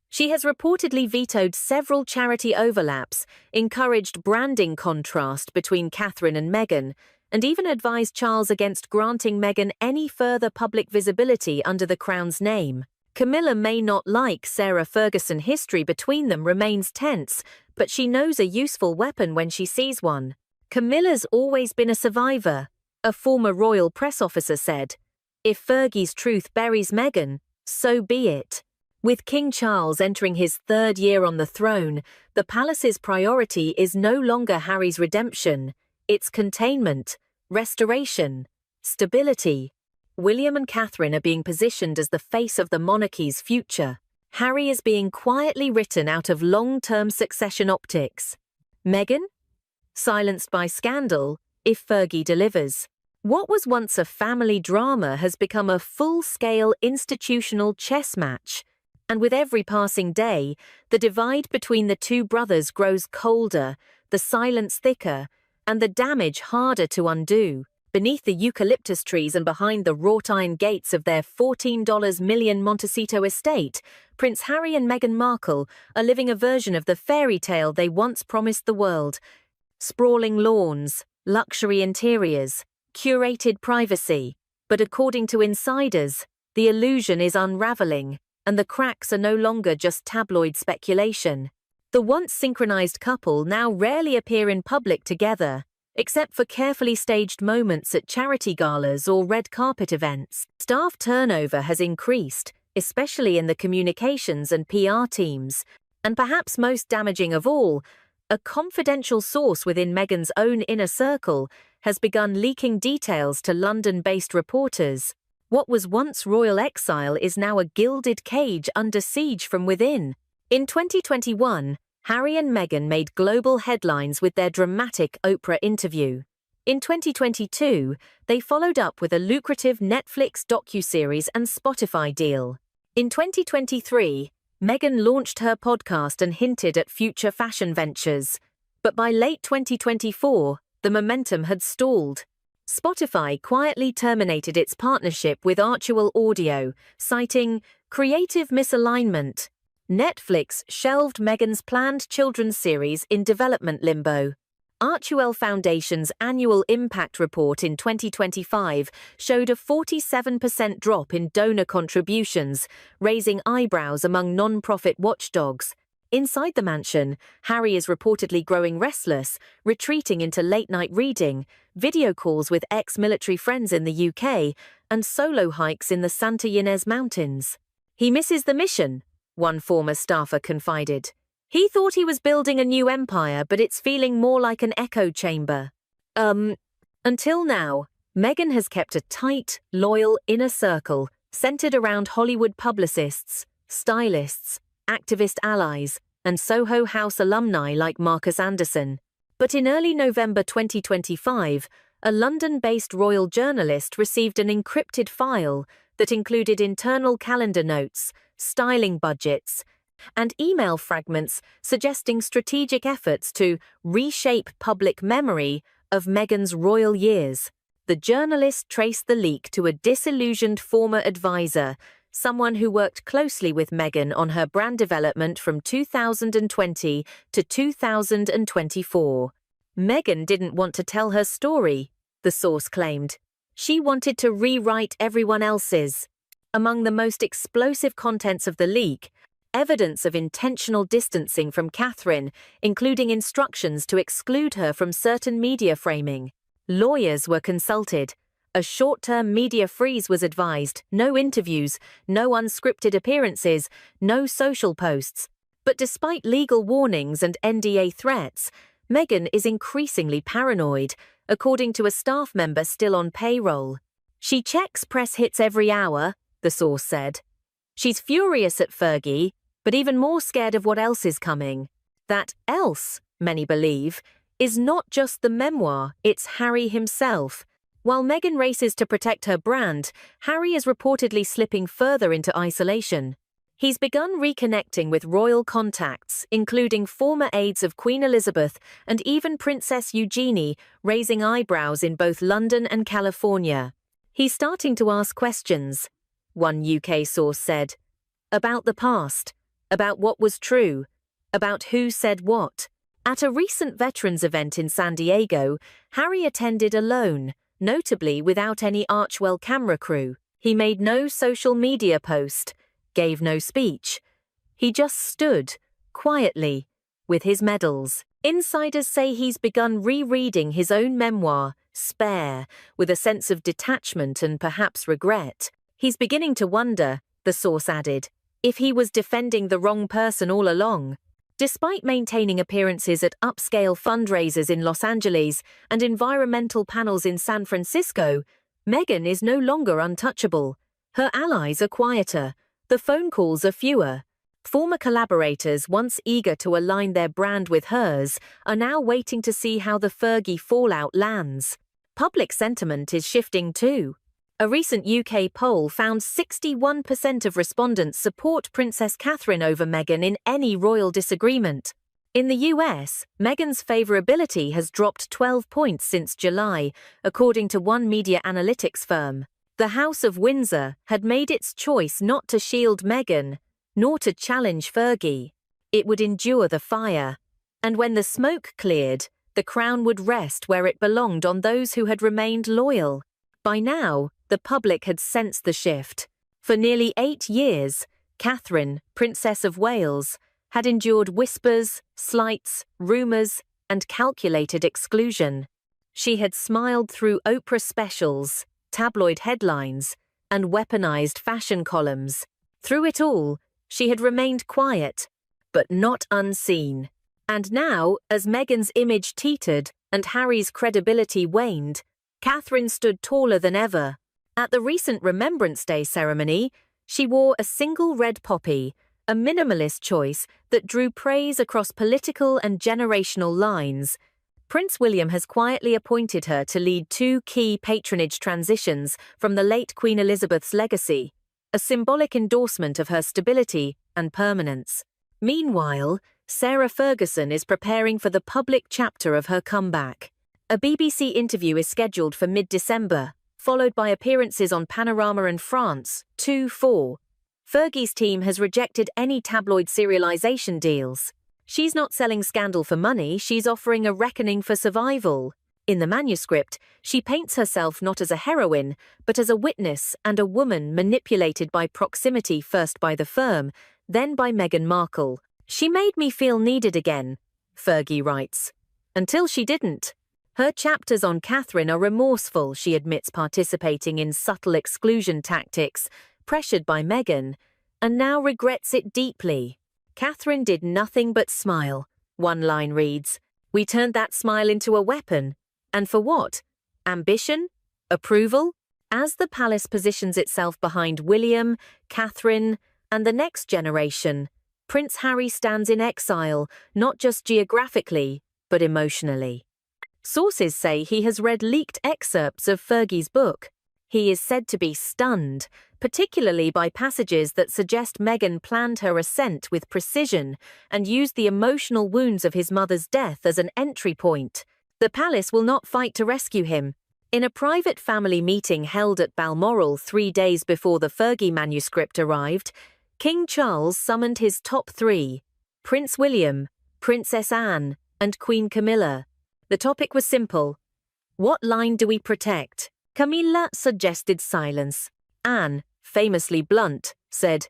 Speaker 3: She has reportedly vetoed several charity overlaps, encouraged branding contrast between Catherine and Meghan, and even advised Charles against granting Meghan any further public visibility under the Crown's name. Camilla may not like Sarah Ferguson. History between them remains tense, but she knows a useful weapon when she sees one. Camilla's always been a survivor, a former royal press officer said. If Fergie's truth buries Meghan, so be it. With King Charles entering his third year on the throne, the palace's priority is no longer Harry's redemption, it's containment, restoration, stability. William and Catherine are being positioned as the face of the monarchy's future. Harry is being quietly written out of long-term succession optics. Meghan? Silenced by scandal, if Fergie delivers. What was once a family drama has become a full-scale institutional chess match. And with every passing day, the divide between the two brothers grows colder, the silence thicker, and the damage harder to undo. Beneath the eucalyptus trees and behind the wrought iron gates of their $14 million Montecito estate, Prince Harry and Meghan Markle are living a version of the fairy tale they once promised the world. Sprawling lawns, luxury interiors, curated privacy. But according to insiders, the illusion is unraveling, and the cracks are no longer just tabloid speculation. The once synchronized couple now rarely appear in public together, except for carefully staged moments at charity galas or red carpet events. Staff turnover has increased, especially in the communications and PR teams, and perhaps most damaging of all, a confidential source within Meghan's own inner circle has begun leaking details to London-based reporters. What was once royal exile is now a gilded cage under siege from within. In 2021, Harry and Meghan made global headlines with their dramatic Oprah interview. In 2022, they followed up with a lucrative Netflix docuseries and Spotify deal. In 2023, Meghan launched her podcast and hinted at future fashion ventures. But by late 2024, the momentum had stalled. Spotify quietly terminated its partnership with Archuel Audio, citing creative misalignment. Netflix shelved Meghan's planned children's series in development limbo. Archuel Foundation's annual impact report in 2025 showed a 47% drop in donor contributions, raising eyebrows among non-profit watchdogs. Inside the mansion, Harry is reportedly growing restless, retreating into late-night reading, video calls with ex-military friends in the UK, and solo hikes in the Santa Ynez Mountains. He misses the mission, one former staffer confided. He thought he was building a new empire, but it's feeling more like an echo chamber. Until now, Meghan has kept a tight, loyal inner circle centered around Hollywood publicists, stylists, activist allies, and Soho House alumni like Marcus Anderson. But in early November 2025, a London-based royal journalist received an encrypted file that included internal calendar notes, styling budgets, and email fragments suggesting strategic efforts to reshape public memory of Meghan's royal years. The journalist traced the leak to a disillusioned former advisor, someone who worked closely with Meghan on her brand development from 2020 to 2024. Meghan didn't want to tell her story, the source claimed. She wanted to rewrite everyone else's. Among the most explosive contents of the leak, evidence of intentional distancing from Catherine, including instructions to exclude her from certain media framing. Lawyers were consulted. A short-term media freeze was advised, no interviews, no unscripted appearances, no social posts. But despite legal warnings and NDA threats, Meghan is increasingly paranoid, according to a staff member still on payroll. She checks press hits every hour, the source said. She's furious at Fergie, but even more scared of what else is coming. That else, many believe, is not just the memoir, it's Harry himself. While Meghan races to protect her brand, Harry is reportedly slipping further into isolation. He's begun reconnecting with royal contacts, including former aides of Queen Elizabeth and even Princess Eugenie, raising eyebrows in both London and California. He's starting to ask questions, one UK source said, about the past, about what was true, about who said what. At a recent veterans event in San Diego, Harry attended alone, notably without any Archwell camera crew. He made no social media post, gave no speech. He just stood, quietly, with his medals. Insiders say he's begun rereading his own memoir, Spare, with a sense of detachment and perhaps regret. He's beginning to wonder, the source added, if he was defending the wrong person all along. Despite maintaining appearances at upscale fundraisers in Los Angeles and environmental panels in San Francisco, Meghan is no longer untouchable. Her allies are quieter. The phone calls are fewer. Former collaborators, once eager to align their brand with hers, are now waiting to see how the Fergie fallout lands. Public sentiment is shifting too. A recent UK poll found 61% of respondents support Princess Catherine over Meghan in any royal disagreement. In the US, Meghan's favourability has dropped 12 points since July, according to one media analytics firm. The House of Windsor had made its choice not to shield Meghan, nor to challenge Fergie. It would endure the fire. And when the smoke cleared, the crown would rest where it belonged on those who had remained loyal. By now, the public had sensed the shift. For nearly 8 years, Catherine, Princess of Wales, had endured whispers, slights, rumours, and calculated exclusion. She had smiled through Oprah specials, tabloid headlines, and weaponized fashion columns. Through it all, she had remained quiet, but not unseen. And now, as Meghan's image teetered and Harry's credibility waned, Catherine stood taller than ever. At the recent Remembrance Day ceremony, she wore a single red poppy, a minimalist choice that drew praise across political and generational lines. Prince William has quietly appointed her to lead 2 key patronage transitions from the late Queen Elizabeth's legacy, a symbolic endorsement of her stability and permanence. Meanwhile, Sarah Ferguson is preparing for the public chapter of her comeback. A BBC interview is scheduled for mid-December, followed by appearances on Panorama and France, 2-4. Fergie's team has rejected any tabloid serialization deals. She's not selling scandal for money, she's offering a reckoning for survival. In the manuscript, she paints herself not as a heroine, but as a witness and a woman manipulated by proximity, first by the firm, then by Meghan Markle. She made me feel needed again, Fergie writes. Until she didn't. Her chapters on Catherine are remorseful, she admits participating in subtle exclusion tactics, pressured by Meghan, and now regrets it deeply. Catherine did nothing but smile. One line reads, "We turned that smile into a weapon. And for what? Ambition? Approval?" As the palace positions itself behind William, Catherine, and the next generation, Prince Harry stands in exile, not just geographically, but emotionally. Sources say he has read leaked excerpts of Fergie's book. He is said to be stunned, particularly by passages that suggest Meghan planned her ascent with precision and used the emotional wounds of his mother's death as an entry point. The palace will not fight to rescue him. In a private family meeting held at Balmoral 3 days before the Fergie manuscript arrived, King Charles summoned his top 3, Prince William, Princess Anne, and Queen Camilla. The topic was simple. What line do we protect? Camilla suggested silence. Anne, famously blunt, said,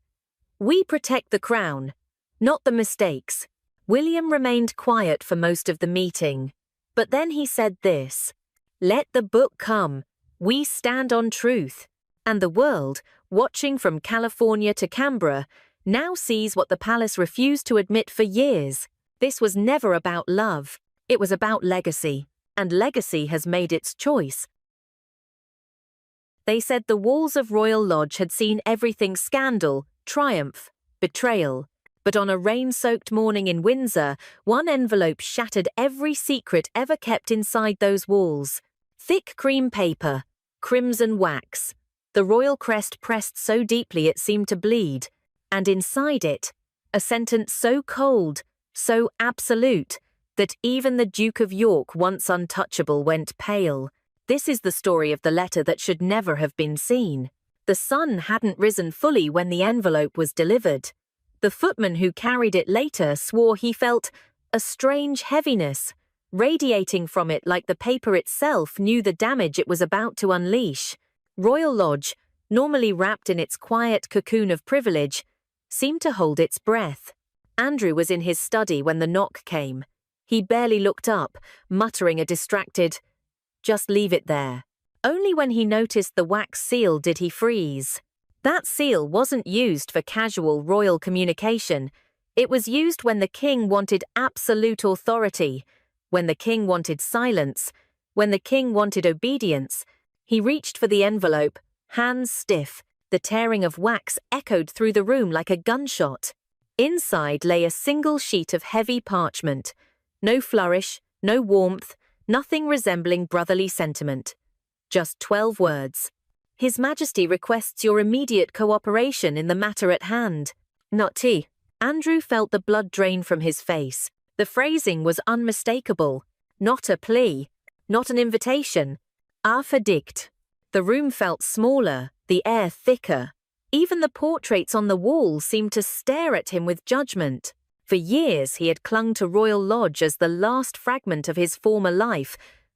Speaker 3: "We protect the crown, not the mistakes." William remained quiet for most of the meeting. But then he said this, "Let the book come. We stand on truth." And the world, watching from California to Canberra, now sees what the palace refused to admit for years. This was never about love. It was about legacy. And legacy has made its choice. They said the walls of Royal Lodge had seen everything: scandal, triumph, betrayal. But on a rain-soaked morning in Windsor, one envelope shattered every secret ever kept inside those walls. Thick cream paper, crimson wax, the royal crest pressed so deeply it seemed to bleed. And inside it, a sentence so cold, so absolute, that even the Duke of York, once untouchable, went pale. This is the story of the letter that should never have been seen. The sun hadn't risen fully when the envelope was delivered. The footman who carried it later swore he felt a strange heaviness, radiating from it like the paper itself knew the damage it was about to unleash. Royal Lodge, normally wrapped in its quiet cocoon of privilege, seemed to hold its breath. Andrew was in his study when the knock came. He barely looked up, muttering a distracted, "Just leave it there." Only when he noticed the wax seal did he freeze. That seal wasn't used for casual royal communication. It was used when the king wanted absolute authority, when the king wanted silence, when the king wanted obedience. He reached for the envelope, hands stiff. The tearing of wax echoed through the room like a gunshot. Inside lay a single sheet of heavy parchment. No flourish, no warmth, nothing resembling brotherly sentiment. Just 12 words. His Majesty requests your immediate cooperation in the matter at hand. Not tea. Andrew felt the blood drain from his face. The phrasing was unmistakable. Not a plea. Not an invitation. A verdict. The room felt smaller, the air thicker. Even the portraits on the wall seemed to stare at him with judgment. For years he had clung to Royal Lodge as the last fragment of his former life,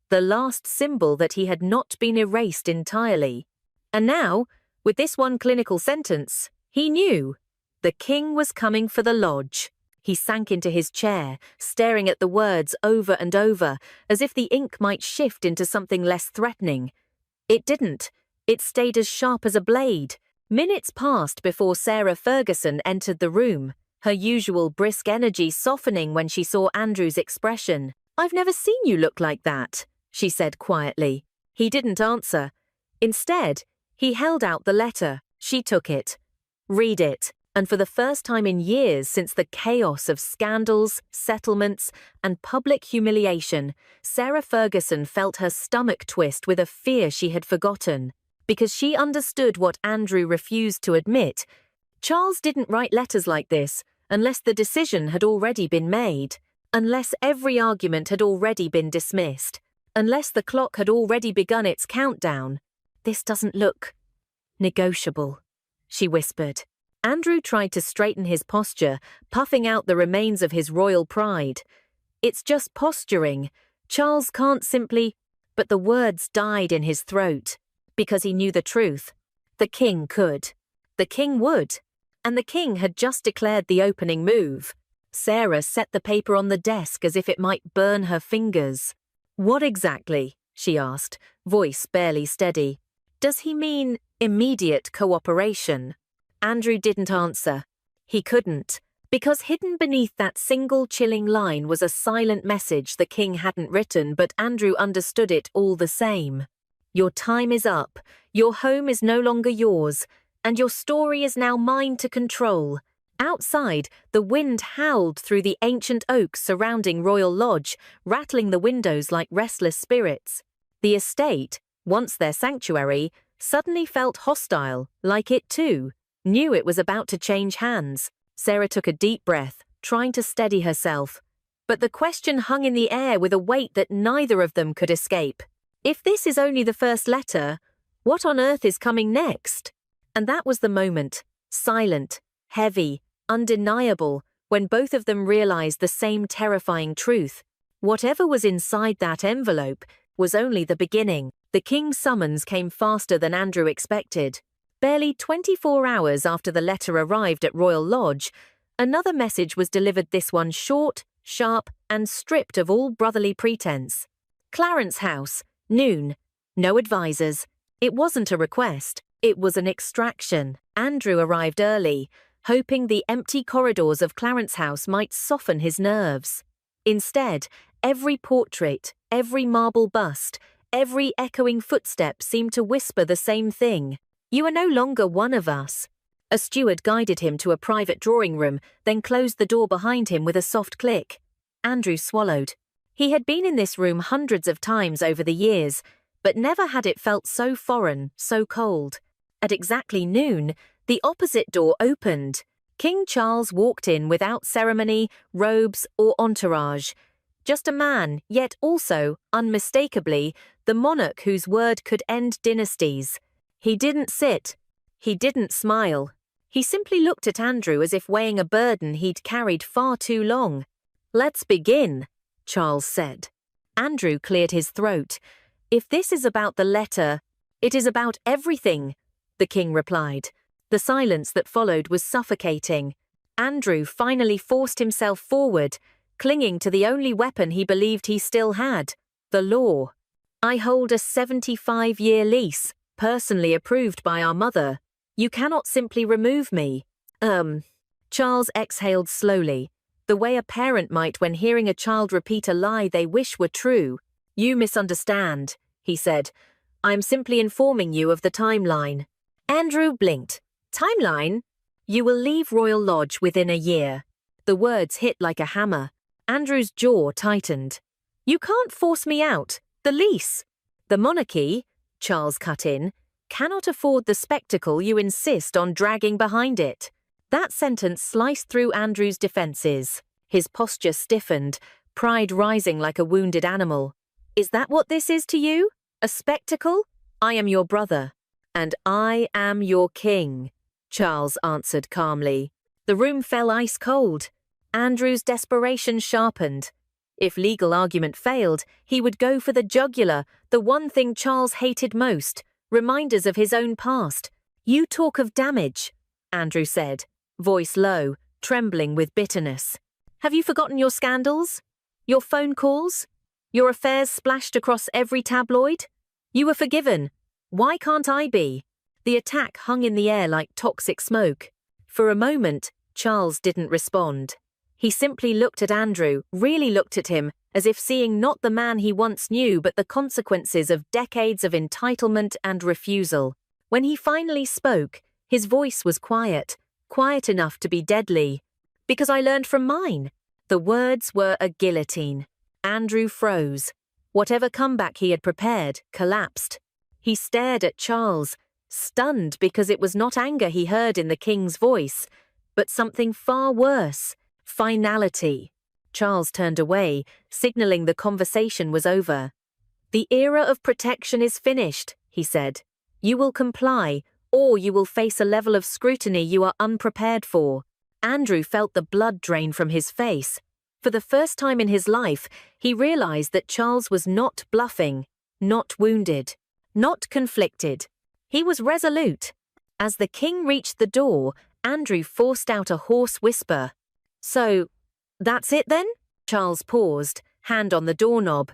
Speaker 3: the last symbol that he had not been erased entirely. And now, with this one clinical sentence, he knew. The king was coming for the lodge. He sank into his chair, staring at the words over and over, as if the ink might shift into something less threatening. It didn't. It stayed as sharp as a blade. Minutes passed before Sarah Ferguson entered the room, her usual brisk energy softening when she saw Andrew's expression. "I've never seen you look like that," she said quietly. He didn't answer. Instead, he held out the letter. She took it. "Read it." And for the first time in years since the chaos of scandals, settlements, and public humiliation, Sarah Ferguson felt her stomach twist with a fear she had forgotten. Because she understood what Andrew refused to admit. Charles didn't write letters like this unless the decision had already been made, unless every argument had already been dismissed, unless the clock had already begun its countdown. "This doesn't look negotiable," she whispered. Andrew tried to straighten his posture, puffing out the remains of his royal pride. "It's just posturing. Charles can't simply—" But the words died in his throat, because he knew the truth. The king could. The king would. And the king had just declared the opening move. Sarah set the paper on the desk as if it might burn her fingers. "What exactly?" she asked, voice barely steady. "Does he mean immediate cooperation?" Andrew didn't answer. He couldn't, because hidden beneath that single chilling line was a silent message the king hadn't written, but Andrew understood it all the same. "Your time is up, your home is no longer yours, and your story is now mine to control." Outside, the wind howled through the ancient oaks surrounding Royal Lodge, rattling the windows like restless spirits. The estate, once their sanctuary, suddenly felt hostile, like it too knew it was about to change hands. Sarah took a deep breath, trying to steady herself. But the question hung in the air with a weight that neither of them could escape. If this is only the first letter, what on earth is coming next? And that was the moment, silent, heavy, undeniable, when both of them realized the same terrifying truth. Whatever was inside that envelope was only the beginning. The king's summons came faster than Andrew expected. Barely 24 hours after the letter arrived at Royal Lodge, another message was delivered, this one short, sharp, and stripped of all brotherly pretense. "Clarence House, noon. No advisors." It wasn't a request, it was an extraction. Andrew arrived early, hoping the empty corridors of Clarence House might soften his nerves. Instead, every portrait, every marble bust, every echoing footstep seemed to whisper the same thing. "You are no longer one of us." A steward guided him to a private drawing room, then closed the door behind him with a soft click. Andrew swallowed. He had been in this room hundreds of times over the years, but never had it felt so foreign, so cold. At exactly noon, the opposite door opened. King Charles walked in without ceremony, robes, or entourage. Just a man, yet also, unmistakably, the monarch whose word could end dynasties. He didn't sit. He didn't smile. He simply looked at Andrew as if weighing a burden he'd carried far too long. "Let's begin," Charles said. Andrew cleared his throat. "If this is about the letter, it is about everything," the king replied. The silence that followed was suffocating. Andrew finally forced himself forward, clinging to the only weapon he believed he still had, the law. "I hold a 75-year lease, personally approved by our mother. You cannot simply remove me." Charles exhaled slowly, the way a parent might when hearing a child repeat a lie they wish were true. "You misunderstand," he said. "I'm simply informing you of the timeline." Andrew blinked. "Timeline? You will leave Royal Lodge within a year." The words hit like a hammer. Andrew's jaw tightened. "You can't force me out. The lease." "The monarchy," Charles cut in, "cannot afford the spectacle you insist on dragging behind it." That sentence sliced through Andrew's defenses. His posture stiffened, pride rising like a wounded animal. "Is that what this is to you? A spectacle? I am your brother." "And I am your king," Charles answered calmly. The room fell ice cold. Andrew's desperation sharpened. If legal argument failed, he would go for the jugular, the one thing Charles hated most, reminders of his own past. "You talk of damage," Andrew said, voice low, trembling with bitterness. "Have you forgotten your scandals? Your phone calls? Your affairs splashed across every tabloid? You were forgiven. Why can't I be?" The attack hung in the air like toxic smoke. For a moment, Charles didn't respond. He simply looked at Andrew, really looked at him, as if seeing not the man he once knew but the consequences of decades of entitlement and refusal. When he finally spoke, his voice was quiet, quiet enough to be deadly. "Because I learned from mine." The words were a guillotine. Andrew froze. Whatever comeback he had prepared collapsed. He stared at Charles, stunned because it was not anger he heard in the king's voice, but something far worse. Finality. Charles turned away, signaling the conversation was over. "The era of protection is finished," he said. "You will comply, or you will face a level of scrutiny you are unprepared for." Andrew felt the blood drain from his face. For the first time in his life, he realized that Charles was not bluffing, not wounded, not conflicted. He was resolute. As the king reached the door, Andrew forced out a hoarse whisper. "So, that's it then?" Charles paused, hand on the doorknob.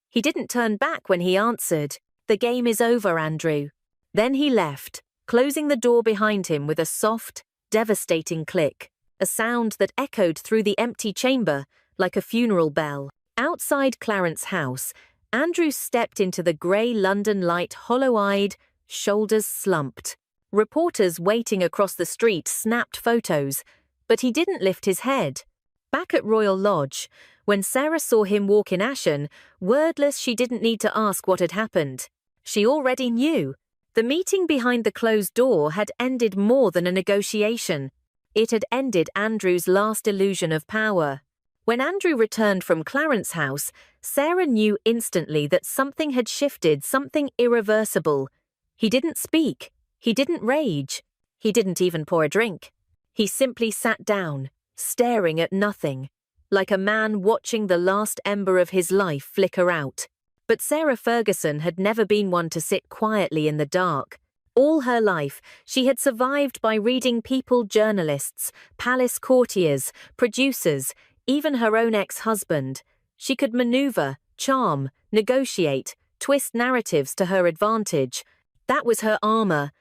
Speaker 3: He didn't turn back when he answered, "The game is over, Andrew." Then he left, closing the door behind him with a soft, devastating click, a sound that echoed through the empty chamber like a funeral bell. Outside Clarence House, Andrew stepped into the grey London light hollow-eyed, shoulders slumped. Reporters waiting across the street snapped photos, but he didn't lift his head. Back at Royal Lodge, when Sarah saw him walk in Ashen, wordless she didn't need to ask what had happened. She already knew. The meeting behind the closed door had ended more than a negotiation. It had ended Andrew's last illusion of power. When Andrew returned from Clarence House, Sarah knew instantly that something had shifted, something irreversible. He didn't speak. He didn't rage. He didn't even pour a drink. He simply sat down, staring at nothing, like a man watching the last ember of his life flicker out. But Sarah Ferguson had never been one to sit quietly in the dark. All her life, she had survived by reading people journalists, palace courtiers, producers, even her own ex-husband. She could maneuver, charm, negotiate, twist narratives to her advantage. That was her armor.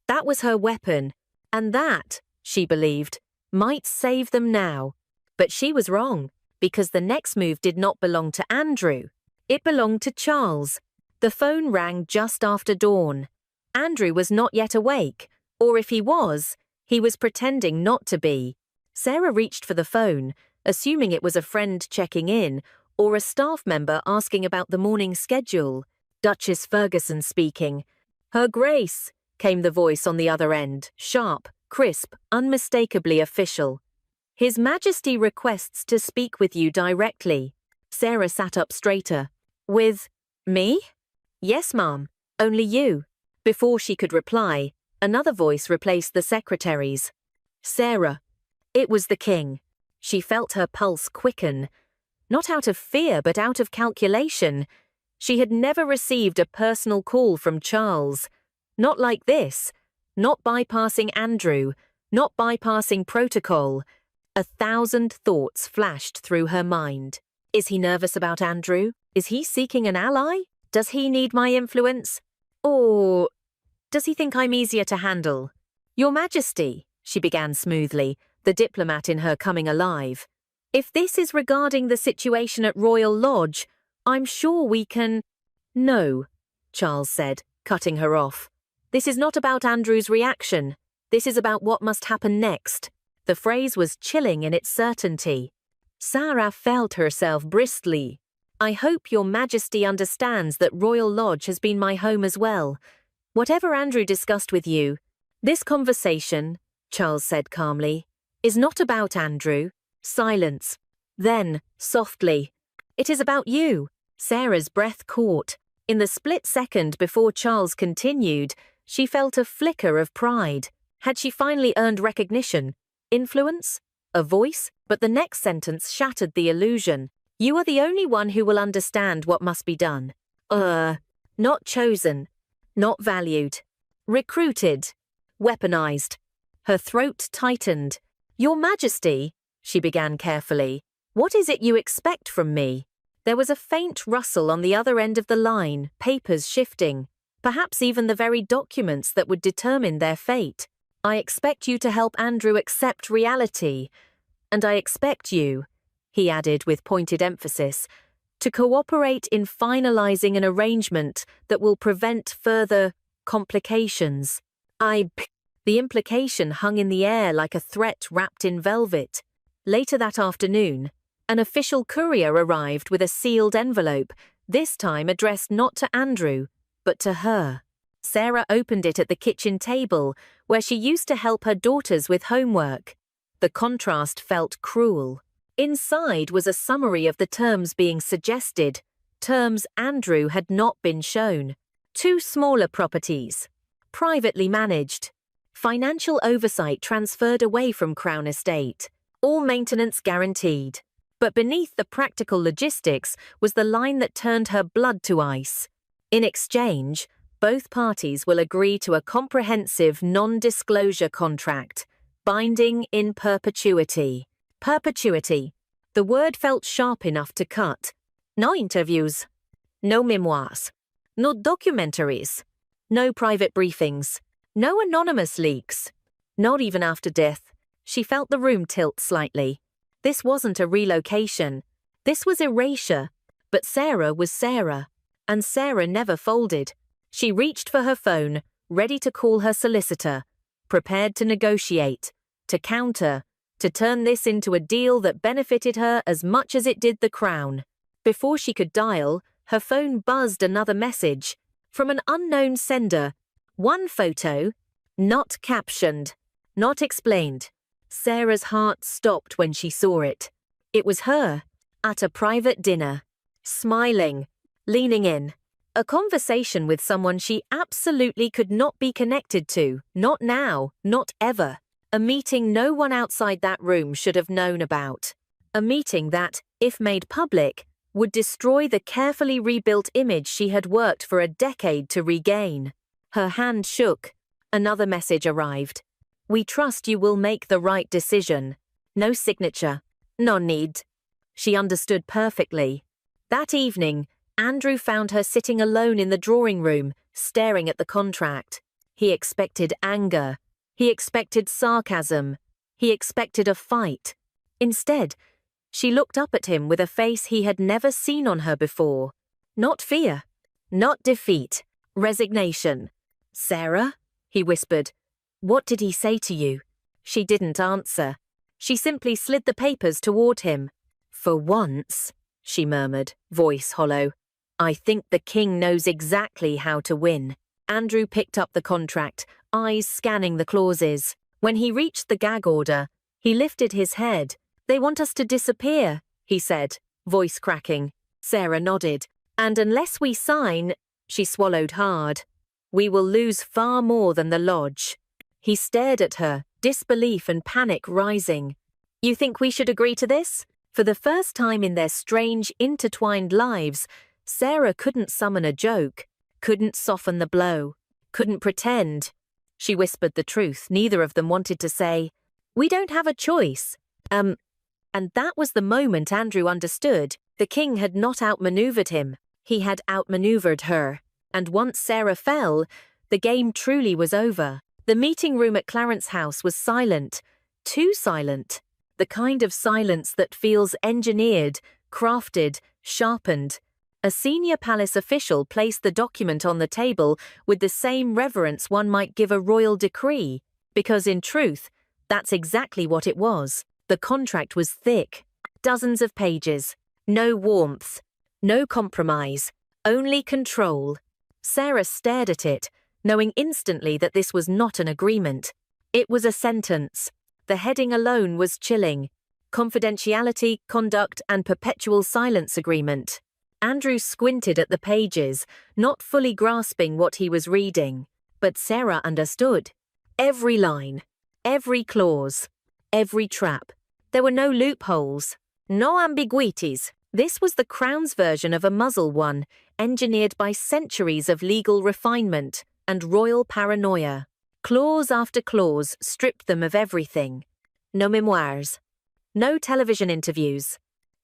Speaker 3: That was her weapon. And that, she believed, might save them now. But she was wrong, because the next move did not belong to Andrew. It belonged to Charles. The phone rang just after dawn. Andrew was not yet awake, or if he was pretending not to be. Sarah reached for the phone, assuming it was a friend checking in, or a staff member asking about the morning schedule. Duchess Ferguson speaking. "Her Grace," came the voice on the other end, sharp, crisp, unmistakably official. "His Majesty requests to speak with you directly." Sarah sat up straighter. "With me?" "Yes, ma'am. Only you." Before she could reply, another voice replaced the secretary's. Sarah. It was the king. She felt her pulse quicken. Not out of fear, but out of calculation. She had never received a personal call from Charles. Not like this. Not bypassing Andrew. Not bypassing protocol. 1,000 thoughts flashed through her mind. Is he nervous about Andrew? Is he seeking an ally? Does he need my influence? Or does he think I'm easier to handle? Your Majesty, she began smoothly, the diplomat in her coming alive. If this is regarding the situation at Royal Lodge, I'm sure we can— No, Charles said, cutting her off. This is not about Andrew's reaction. This is about what must happen next. The phrase was chilling in its certainty. Sarah felt herself briskly. I hope your Majesty understands that Royal Lodge has been my home as well. Whatever Andrew discussed with you, this conversation, Charles said calmly, is not about Andrew. Silence. Then, softly, it is about you. Sarah's breath caught. In the split second before Charles continued, she felt a flicker of pride. Had she finally earned recognition? Influence? A voice? But the next sentence shattered the illusion. You are the only one who will understand what must be done. Not chosen. Not valued. Recruited. Weaponized. Her throat tightened. Your Majesty, she began carefully, what is it you expect from me? There was a faint rustle on the other end of the line, papers shifting, perhaps even the very documents that would determine their fate. I expect you to help Andrew accept reality, and I expect you, he added with pointed emphasis, to cooperate in finalizing an arrangement that will prevent further complications. The implication hung in the air like a threat wrapped in velvet. Later that afternoon, an official courier arrived with a sealed envelope, this time addressed not to Andrew, but to her. Sarah opened it at the kitchen table, where she used to help her daughters with homework. The contrast felt cruel. Inside was a summary of the terms being suggested, terms Andrew had not been shown. 2 smaller properties. Privately managed. Financial oversight transferred away from Crown Estate. All maintenance guaranteed. But beneath the practical logistics was the line that turned her blood to ice. In exchange, both parties will agree to a comprehensive non-disclosure contract, binding in perpetuity. Perpetuity. The word felt sharp enough to cut. No interviews. No memoirs. No documentaries. No private briefings. No anonymous leaks. Not even after death. She felt the room tilt slightly. This wasn't a relocation. This was erasure. But Sarah was Sarah. And Sarah never folded. She reached for her phone, ready to call her solicitor, prepared to negotiate, to counter, to turn this into a deal that benefited her as much as it did the Crown. Before she could dial, her phone buzzed another message. From an unknown sender. One photo, not captioned, not explained. Sarah's heart stopped when she saw it. It was her, at a private dinner, smiling, leaning in. A conversation with someone she absolutely could not be connected to, not now, not ever. A meeting no one outside that room should have known about. A meeting that, if made public, would destroy the carefully rebuilt image she had worked for a decade to regain. Her hand shook. Another message arrived. We trust you will make the right decision. No signature. No need. She understood perfectly. That evening, Andrew found her sitting alone in the drawing room, staring at the contract. He expected anger. He expected sarcasm. He expected a fight. Instead, she looked up at him with a face he had never seen on her before. Not fear. Not defeat. Resignation. Sarah? He whispered. What did he say to you? She didn't answer. She simply slid the papers toward him. For once, she murmured, voice hollow. I think the king knows exactly how to win. Andrew picked up the contract, eyes scanning the clauses. When he reached the gag order, he lifted his head. They want us to disappear, he said, voice cracking. Sarah nodded. And unless we sign, she swallowed hard, we will lose far more than the lodge. He stared at her, disbelief and panic rising. "You think we should agree to this?" For the first time in their strange, intertwined lives, Sarah couldn't summon a joke, couldn't soften the blow, couldn't pretend. She whispered the truth. Neither of them wanted to say, "We don't have a choice." And that was the moment Andrew understood. The king had not outmaneuvered him. He had outmaneuvered her. And once Sarah fell, the game truly was over. The meeting room at Clarence House was silent. Too silent. The kind of silence that feels engineered, crafted, sharpened. A senior palace official placed the document on the table with the same reverence one might give a royal decree, because in truth, that's exactly what it was. The contract was thick, dozens of pages, no warmth, no compromise, only control. Sarah stared at it, knowing instantly that this was not an agreement. It was a sentence. The heading alone was chilling. Confidentiality, conduct, and perpetual silence agreement. Andrew squinted at the pages, not fully grasping what he was reading. But Sarah understood. Every line, every clause, every trap. There were no loopholes, no ambiguities. This was the Crown's version of a muzzle one, engineered by centuries of legal refinement and royal paranoia. Clause after clause stripped them of everything. No memoirs, no television interviews,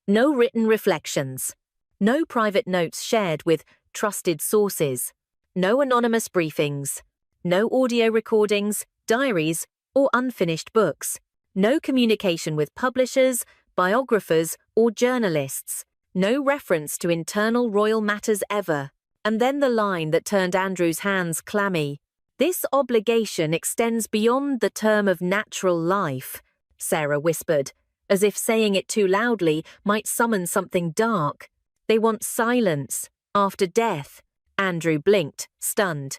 Speaker 3: no written reflections, no private notes shared with trusted sources, no anonymous briefings, no audio recordings, diaries, or unfinished books, no communication with publishers, biographers, or journalists, no reference to internal royal matters ever. And then the line that turned Andrew's hands clammy. "This obligation extends beyond the term of natural life," Sarah whispered, as if saying it too loudly might summon something dark. "They want silence after death." Andrew blinked, stunned.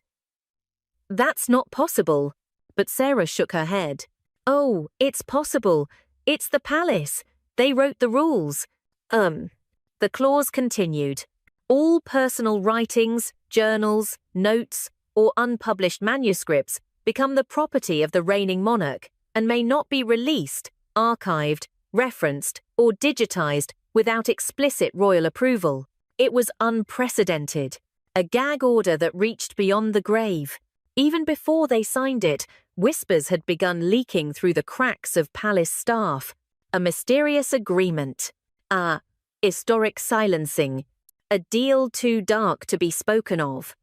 Speaker 3: "That's not possible." But Sarah shook her head. "Oh, it's possible. It's the palace. They wrote the rules." The clause continued. "All personal writings, journals, notes, or unpublished manuscripts become the property of the reigning monarch and may not be released, archived, referenced, or digitized without explicit royal approval." It was unprecedented. A gag order that reached beyond the grave. Even before they signed it, whispers had begun leaking through the cracks of palace staff. A mysterious agreement. A historic silencing. A deal too dark to be spoken of.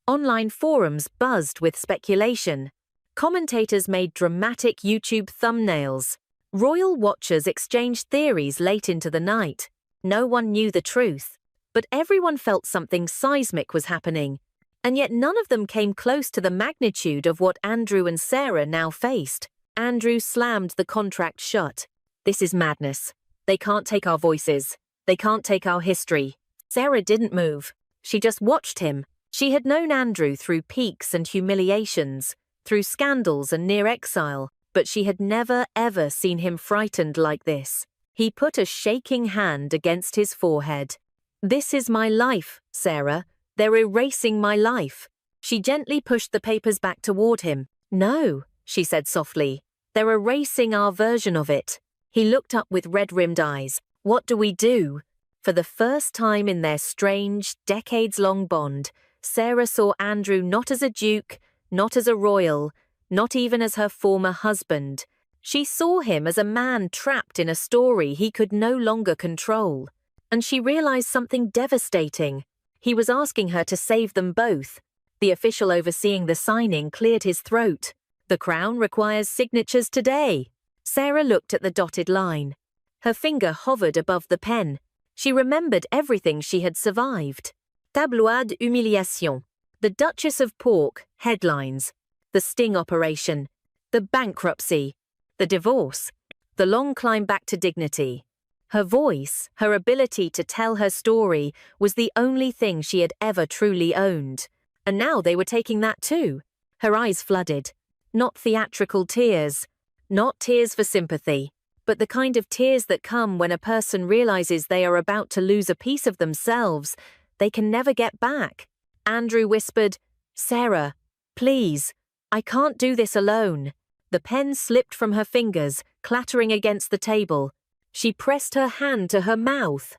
Speaker 3: Online forums buzzed with speculation. Commentators made dramatic YouTube thumbnails. Royal watchers exchanged theories late into the night. No one knew the truth, but everyone felt something seismic was happening. And yet none of them came close to the magnitude of what Andrew and Sarah now faced. Andrew slammed the contract shut. "This is madness. They can't take our voices. They can't take our history." Sarah didn't move. She just watched him. She had known Andrew through peaks and humiliations, through scandals and near exile, but she had never ever seen him frightened like this. He put a shaking hand against his forehead. "This is my life, Sarah. They're erasing my life." She gently pushed the papers back toward him. "No," she said softly. "They're erasing our version of it." He looked up with red-rimmed eyes. "What do we do?" For the first time in their strange, decades-long bond, Sarah saw Andrew not as a duke, not as a royal, not even as her former husband. She saw him as a man trapped in a story he could no longer control. And she realized something devastating. He was asking her to save them both. The official overseeing the signing cleared his throat. "The Crown requires signatures today." Sarah looked at the dotted line. Her finger hovered above the pen. She remembered everything she had survived. Tabloid humiliation. The Duchess of Pork, headlines. The sting operation. The bankruptcy. The divorce. The long climb back to dignity. Her voice, her ability to tell her story, was the only thing she had ever truly owned. And now they were taking that too. Her eyes flooded. Not theatrical tears. Not tears for sympathy. But the kind of tears that come when a person realizes they are about to lose a piece of themselves they can never get back. Andrew whispered, "Sarah, please, I can't do this alone." The pen slipped from her fingers, clattering against the table. She pressed her hand to her mouth.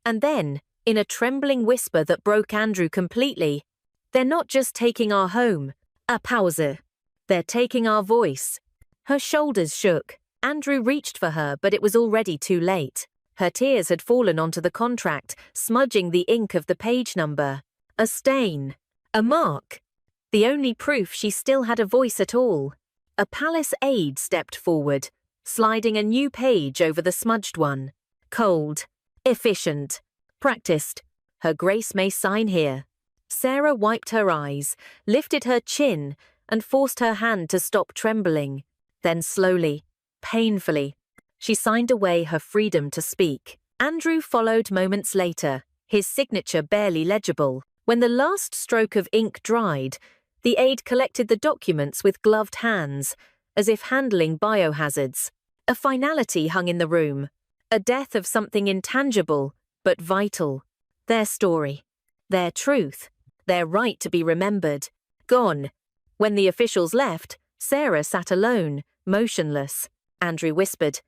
Speaker 3: And then, in a trembling whisper that broke Andrew completely, "They're not just taking our home. A Pause. They're taking our voice." Her shoulders shook. Andrew reached for her, but it was already too late. Her tears had fallen onto the contract, smudging the ink of the page number. A stain. A mark. The only proof she still had a voice at all. A palace aide stepped forward, sliding a new page over the smudged one. "Cold. Efficient. Practiced. Her Grace may sign here." Sarah wiped her eyes, lifted her chin, and forced her hand to stop trembling. Then slowly, painfully, she signed away her freedom to speak. Andrew followed moments later, his signature barely legible. When the last stroke of ink dried, the aide collected the documents with gloved hands, as if handling biohazards. A finality hung in the room, a death of something intangible, but vital. Their story, their truth, their right to be remembered, gone. When the officials left, Sarah sat alone, motionless. Andrew whispered,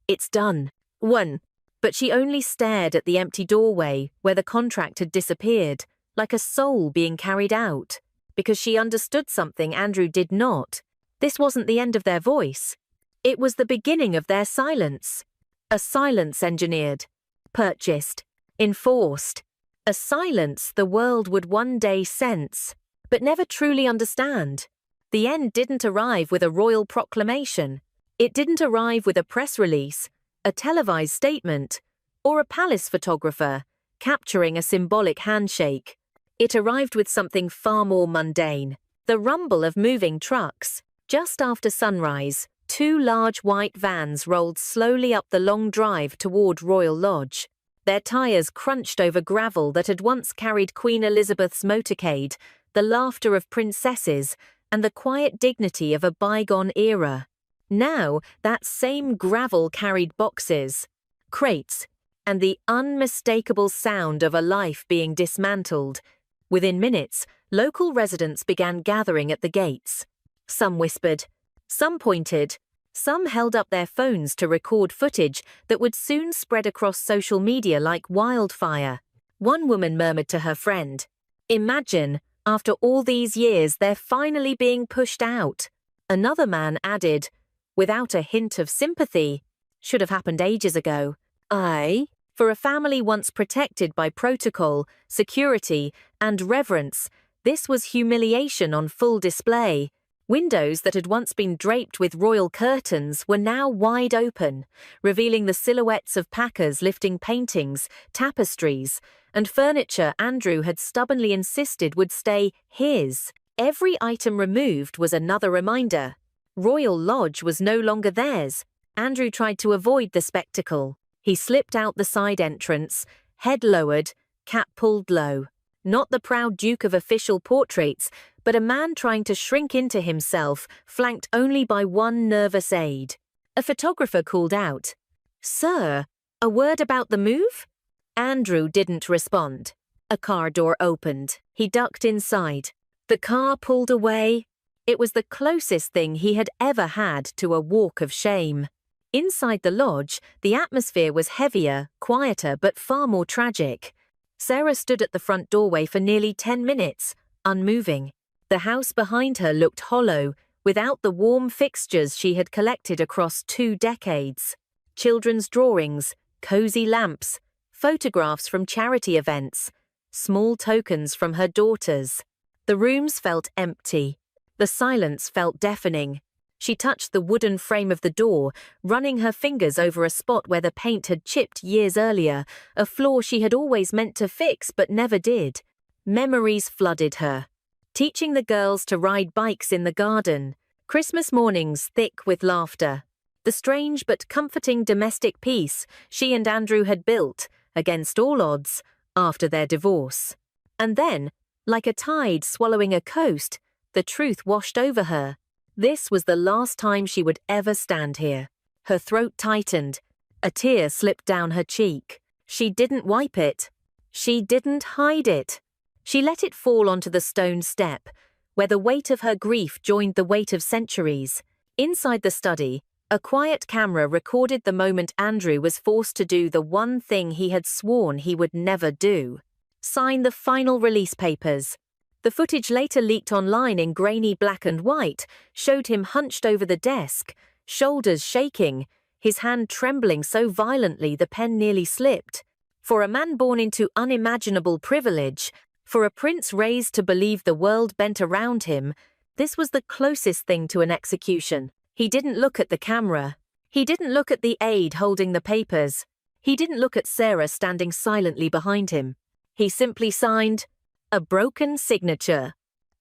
Speaker 3: "It's done." One. But she only stared at the empty doorway where the contract had disappeared, like a soul being carried out, because she understood something Andrew did not. This wasn't the end of their voice. It was the beginning of their silence. A silence engineered, purchased, enforced. A silence the world would one day sense, but never truly understand. The end didn't arrive with a royal proclamation. It didn't arrive with a press release, a televised statement, or a palace photographer capturing a symbolic handshake. It arrived with something far more mundane, the rumble of moving trucks. Just after sunrise, 2 large white vans rolled slowly up the long drive toward Royal Lodge. Their tires crunched over gravel that had once carried Queen Elizabeth's motorcade, the laughter of princesses, and the quiet dignity of a bygone era. Now, that same gravel carried boxes, crates, and the unmistakable sound of a life being dismantled. Within minutes, local residents began gathering at the gates. Some whispered, some pointed, some held up their phones to record footage that would soon spread across social media like wildfire. One woman murmured to her friend, "Imagine, after all these years, they're finally being pushed out." Another man added, without a hint of sympathy, "Should have happened ages ago." Aye, for a family once protected by protocol, security, and reverence, this was humiliation on full display. Windows that had once been draped with royal curtains were now wide open, revealing the silhouettes of packers lifting paintings, tapestries, and furniture Andrew had stubbornly insisted would stay his. Every item removed was another reminder. Royal Lodge was no longer theirs. Andrew tried to avoid the spectacle. He slipped out the side entrance, head lowered, cap pulled low. Not the proud Duke of official portraits, but a man trying to shrink into himself, flanked only by one nervous aide. A photographer called out, "Sir, a word about the move?" Andrew didn't respond. A car door opened. He ducked inside. The car pulled away. It was the closest thing he had ever had to a walk of shame. Inside the lodge, the atmosphere was heavier, quieter, but far more tragic. Sarah stood at the front doorway for nearly 10 minutes, unmoving. The house behind her looked hollow, without the warm fixtures she had collected across 2 decades. Children's drawings, cozy lamps, photographs from charity events, small tokens from her daughters. The rooms felt empty. The silence felt deafening. She touched the wooden frame of the door, running her fingers over a spot where the paint had chipped years earlier, a flaw she had always meant to fix but never did. Memories flooded her. Teaching the girls to ride bikes in the garden, Christmas mornings thick with laughter. The strange but comforting domestic peace she and Andrew had built, against all odds, after their divorce. And then, like a tide swallowing a coast, the truth washed over her. This was the last time she would ever stand here. Her throat tightened. A tear slipped down her cheek. She didn't wipe it. She didn't hide it. She let it fall onto the stone step, where the weight of her grief joined the weight of centuries. Inside the study, a quiet camera recorded the moment Andrew was forced to do the one thing he had sworn he would never do: sign the final release papers. The footage later leaked online in grainy black and white showed him hunched over the desk, shoulders shaking, his hand trembling so violently the pen nearly slipped. For a man born into unimaginable privilege, for a prince raised to believe the world bent around him, this was the closest thing to an execution. He didn't look at the camera. He didn't look at the aide holding the papers. He didn't look at Sarah standing silently behind him. He simply signed a broken signature.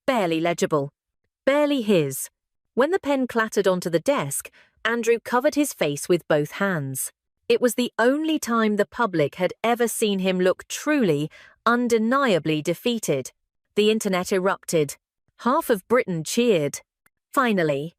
Speaker 3: Barely legible. Barely his. When the pen clattered onto the desk, Andrew covered his face with both hands. It was the only time the public had ever seen him look truly, undeniably defeated. The internet erupted. Half of Britain cheered. Finally.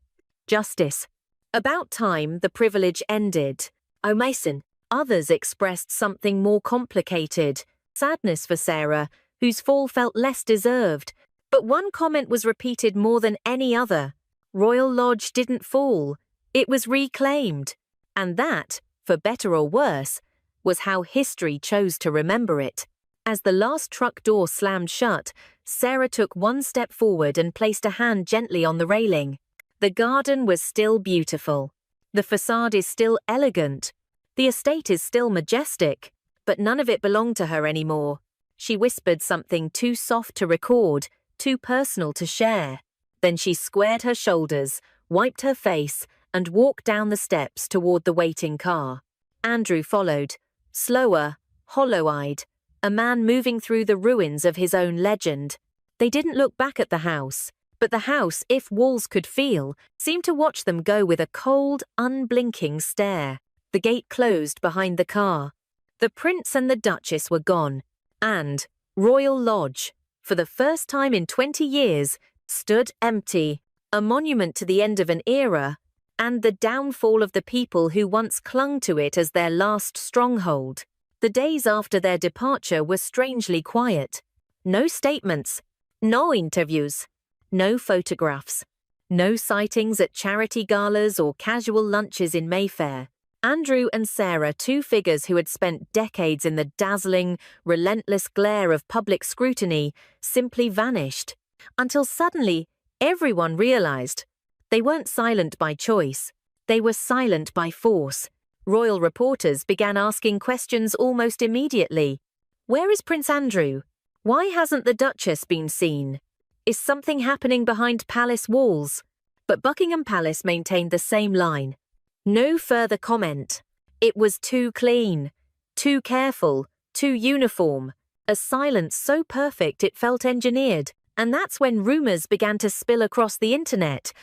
Speaker 3: Justice. About time the privilege ended. Oh, Mason. Others expressed something more complicated. Sadness for Sarah, whose fall felt less deserved. But one comment was repeated more than any other. Royal Lodge didn't fall. It was reclaimed. And that, for better or worse, was how history chose to remember it. As the last truck door slammed shut, Sarah took one step forward and placed a hand gently on the railing. The garden was still beautiful. The facade is still elegant. The estate is still majestic. But none of it belonged to her anymore. She whispered something too soft to record, too personal to share. Then she squared her shoulders, wiped her face, and walked down the steps toward the waiting car. Andrew followed, slower, hollow-eyed, a man moving through the ruins of his own legend. They didn't look back at the house, but the house, if walls could feel, seemed to watch them go with a cold, unblinking stare. The gate closed behind the car. The prince and the duchess were gone, and Royal Lodge, for the first time in 20 years, stood empty, a monument to the end of an era and the downfall of the people who once clung to it as their last stronghold. The days after their departure were strangely quiet. No statements, no interviews, no photographs, no sightings at charity galas or casual lunches in Mayfair. Andrew and Sarah, two figures who had spent decades in the dazzling, relentless glare of public scrutiny, simply vanished. Until suddenly, everyone realized they weren't silent by choice. They were silent by force. Royal reporters began asking questions almost immediately. Where is Prince Andrew? Why hasn't the Duchess been seen? Is something happening behind palace walls? But Buckingham Palace maintained the same line. No further comment. It was too clean, too careful, too uniform. A silence so perfect it felt engineered. And that's when rumors began to spill across the internet.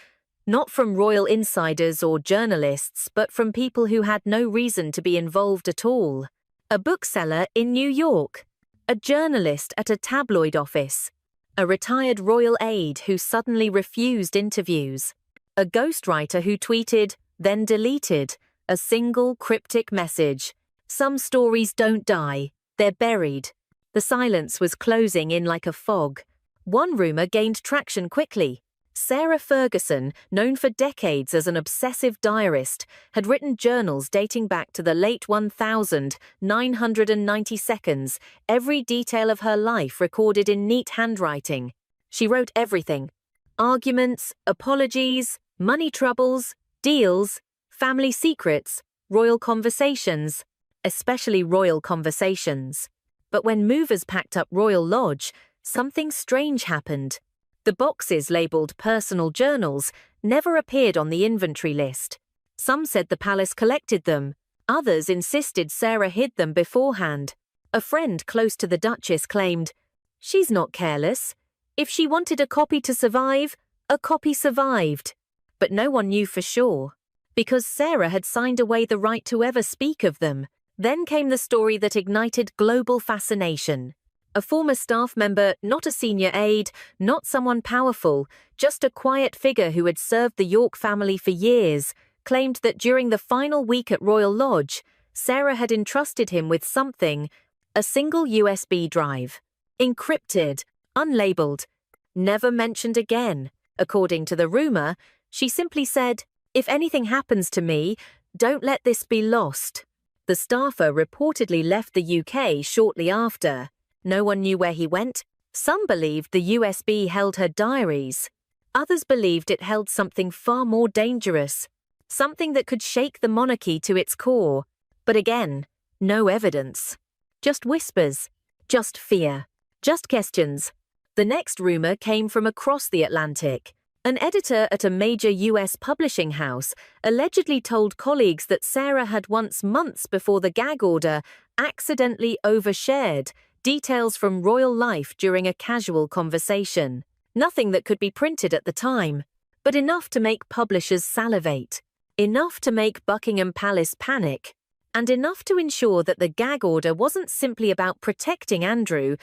Speaker 3: Not from royal insiders or journalists, but from people who had no reason to be involved at all. A bookseller in New York. A journalist at a tabloid office. A retired royal aide who suddenly refused interviews. A ghostwriter who tweeted, then deleted, a single cryptic message. Some stories don't die, they're buried. The silence was closing in like a fog. One rumor gained traction quickly. Sarah Ferguson, known for decades as an obsessive diarist, had written journals dating back to the late 1990 seconds, every detail of her life recorded in neat handwriting. She wrote everything. Arguments, apologies, money troubles, deals, family secrets, royal conversations, especially royal conversations. But when movers packed up Royal Lodge, something strange happened. The boxes labelled personal journals never appeared on the inventory list. Some said the palace collected them. Others insisted Sarah hid them beforehand. A friend close to the Duchess claimed, "She's not careless. If she wanted a copy to survive, a copy survived." But no one knew for sure, because Sarah had signed away the right to ever speak of them. Then came the story that ignited global fascination. A former staff member, not a senior aide, not someone powerful, just a quiet figure who had served the York family for years, claimed that during the final week at Royal Lodge, Sarah had entrusted him with something, a single USB drive. Encrypted, unlabeled, never mentioned again. According to the rumor, she simply said, If anything happens to me, don't let this be lost. The staffer reportedly left the UK shortly after. No one knew where he went. Some believed the USB held her diaries. Others believed it held something far more dangerous, something that could shake the monarchy to its core. But again, no evidence. Just whispers, just fear, just questions. The next rumor came from across the Atlantic. An editor at a major US publishing house allegedly told colleagues that Sarah had once, months before the gag order, accidentally overshared details from royal life during a casual conversation. Nothing that could be printed at the time, but enough to make publishers salivate, enough to make Buckingham Palace panic, and enough to ensure that the gag order wasn't simply about protecting Andrew,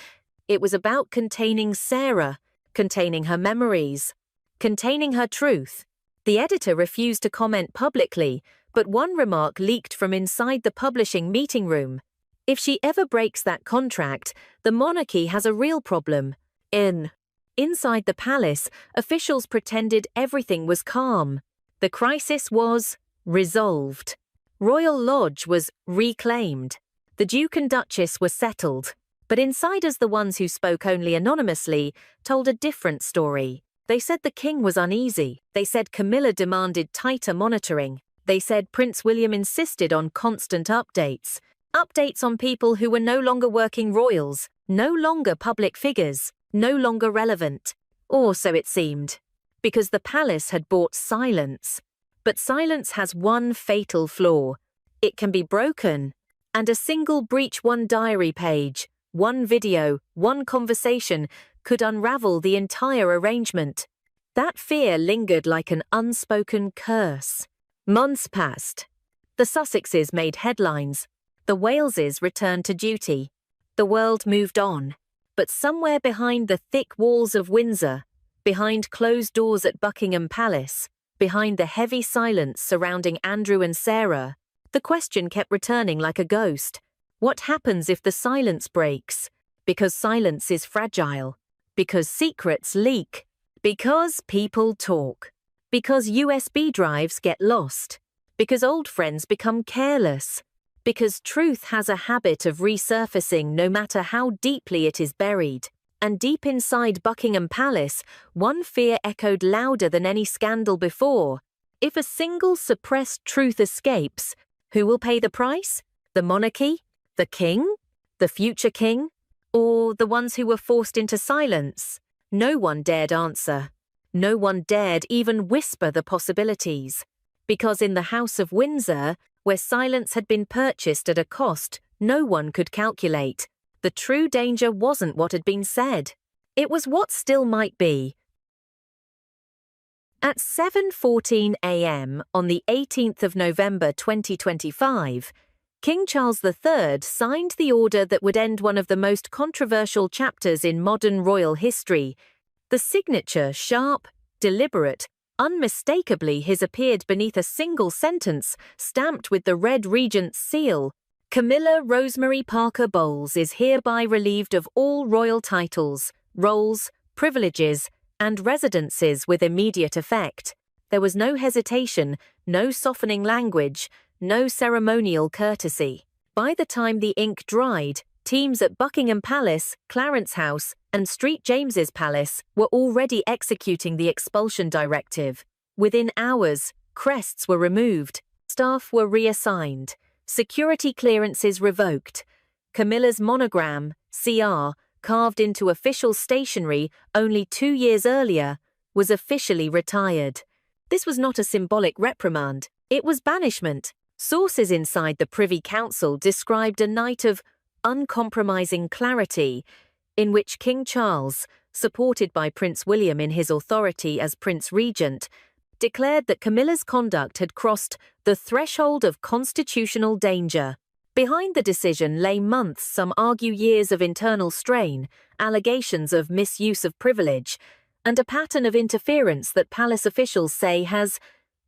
Speaker 3: it was about containing Sarah, containing her memories, containing her truth. The editor refused to comment publicly, but one remark leaked from inside the publishing meeting room. If she ever breaks that contract, the monarchy has a real problem. Inside the palace, officials pretended everything was calm. The crisis was resolved. Royal Lodge was reclaimed. The Duke and Duchess were settled. But insiders, the ones who spoke only anonymously, told a different story. They said the king was uneasy. They said Camilla demanded tighter monitoring. They said Prince William insisted on constant updates. Updates on people who were no longer working royals, no longer public figures, no longer relevant. Or so it seemed. Because the palace had bought silence. But silence has one fatal flaw. It can be broken. And a single breach, one diary page, one video, one conversation could unravel the entire arrangement. That fear lingered like an unspoken curse. Months passed. The Sussexes made headlines. The Waleses returned to duty. The world moved on. But somewhere behind the thick walls of Windsor, behind closed doors at Buckingham Palace, behind the heavy silence surrounding Andrew and Sarah, the question kept returning like a ghost. What happens if the silence breaks? Because silence is fragile. Because secrets leak. Because people talk. Because USB drives get lost. Because old friends become careless. Because truth has a habit of resurfacing no matter how deeply it is buried. And deep inside Buckingham Palace, one fear echoed louder than any scandal before. If a single suppressed truth escapes, who will pay the price? The monarchy? The king? The future king? Or the ones who were forced into silence? No one dared answer. No one dared even whisper the possibilities. Because in the House of Windsor, where silence had been purchased at a cost no one could calculate, the true danger wasn't what had been said. It was what still might be. At 7:14 a.m. on the 18th of November 2025, King Charles III signed the order that would end one of the most controversial chapters in modern royal history. The signature, sharp, deliberate, unmistakably his appeared beneath a single sentence stamped with the Red Regent's seal. Camilla Rosemary Parker Bowles is hereby relieved of all royal titles, roles, privileges, and residences with immediate effect. There was no hesitation, no softening language, no ceremonial courtesy. By the time the ink dried, teams at Buckingham Palace, Clarence House, and St James's Palace were already executing the expulsion directive. Within hours, crests were removed, staff were reassigned, security clearances revoked. Camilla's monogram, CR, carved into official stationery only 2 years earlier, was officially retired. This was not a symbolic reprimand, it was banishment. Sources inside the Privy Council described a night of uncompromising clarity in which King Charles, supported by Prince William in his authority as Prince Regent, declared that Camilla's conduct had crossed the threshold of constitutional danger. Behind the decision lay months, some argue years of internal strain, allegations of misuse of privilege, and a pattern of interference that palace officials say has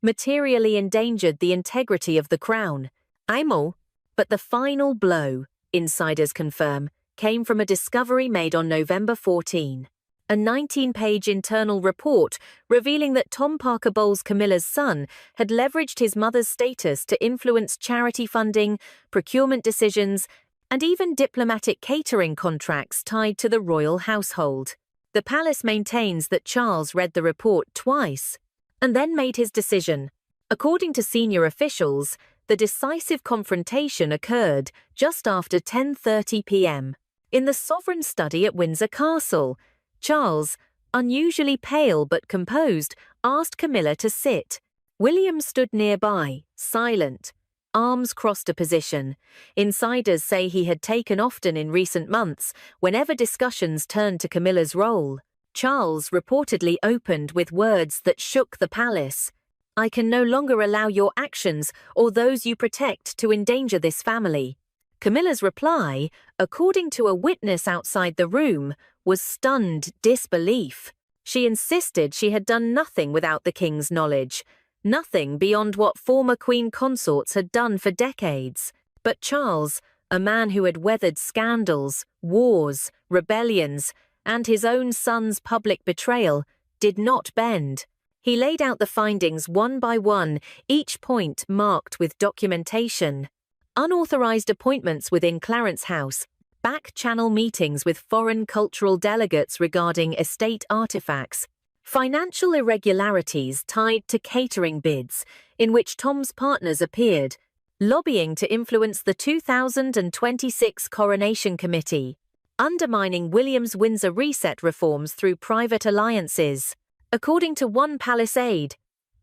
Speaker 3: materially endangered the integrity of the crown. But the final blow, insiders confirm, came from a discovery made on November 14. a 19-page internal report revealing that Tom Parker Bowles, Camilla's son, had leveraged his mother's status to influence charity funding, procurement decisions, and even diplomatic catering contracts tied to the royal household. The palace maintains that Charles read the report twice and then made his decision. According to senior officials, the decisive confrontation occurred just after 10:30 p.m. in the Sovereign Study at Windsor Castle. Charles, unusually pale but composed, asked Camilla to sit. William stood nearby, silent, arms crossed a position. Insiders say he had taken often in recent months whenever discussions turned to Camilla's role. Charles reportedly opened with words that shook the palace. "I can no longer allow your actions or those you protect to endanger this family." Camilla's reply, according to a witness outside the room, was stunned disbelief. She insisted she had done nothing without the king's knowledge, nothing beyond what former queen consorts had done for decades. But Charles, a man who had weathered scandals, wars, rebellions, and his own son's public betrayal, did not bend. He laid out the findings one by one, each point marked with documentation. Unauthorized appointments within Clarence House, back-channel meetings with foreign cultural delegates regarding estate artifacts, financial irregularities tied to catering bids in which Tom's partners appeared, lobbying to influence the 2026 Coronation Committee, undermining William's Windsor reset reforms through private alliances. According to one palace aide,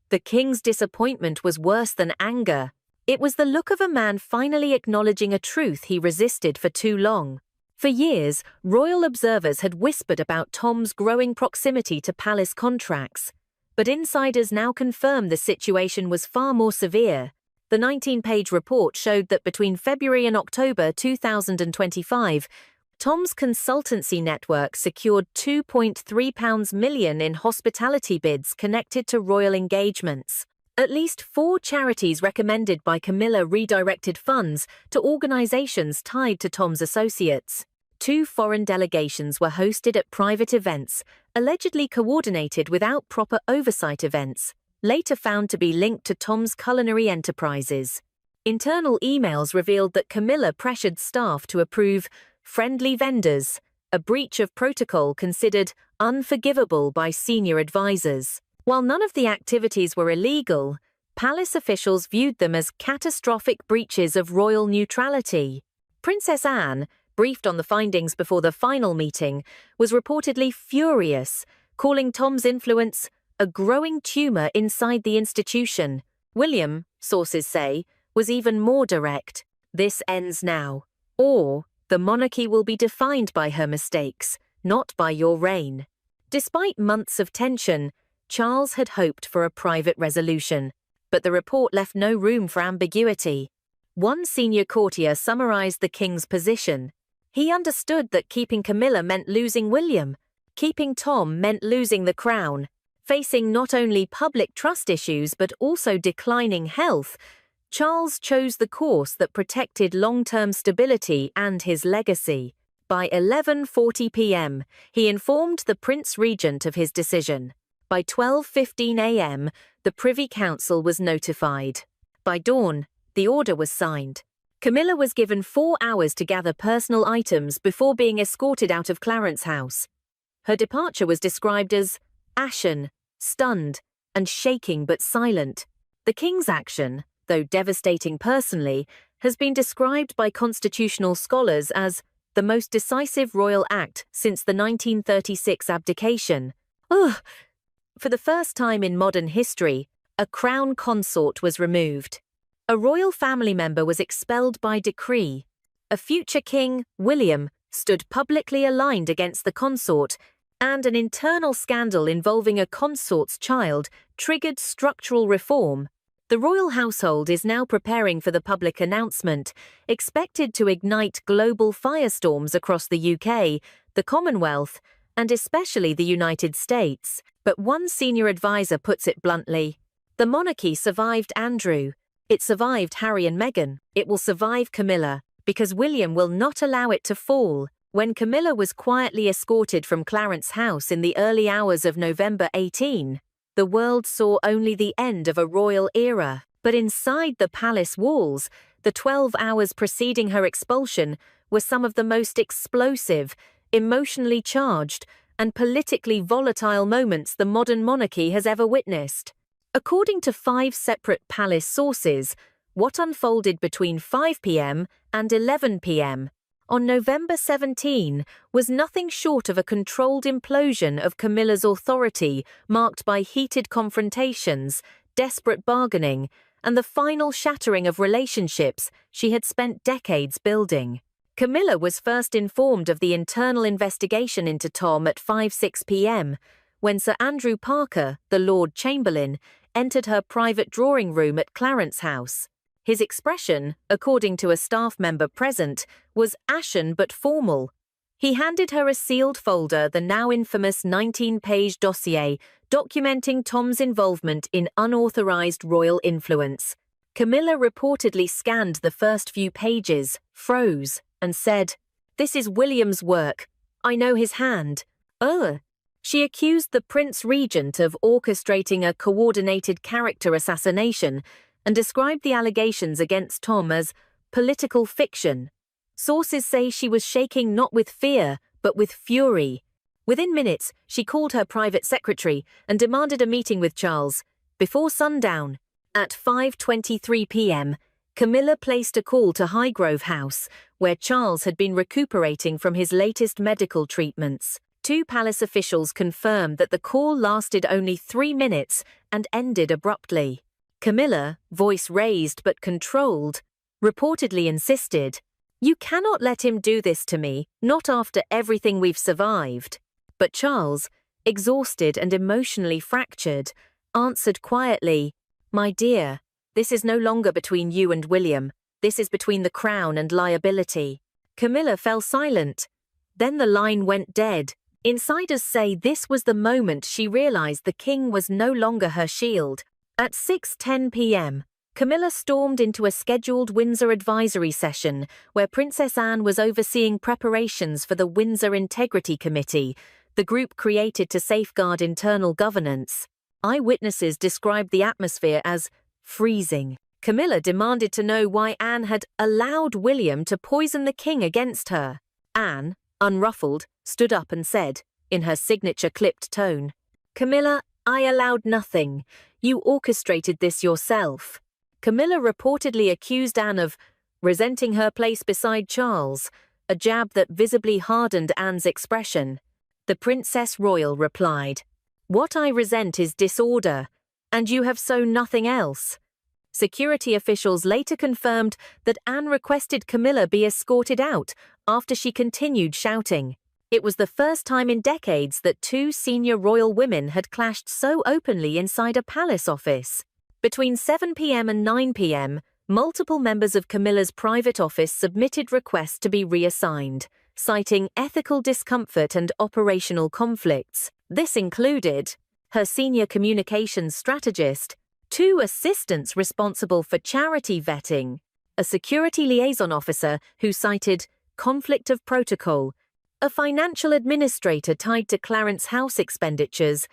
Speaker 3: the king's disappointment was worse than anger. It was the look of a man finally acknowledging a truth he resisted for too long. For years, royal observers had whispered about Tom's growing proximity to palace contracts. But insiders now confirm the situation was far more severe. The 19-page report showed that between February and October 2025, Tom's consultancy network secured £2.3 million in hospitality bids connected to royal engagements. At least 4 charities recommended by Camilla redirected funds to organizations tied to Tom's associates. 2 foreign delegations were hosted at private events, allegedly coordinated without proper oversight events, later found to be linked to Tom's culinary enterprises. Internal emails revealed that Camilla pressured staff to approve friendly vendors, a breach of protocol considered unforgivable by senior advisors. While none of the activities were illegal, palace officials viewed them as catastrophic breaches of royal neutrality. Princess Anne, briefed on the findings before the final meeting, was reportedly furious, calling Tom's influence a growing tumor inside the institution. William, sources say, was even more direct. "This ends now. Or the monarchy will be defined by her mistakes, not by your reign." Despite months of tension, Charles had hoped for a private resolution, but the report left no room for ambiguity. One senior courtier summarized the king's position. He understood that keeping Camilla meant losing William. Keeping Tom meant losing the crown. Facing not only public trust issues but also declining health, Charles chose the course that protected long-term stability and his legacy. By 11:40 p.m., he informed the Prince Regent of his decision. By 12:15 a.m., the Privy Council was notified. By dawn, the order was signed. Camilla was given 4 hours to gather personal items before being escorted out of Clarence House. Her departure was described as ashen, stunned, and shaking but silent. The king's action, though devastating personally, has been described by constitutional scholars as the most decisive royal act since the 1936 abdication. For the first time in modern history, a crown consort was removed. A royal family member was expelled by decree. A future king, William, stood publicly aligned against the consort, and an internal scandal involving a consort's child triggered structural reform. The royal household is now preparing for the public announcement, expected to ignite global firestorms across the UK, the Commonwealth, and especially the United States. But one senior advisor puts it bluntly: the monarchy survived Andrew. It survived Harry and Meghan. It will survive Camilla, because William will not allow it to fall. When Camilla was quietly escorted from Clarence's house in the early hours of November 18, the world saw only the end of a royal era. But inside the palace walls, the 12 hours preceding her expulsion were some of the most explosive, emotionally charged, and politically volatile moments the modern monarchy has ever witnessed. According to 5 separate palace sources, what unfolded between 5 p.m. and 11 p.m. on November 17 was nothing short of a controlled implosion of Camilla's authority, marked by heated confrontations, desperate bargaining, and the final shattering of relationships she had spent decades building. Camilla was first informed of the internal investigation into Tom at 5:06 p.m. when Sir Andrew Parker, the Lord Chamberlain, entered her private drawing room at Clarence's house. His expression, according to a staff member present, was ashen but formal. He handed her a sealed folder, the now infamous 19-page dossier, documenting Tom's involvement in unauthorized royal influence. Camilla reportedly scanned the first few pages, froze, and said, "This is William's work. I know his hand." She accused the Prince Regent of orchestrating a coordinated character assassination and described the allegations against Tom as political fiction. Sources say she was shaking not with fear, but with fury. Within minutes, she called her private secretary and demanded a meeting with Charles. Before sundown, at 5:23 p.m., Camilla placed a call to Highgrove House, where Charles had been recuperating from his latest medical treatments. 2 palace officials confirmed that the call lasted only 3 minutes and ended abruptly. Camilla, voice raised but controlled, reportedly insisted, "You cannot let him do this to me, not after everything we've survived." But Charles, exhausted and emotionally fractured, answered quietly, "My dear, this is no longer between you and William. This is between the crown and liability." Camilla fell silent. Then the line went dead. Insiders say this was the moment she realized the king was no longer her shield. At 6:10 p.m., Camilla stormed into a scheduled Windsor advisory session where Princess Anne was overseeing preparations for the Windsor Integrity Committee, the group created to safeguard internal governance. Eyewitnesses described the atmosphere as freezing. Camilla demanded to know why Anne had allowed William to poison the king against her. Anne, unruffled, stood up and said, in her signature clipped tone, "Camilla, I allowed nothing. You orchestrated this yourself." Camilla reportedly accused Anne of resenting her place beside Charles, a jab that visibly hardened Anne's expression. The Princess Royal replied, "What I resent is disorder, and you have sown nothing else." Security officials later confirmed that Anne requested Camilla be escorted out after she continued shouting. It was the first time in decades that 2 senior royal women had clashed so openly inside a palace office. Between 7 p.m. and 9 p.m., multiple members of Camilla's private office submitted requests to be reassigned, citing ethical discomfort and operational conflicts. This included her senior communications strategist, 2 assistants responsible for charity vetting, a security liaison officer who cited conflict of protocol, a financial administrator tied to Clarence's house expenditures.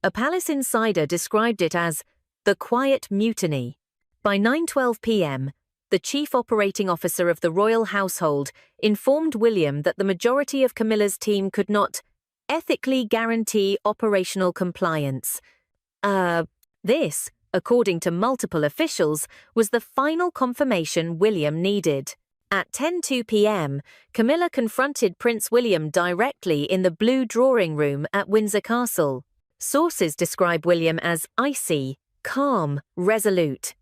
Speaker 3: A palace insider described it as the quiet mutiny. By 9:12 p.m., the chief operating officer of the royal household informed William that the majority of Camilla's team could not ethically guarantee operational compliance. This, according to multiple officials, was the final confirmation William needed. At 10:02 p.m., Camilla confronted Prince William directly in the blue drawing room at Windsor Castle. Sources describe William as icy, calm, resolute.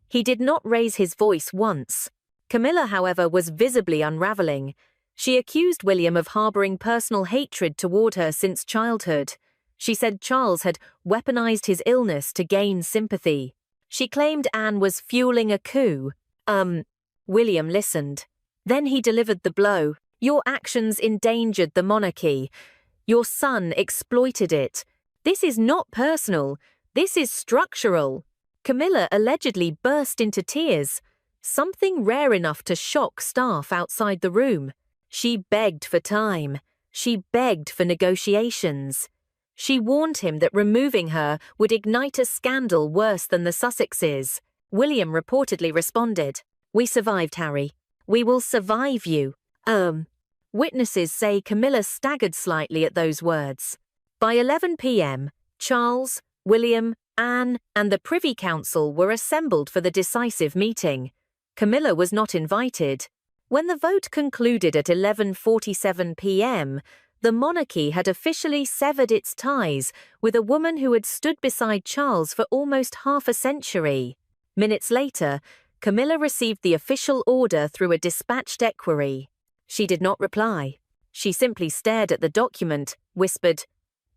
Speaker 3: He did not raise his voice once. Camilla, however, was visibly unraveling. She accused William of harboring personal hatred toward her since childhood. She said Charles had weaponized his illness to gain sympathy. She claimed Anne was fueling a coup. William listened. Then he delivered the blow. "Your actions endangered the monarchy. Your son exploited it. This is not personal. This is structural." Camilla allegedly burst into tears, something rare enough to shock staff outside the room. She begged for time. She begged for negotiations. She warned him that removing her would ignite a scandal worse than the Sussexes. William reportedly responded, "We survived, Harry. We will survive you." Witnesses say Camilla staggered slightly at those words. By 11 p.m., Charles, William, Anne, and the Privy Council were assembled for the decisive meeting. Camilla was not invited. When the vote concluded at 11:47 p.m., the monarchy had officially severed its ties with a woman who had stood beside Charles for almost half a century. Minutes later, Camilla received the official order through a dispatched equerry. She did not reply. She simply stared at the document, whispered,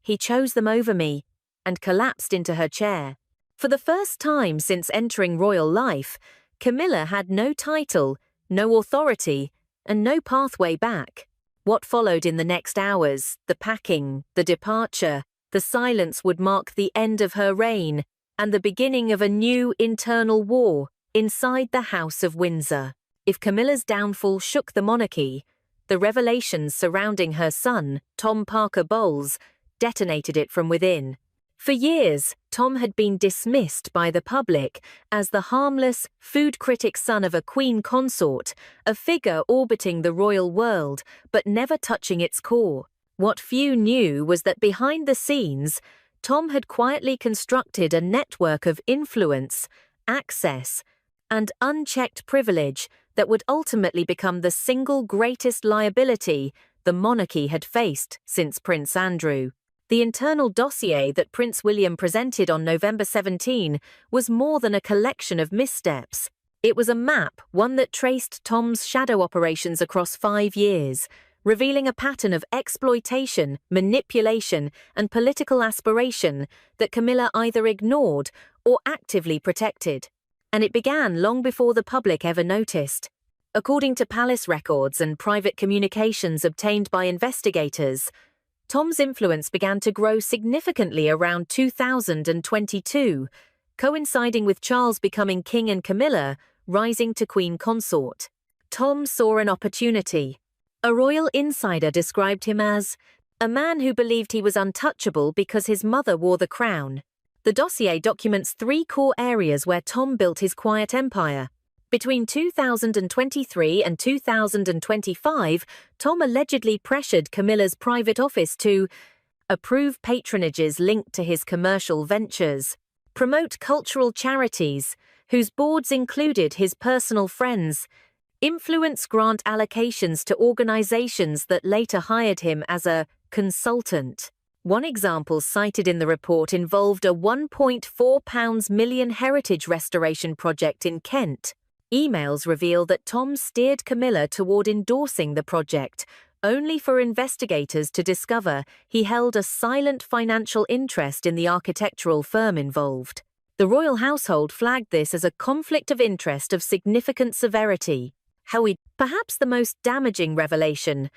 Speaker 3: "He chose them over me," and collapsed into her chair. For the first time since entering royal life, Camilla had no title, no authority, and no pathway back. What followed in the next hours, the packing, the departure, the silence would mark the end of her reign and the beginning of a new internal war inside the House of Windsor. If Camilla's downfall shook the monarchy, the revelations surrounding her son, Tom Parker Bowles, detonated it from within. For years, Tom had been dismissed by the public as the harmless, food critic son of a queen consort, a figure orbiting the royal world but never touching its core. What few knew was that behind the scenes, Tom had quietly constructed a network of influence, access, and unchecked privilege that would ultimately become the single greatest liability the monarchy had faced since Prince Andrew. The internal dossier that Prince William presented on November 17 was more than a collection of missteps. It was a map, one that traced Tom's shadow operations across 5 years, revealing a pattern of exploitation, manipulation, and political aspiration that Camilla either ignored or actively protected. And it began long before the public ever noticed. According to palace records and private communications obtained by investigators, Tom's influence began to grow significantly around 2022, coinciding with Charles becoming king and Camilla rising to queen consort. Tom saw an opportunity. A royal insider described him as a man who believed he was untouchable because his mother wore the crown. The dossier documents 3 core areas where Tom built his quiet empire. Between 2023 and 2025, Tom allegedly pressured Camilla's private office to approve patronages linked to his commercial ventures, promote cultural charities, whose boards included his personal friends, influence grant allocations to organizations that later hired him as a consultant. One example cited in the report involved a £1.4 million heritage restoration project in Kent. Emails reveal that Tom steered Camilla toward endorsing the project, only for investigators to discover he held a silent financial interest in the architectural firm involved. The royal household flagged this as a conflict of interest of significant severity. Perhaps the most damaging revelation,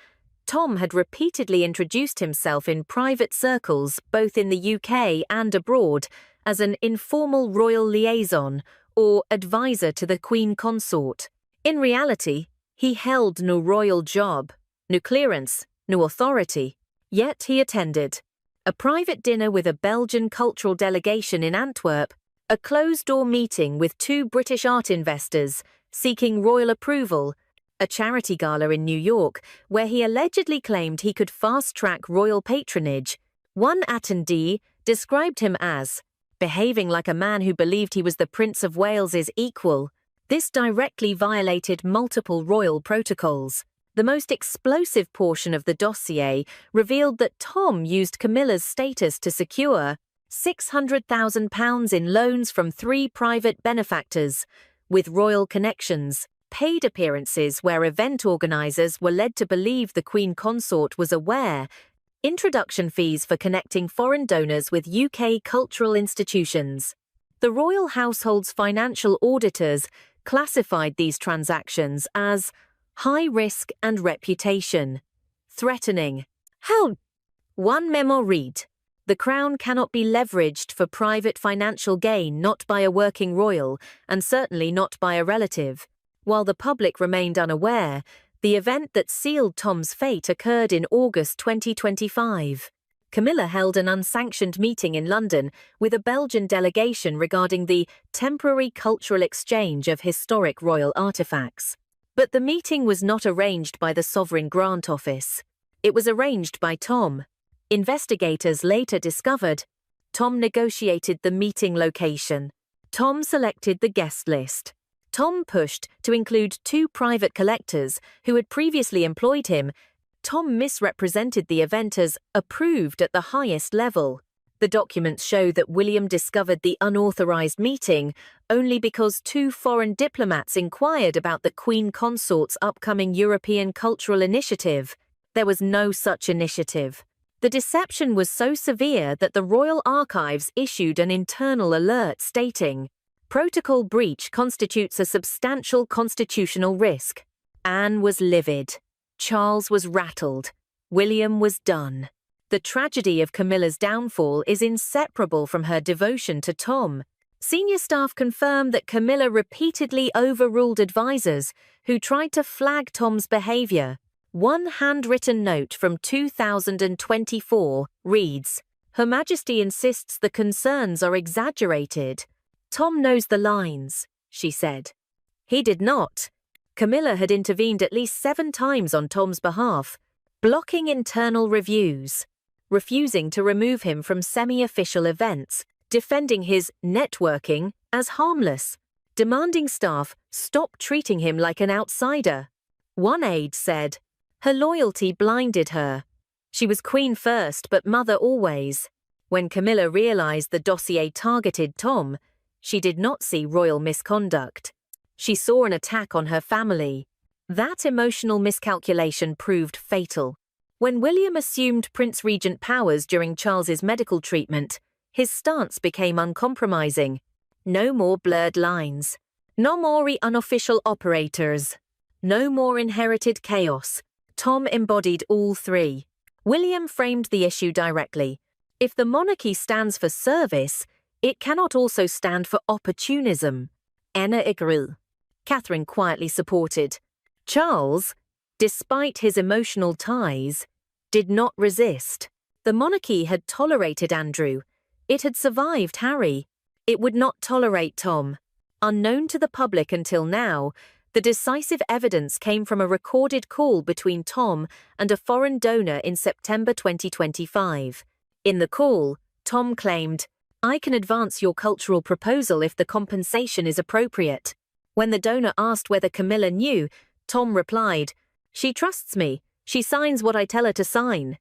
Speaker 3: Tom had repeatedly introduced himself in private circles, both in the UK and abroad, as an informal royal liaison or advisor to the queen consort. In reality, he held no royal job, no clearance, no authority. Yet he attended a private dinner with a Belgian cultural delegation in Antwerp, a closed-door meeting with 2 British art investors seeking royal approval, a charity gala in New York where he allegedly claimed he could fast-track royal patronage. One attendee described him as behaving like a man who believed he was the Prince of Wales's equal. This directly violated multiple royal protocols. The most explosive portion of the dossier revealed that Tom used Camilla's status to secure £600,000 in loans from 3 private benefactors, with royal connections, paid appearances where event organisers were led to believe the Queen Consort was aware, introduction fees for connecting foreign donors with UK cultural institutions. The royal household's financial auditors classified these transactions as high risk and reputation, threatening. How? One memo read, "The crown cannot be leveraged for private financial gain, not by a working royal, and certainly not by a relative." While the public remained unaware, The event that sealed Tom's fate occurred in August 2025. Camilla held an unsanctioned meeting in London with a Belgian delegation regarding the temporary cultural exchange of historic royal artifacts. But the meeting was not arranged by the Sovereign Grant Office. It was arranged by Tom. Investigators later discovered Tom negotiated the meeting location. Tom selected the guest list. Tom pushed to include 2 private collectors who had previously employed him. Tom misrepresented the event as approved at the highest level. The documents show that William discovered the unauthorized meeting only because 2 foreign diplomats inquired about the Queen Consort's upcoming European Cultural Initiative. There was no such initiative. The deception was so severe that the Royal Archives issued an internal alert stating, "Protocol breach constitutes a substantial constitutional risk." Anne was livid. Charles was rattled. William was done. The tragedy of Camilla's downfall is inseparable from her devotion to Tom. Senior staff confirm that Camilla repeatedly overruled advisors who tried to flag Tom's behavior. One handwritten note from 2024 reads, "Her Majesty insists the concerns are exaggerated." "Tom knows the lines," she said. He did not. Camilla had intervened at least 7 times on Tom's behalf, blocking internal reviews, refusing to remove him from semi-official events, defending his networking as harmless, demanding staff stop treating him like an outsider. One aide said, "Her loyalty blinded her. She was queen first, but mother always." When Camilla realized the dossier targeted Tom, she did not see royal misconduct. She saw an attack on her family. That emotional miscalculation proved fatal. When William assumed Prince Regent powers during Charles's medical treatment, his stance became uncompromising. No more blurred lines. No more unofficial operators. No more inherited chaos. Tom embodied all 3. William framed the issue directly. If the monarchy stands for service, it cannot also stand for opportunism. Anna agreed. Catherine quietly supported. Charles, despite his emotional ties, did not resist. The monarchy had tolerated Andrew. It had survived Harry. It would not tolerate Tom. Unknown to the public until now, the decisive evidence came from a recorded call between Tom and a foreign donor in September 2025. In the call, Tom claimed, "I can advance your cultural proposal if the compensation is appropriate." When the donor asked whether Camilla knew, Tom replied, "She trusts me. She signs what I tell her to sign."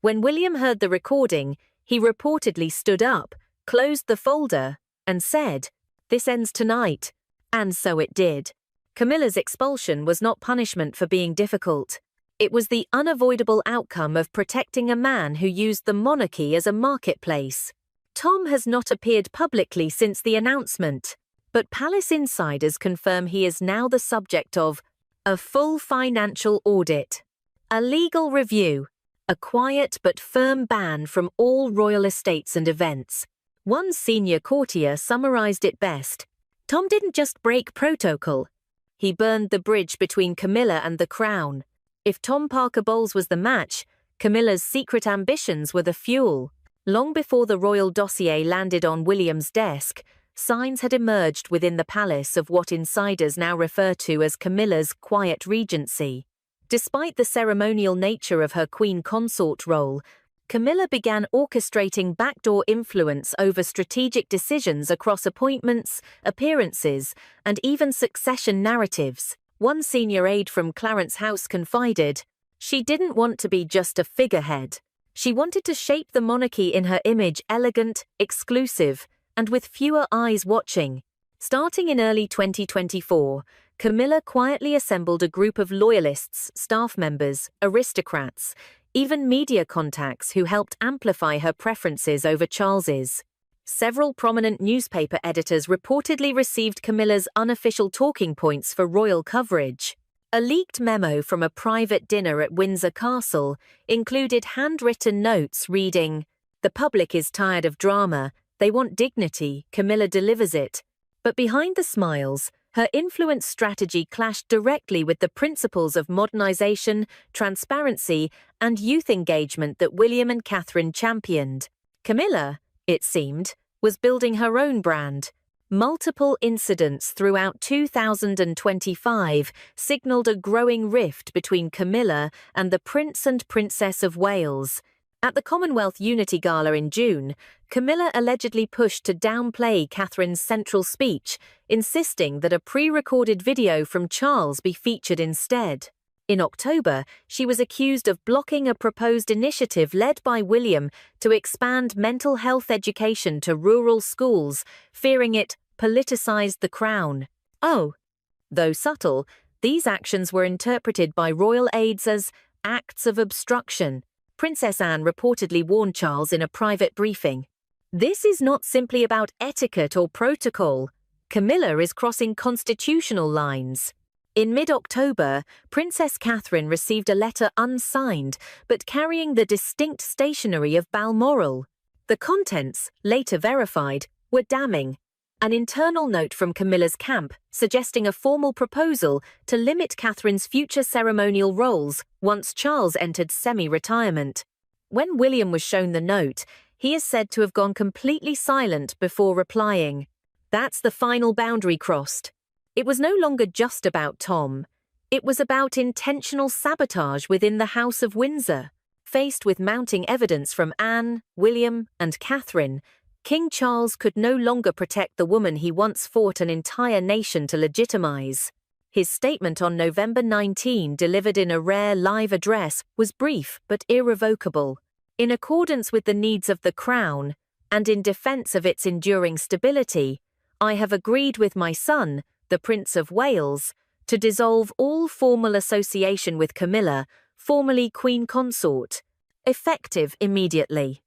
Speaker 3: When William heard the recording, he reportedly stood up, closed the folder, and said, "This ends tonight." And so it did. Camilla's expulsion was not punishment for being difficult. It was the unavoidable outcome of protecting a man who used the monarchy as a marketplace. Tom has not appeared publicly since the announcement, but palace insiders confirm he is now the subject of a full financial audit, a legal review, a quiet but firm ban from all royal estates and events. One senior courtier summarized it best. Tom didn't just break protocol. He burned the bridge between Camilla and the crown. If Tom Parker Bowles was the match, Camilla's secret ambitions were the fuel. Long before the royal dossier landed on William's desk, signs had emerged within the palace of what insiders now refer to as Camilla's quiet regency. Despite the ceremonial nature of her queen consort role, Camilla began orchestrating backdoor influence over strategic decisions across appointments, appearances, and even succession narratives. One senior aide from Clarence House confided, "She didn't want to be just a figurehead. She wanted to shape the monarchy in her image elegant, exclusive, and with fewer eyes watching." Starting in early 2024, Camilla quietly assembled a group of loyalists, staff members, aristocrats, even media contacts who helped amplify her preferences over Charles's. Several prominent newspaper editors reportedly received Camilla's unofficial talking points for royal coverage. A leaked memo from a private dinner at Windsor Castle included handwritten notes reading, "The public is tired of drama. They want dignity. Camilla delivers it." But behind the smiles, Her influence strategy clashed directly with the principles of modernization, transparency, and youth engagement that William and Catherine championed. Camilla, it seemed, was building her own brand. Multiple incidents throughout 2025 signaled a growing rift between Camilla and the Prince and Princess of Wales. At the Commonwealth Unity Gala in June, Camilla allegedly pushed to downplay Catherine's central speech, insisting that a pre-recorded video from Charles be featured instead. In October, she was accused of blocking a proposed initiative led by William to expand mental health education to rural schools, fearing it politicized the crown. Though subtle, these actions were interpreted by royal aides as acts of obstruction. Princess Anne reportedly warned Charles in a private briefing. This is not simply about etiquette or protocol. Camilla is crossing constitutional lines. In mid-October, Princess Catherine received a letter unsigned but carrying the distinct stationery of Balmoral. The contents, later verified, were damning. An internal note from Camilla's camp suggesting a formal proposal to limit Catherine's future ceremonial roles once Charles entered semi-retirement. When William was shown the note, he is said to have gone completely silent before replying. That's the final boundary crossed. It was no longer just about Tom. It was about intentional sabotage within the House of Windsor. Faced with mounting evidence from Anne, William, and Catherine, King Charles could no longer protect the woman he once fought an entire nation to legitimize. His statement on November 19, delivered in a rare live address, was brief but irrevocable. In accordance with the needs of the Crown, and in defense of its enduring stability, I have agreed with my son, the Prince of Wales, to dissolve all formal association with Camilla, formerly Queen Consort, effective immediately.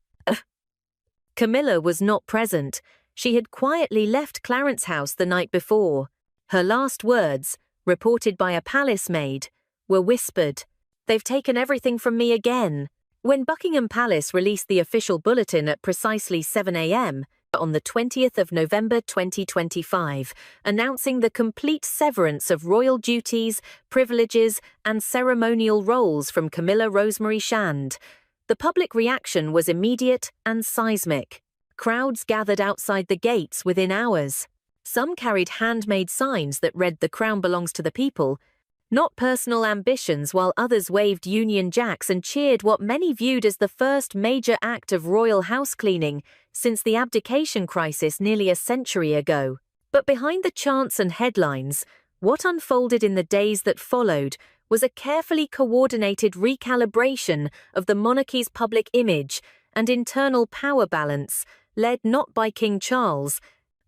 Speaker 3: Camilla was not present. She had quietly left Clarence House the night before. Her last words, reported by a palace maid, were whispered, "They've taken everything from me again." When Buckingham Palace released the official bulletin at precisely 7 a.m. on the 20th of November 2025, announcing the complete severance of royal duties, privileges, and ceremonial roles from Camilla Rosemary Shand, the public reaction was immediate and seismic. Crowds gathered outside the gates within hours. Some carried handmade signs that read "The crown belongs to the people," not personal ambitions, while others waved Union Jacks and cheered what many viewed as the first major act of royal housecleaning since the abdication crisis nearly a century ago. But behind the chants and headlines, what unfolded in the days that followed was a carefully coordinated recalibration of the monarchy's public image and internal power balance, led not by King Charles,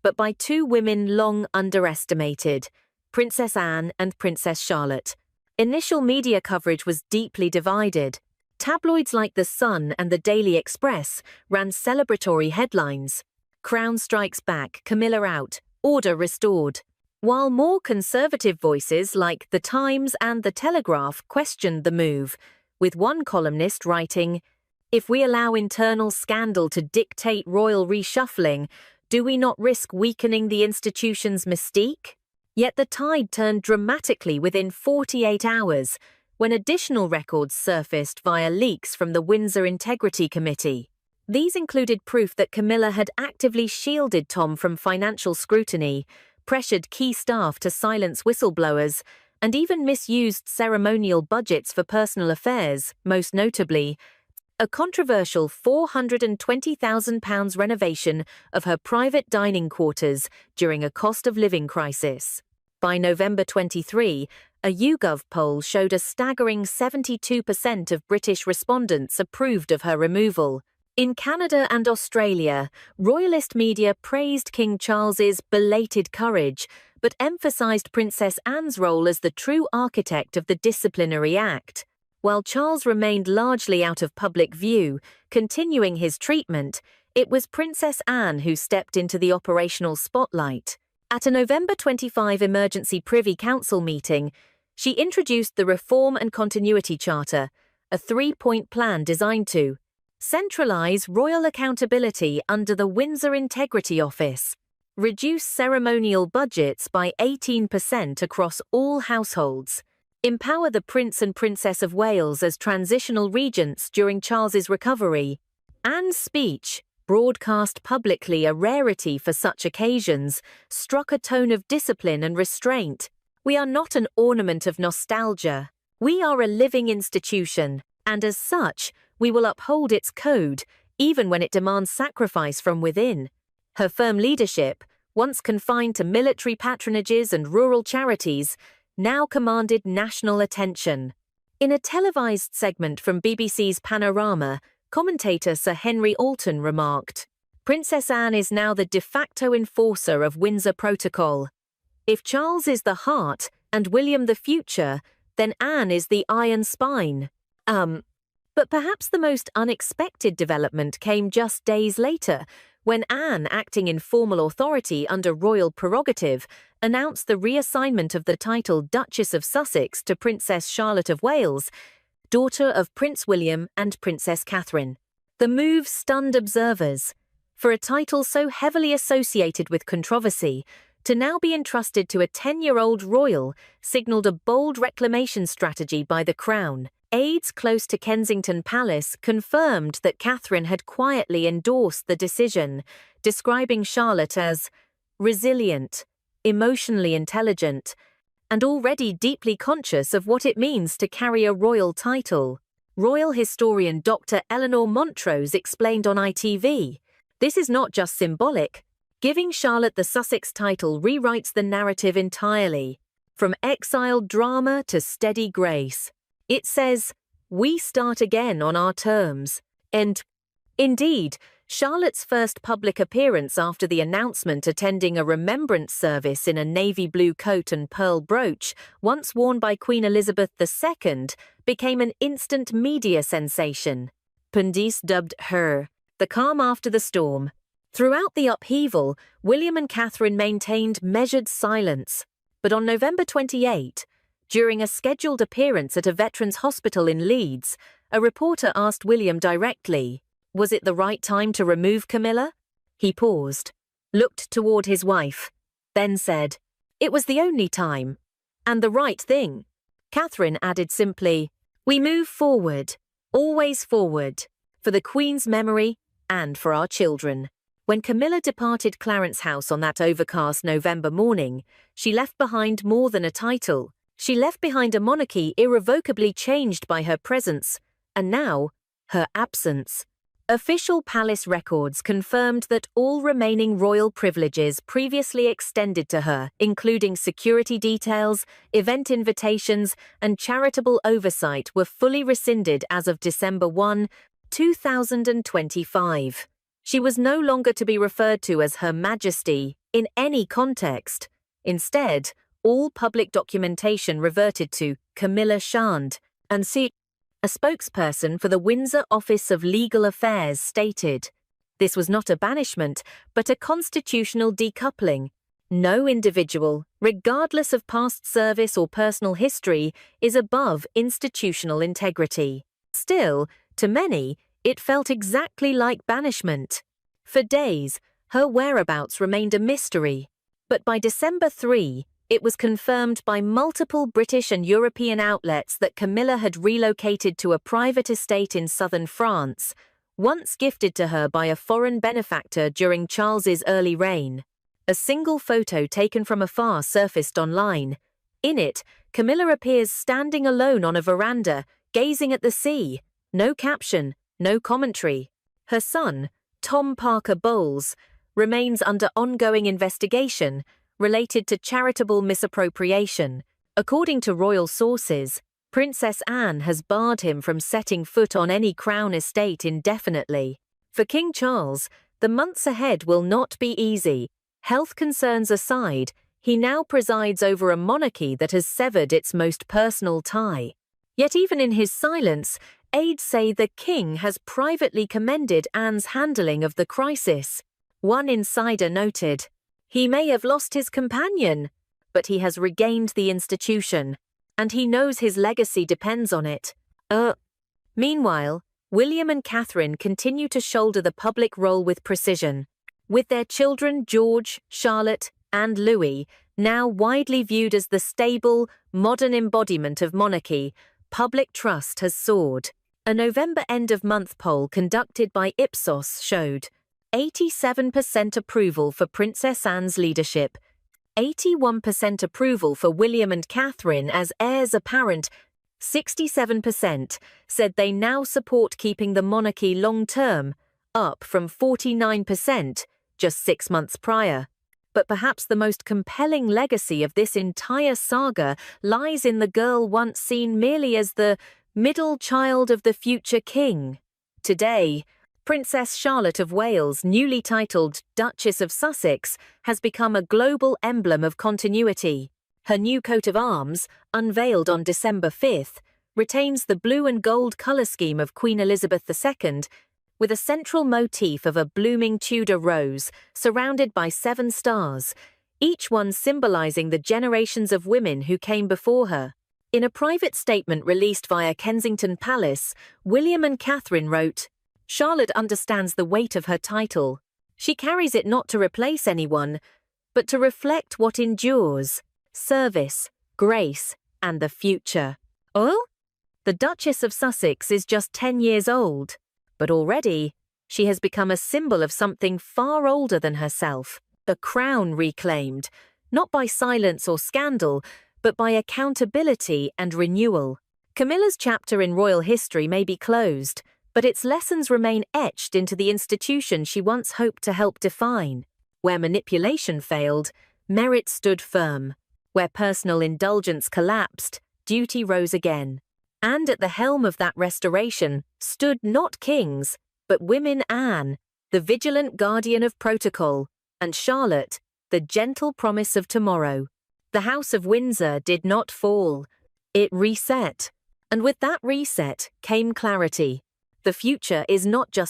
Speaker 3: but by two women long underestimated, Princess Anne and Princess Charlotte. Initial media coverage was deeply divided. Tabloids like The Sun and the Daily Express ran celebratory headlines. Crown strikes back, Camilla out, order restored. While more conservative voices like The Times and The Telegraph questioned the move, with one columnist writing, "If we allow internal scandal to dictate royal reshuffling, do we not risk weakening the institution's mystique?" Yet the tide turned dramatically within 48 hours, when additional records surfaced via leaks from the Windsor Integrity Committee. These included proof that Camilla had actively shielded Tom from financial scrutiny, pressured key staff to silence whistleblowers, and even misused ceremonial budgets for personal affairs, most notably a controversial £420,000 renovation of her private dining quarters during a cost-of-living crisis. By November 23, a YouGov poll showed a staggering 72% of British respondents approved of her removal. In Canada and Australia, royalist media praised King Charles's belated courage, but emphasized Princess Anne's role as the true architect of the disciplinary act. While Charles remained largely out of public view, continuing his treatment, it was Princess Anne who stepped into the operational spotlight. At a November 25 emergency Privy Council meeting, she introduced the Reform and Continuity Charter, a 3-point plan designed to centralize royal accountability under the Windsor Integrity Office, reduce ceremonial budgets by 18% across all households, empower the Prince and Princess of Wales as transitional regents during Charles's recovery. Anne's speech, broadcast publicly a rarity for such occasions, struck a tone of discipline and restraint. We are not an ornament of nostalgia. We are a living institution, and as such, we will uphold its code, even when it demands sacrifice from within. Her firm leadership, once confined to military patronages and rural charities, now commanded national attention. In a televised segment from BBC's Panorama, commentator Sir Henry Alton remarked, "Princess Anne is now the de facto enforcer of Windsor Protocol. If Charles is the heart and William the future, then Anne is the iron spine." But perhaps the most unexpected development came just days later, when Anne, acting in formal authority under royal prerogative, announced the reassignment of the title Duchess of Sussex to Princess Charlotte of Wales, daughter of Prince William and Princess Catherine. The move stunned observers. For a title so heavily associated with controversy, to now be entrusted to a 10-year-old royal signalled a bold reclamation strategy by the Crown. Aides close to Kensington Palace confirmed that Catherine had quietly endorsed the decision, describing Charlotte as resilient, emotionally intelligent, and already deeply conscious of what it means to carry a royal title. Royal historian Dr. Eleanor Montrose explained on ITV, "This is not just symbolic. Giving Charlotte the Sussex title rewrites the narrative entirely, from exiled drama to steady grace. It says, we start again on our terms." And indeed, Charlotte's first public appearance after the announcement, attending a remembrance service in a navy blue coat and pearl brooch, once worn by Queen Elizabeth II, became an instant media sensation. Pundits dubbed her the calm after the storm. Throughout the upheaval, William and Catherine maintained measured silence. But on November 28, during a scheduled appearance at a veterans' hospital in Leeds, a reporter asked William directly, was it the right time to remove Camilla? He paused, looked toward his wife, then said, "It was the only time, and the right thing." Catherine added simply, "We move forward, always forward, for the Queen's memory and for our children." When Camilla departed Clarence House on that overcast November morning, she left behind more than a title. She left behind a monarchy irrevocably changed by her presence, and now, her absence. Official palace records confirmed that all remaining royal privileges previously extended to her, including security details, event invitations, and charitable oversight, were fully rescinded as of December 1, 2025. She was no longer to be referred to as Her Majesty in any context. Instead, all public documentation reverted to Camilla Shand, and a spokesperson for the Windsor Office of Legal Affairs stated, "This was not a banishment, but a constitutional decoupling. No individual, regardless of past service or personal history, is above institutional integrity." Still, to many, it felt exactly like banishment. For days, her whereabouts remained a mystery. But by December 3, it was confirmed by multiple British and European outlets that Camilla had relocated to a private estate in southern France, once gifted to her by a foreign benefactor during Charles's early reign. A single photo taken from afar surfaced online. In it, Camilla appears standing alone on a veranda, gazing at the sea. No caption, no commentary. Her son, Tom Parker Bowles, remains under ongoing investigation related to charitable misappropriation. According to royal sources, Princess Anne has barred him from setting foot on any Crown estate indefinitely. For King Charles, the months ahead will not be easy. Health concerns aside, he now presides over a monarchy that has severed its most personal tie. Yet even in his silence, aides say the king has privately commended Anne's handling of the crisis. One insider noted, "He may have lost his companion, but he has regained the institution, and he knows his legacy depends on it." Meanwhile, William and Catherine continue to shoulder the public role with precision. With their children George, Charlotte, and Louis now widely viewed as the stable, modern embodiment of monarchy, public trust has soared. A November end-of-month poll conducted by Ipsos showed 87% approval for Princess Anne's leadership, 81% approval for William and Catherine as heirs apparent, 67% said they now support keeping the monarchy long-term, up from 49% just 6 months prior. But perhaps the most compelling legacy of this entire saga lies in the girl once seen merely as the middle child of the future king. Today, Princess Charlotte of Wales, newly titled Duchess of Sussex, has become a global emblem of continuity. Her new coat of arms, unveiled on December 5th, retains the blue and gold colour scheme of Queen Elizabeth II, with a central motif of a blooming Tudor rose surrounded by 7 stars, each one symbolising the generations of women who came before her. In a private statement released via Kensington Palace, William and Catherine wrote, "Charlotte understands the weight of her title. She carries it not to replace anyone, but to reflect what endures, service, grace, and the future." Oh? The Duchess of Sussex is just 10 years old. But already, she has become a symbol of something far older than herself, a crown reclaimed, not by silence or scandal, but by accountability and renewal. Camilla's chapter in royal history may be closed, but its lessons remain etched into the institution she once hoped to help define. Where manipulation failed, merit stood firm. Where personal indulgence collapsed, duty rose again. And at the helm of that restoration stood not kings, but women Anne, the vigilant guardian of protocol, and Charlotte, the gentle promise of tomorrow. The House of Windsor did not fall. It reset. And with that reset came clarity. The future is not just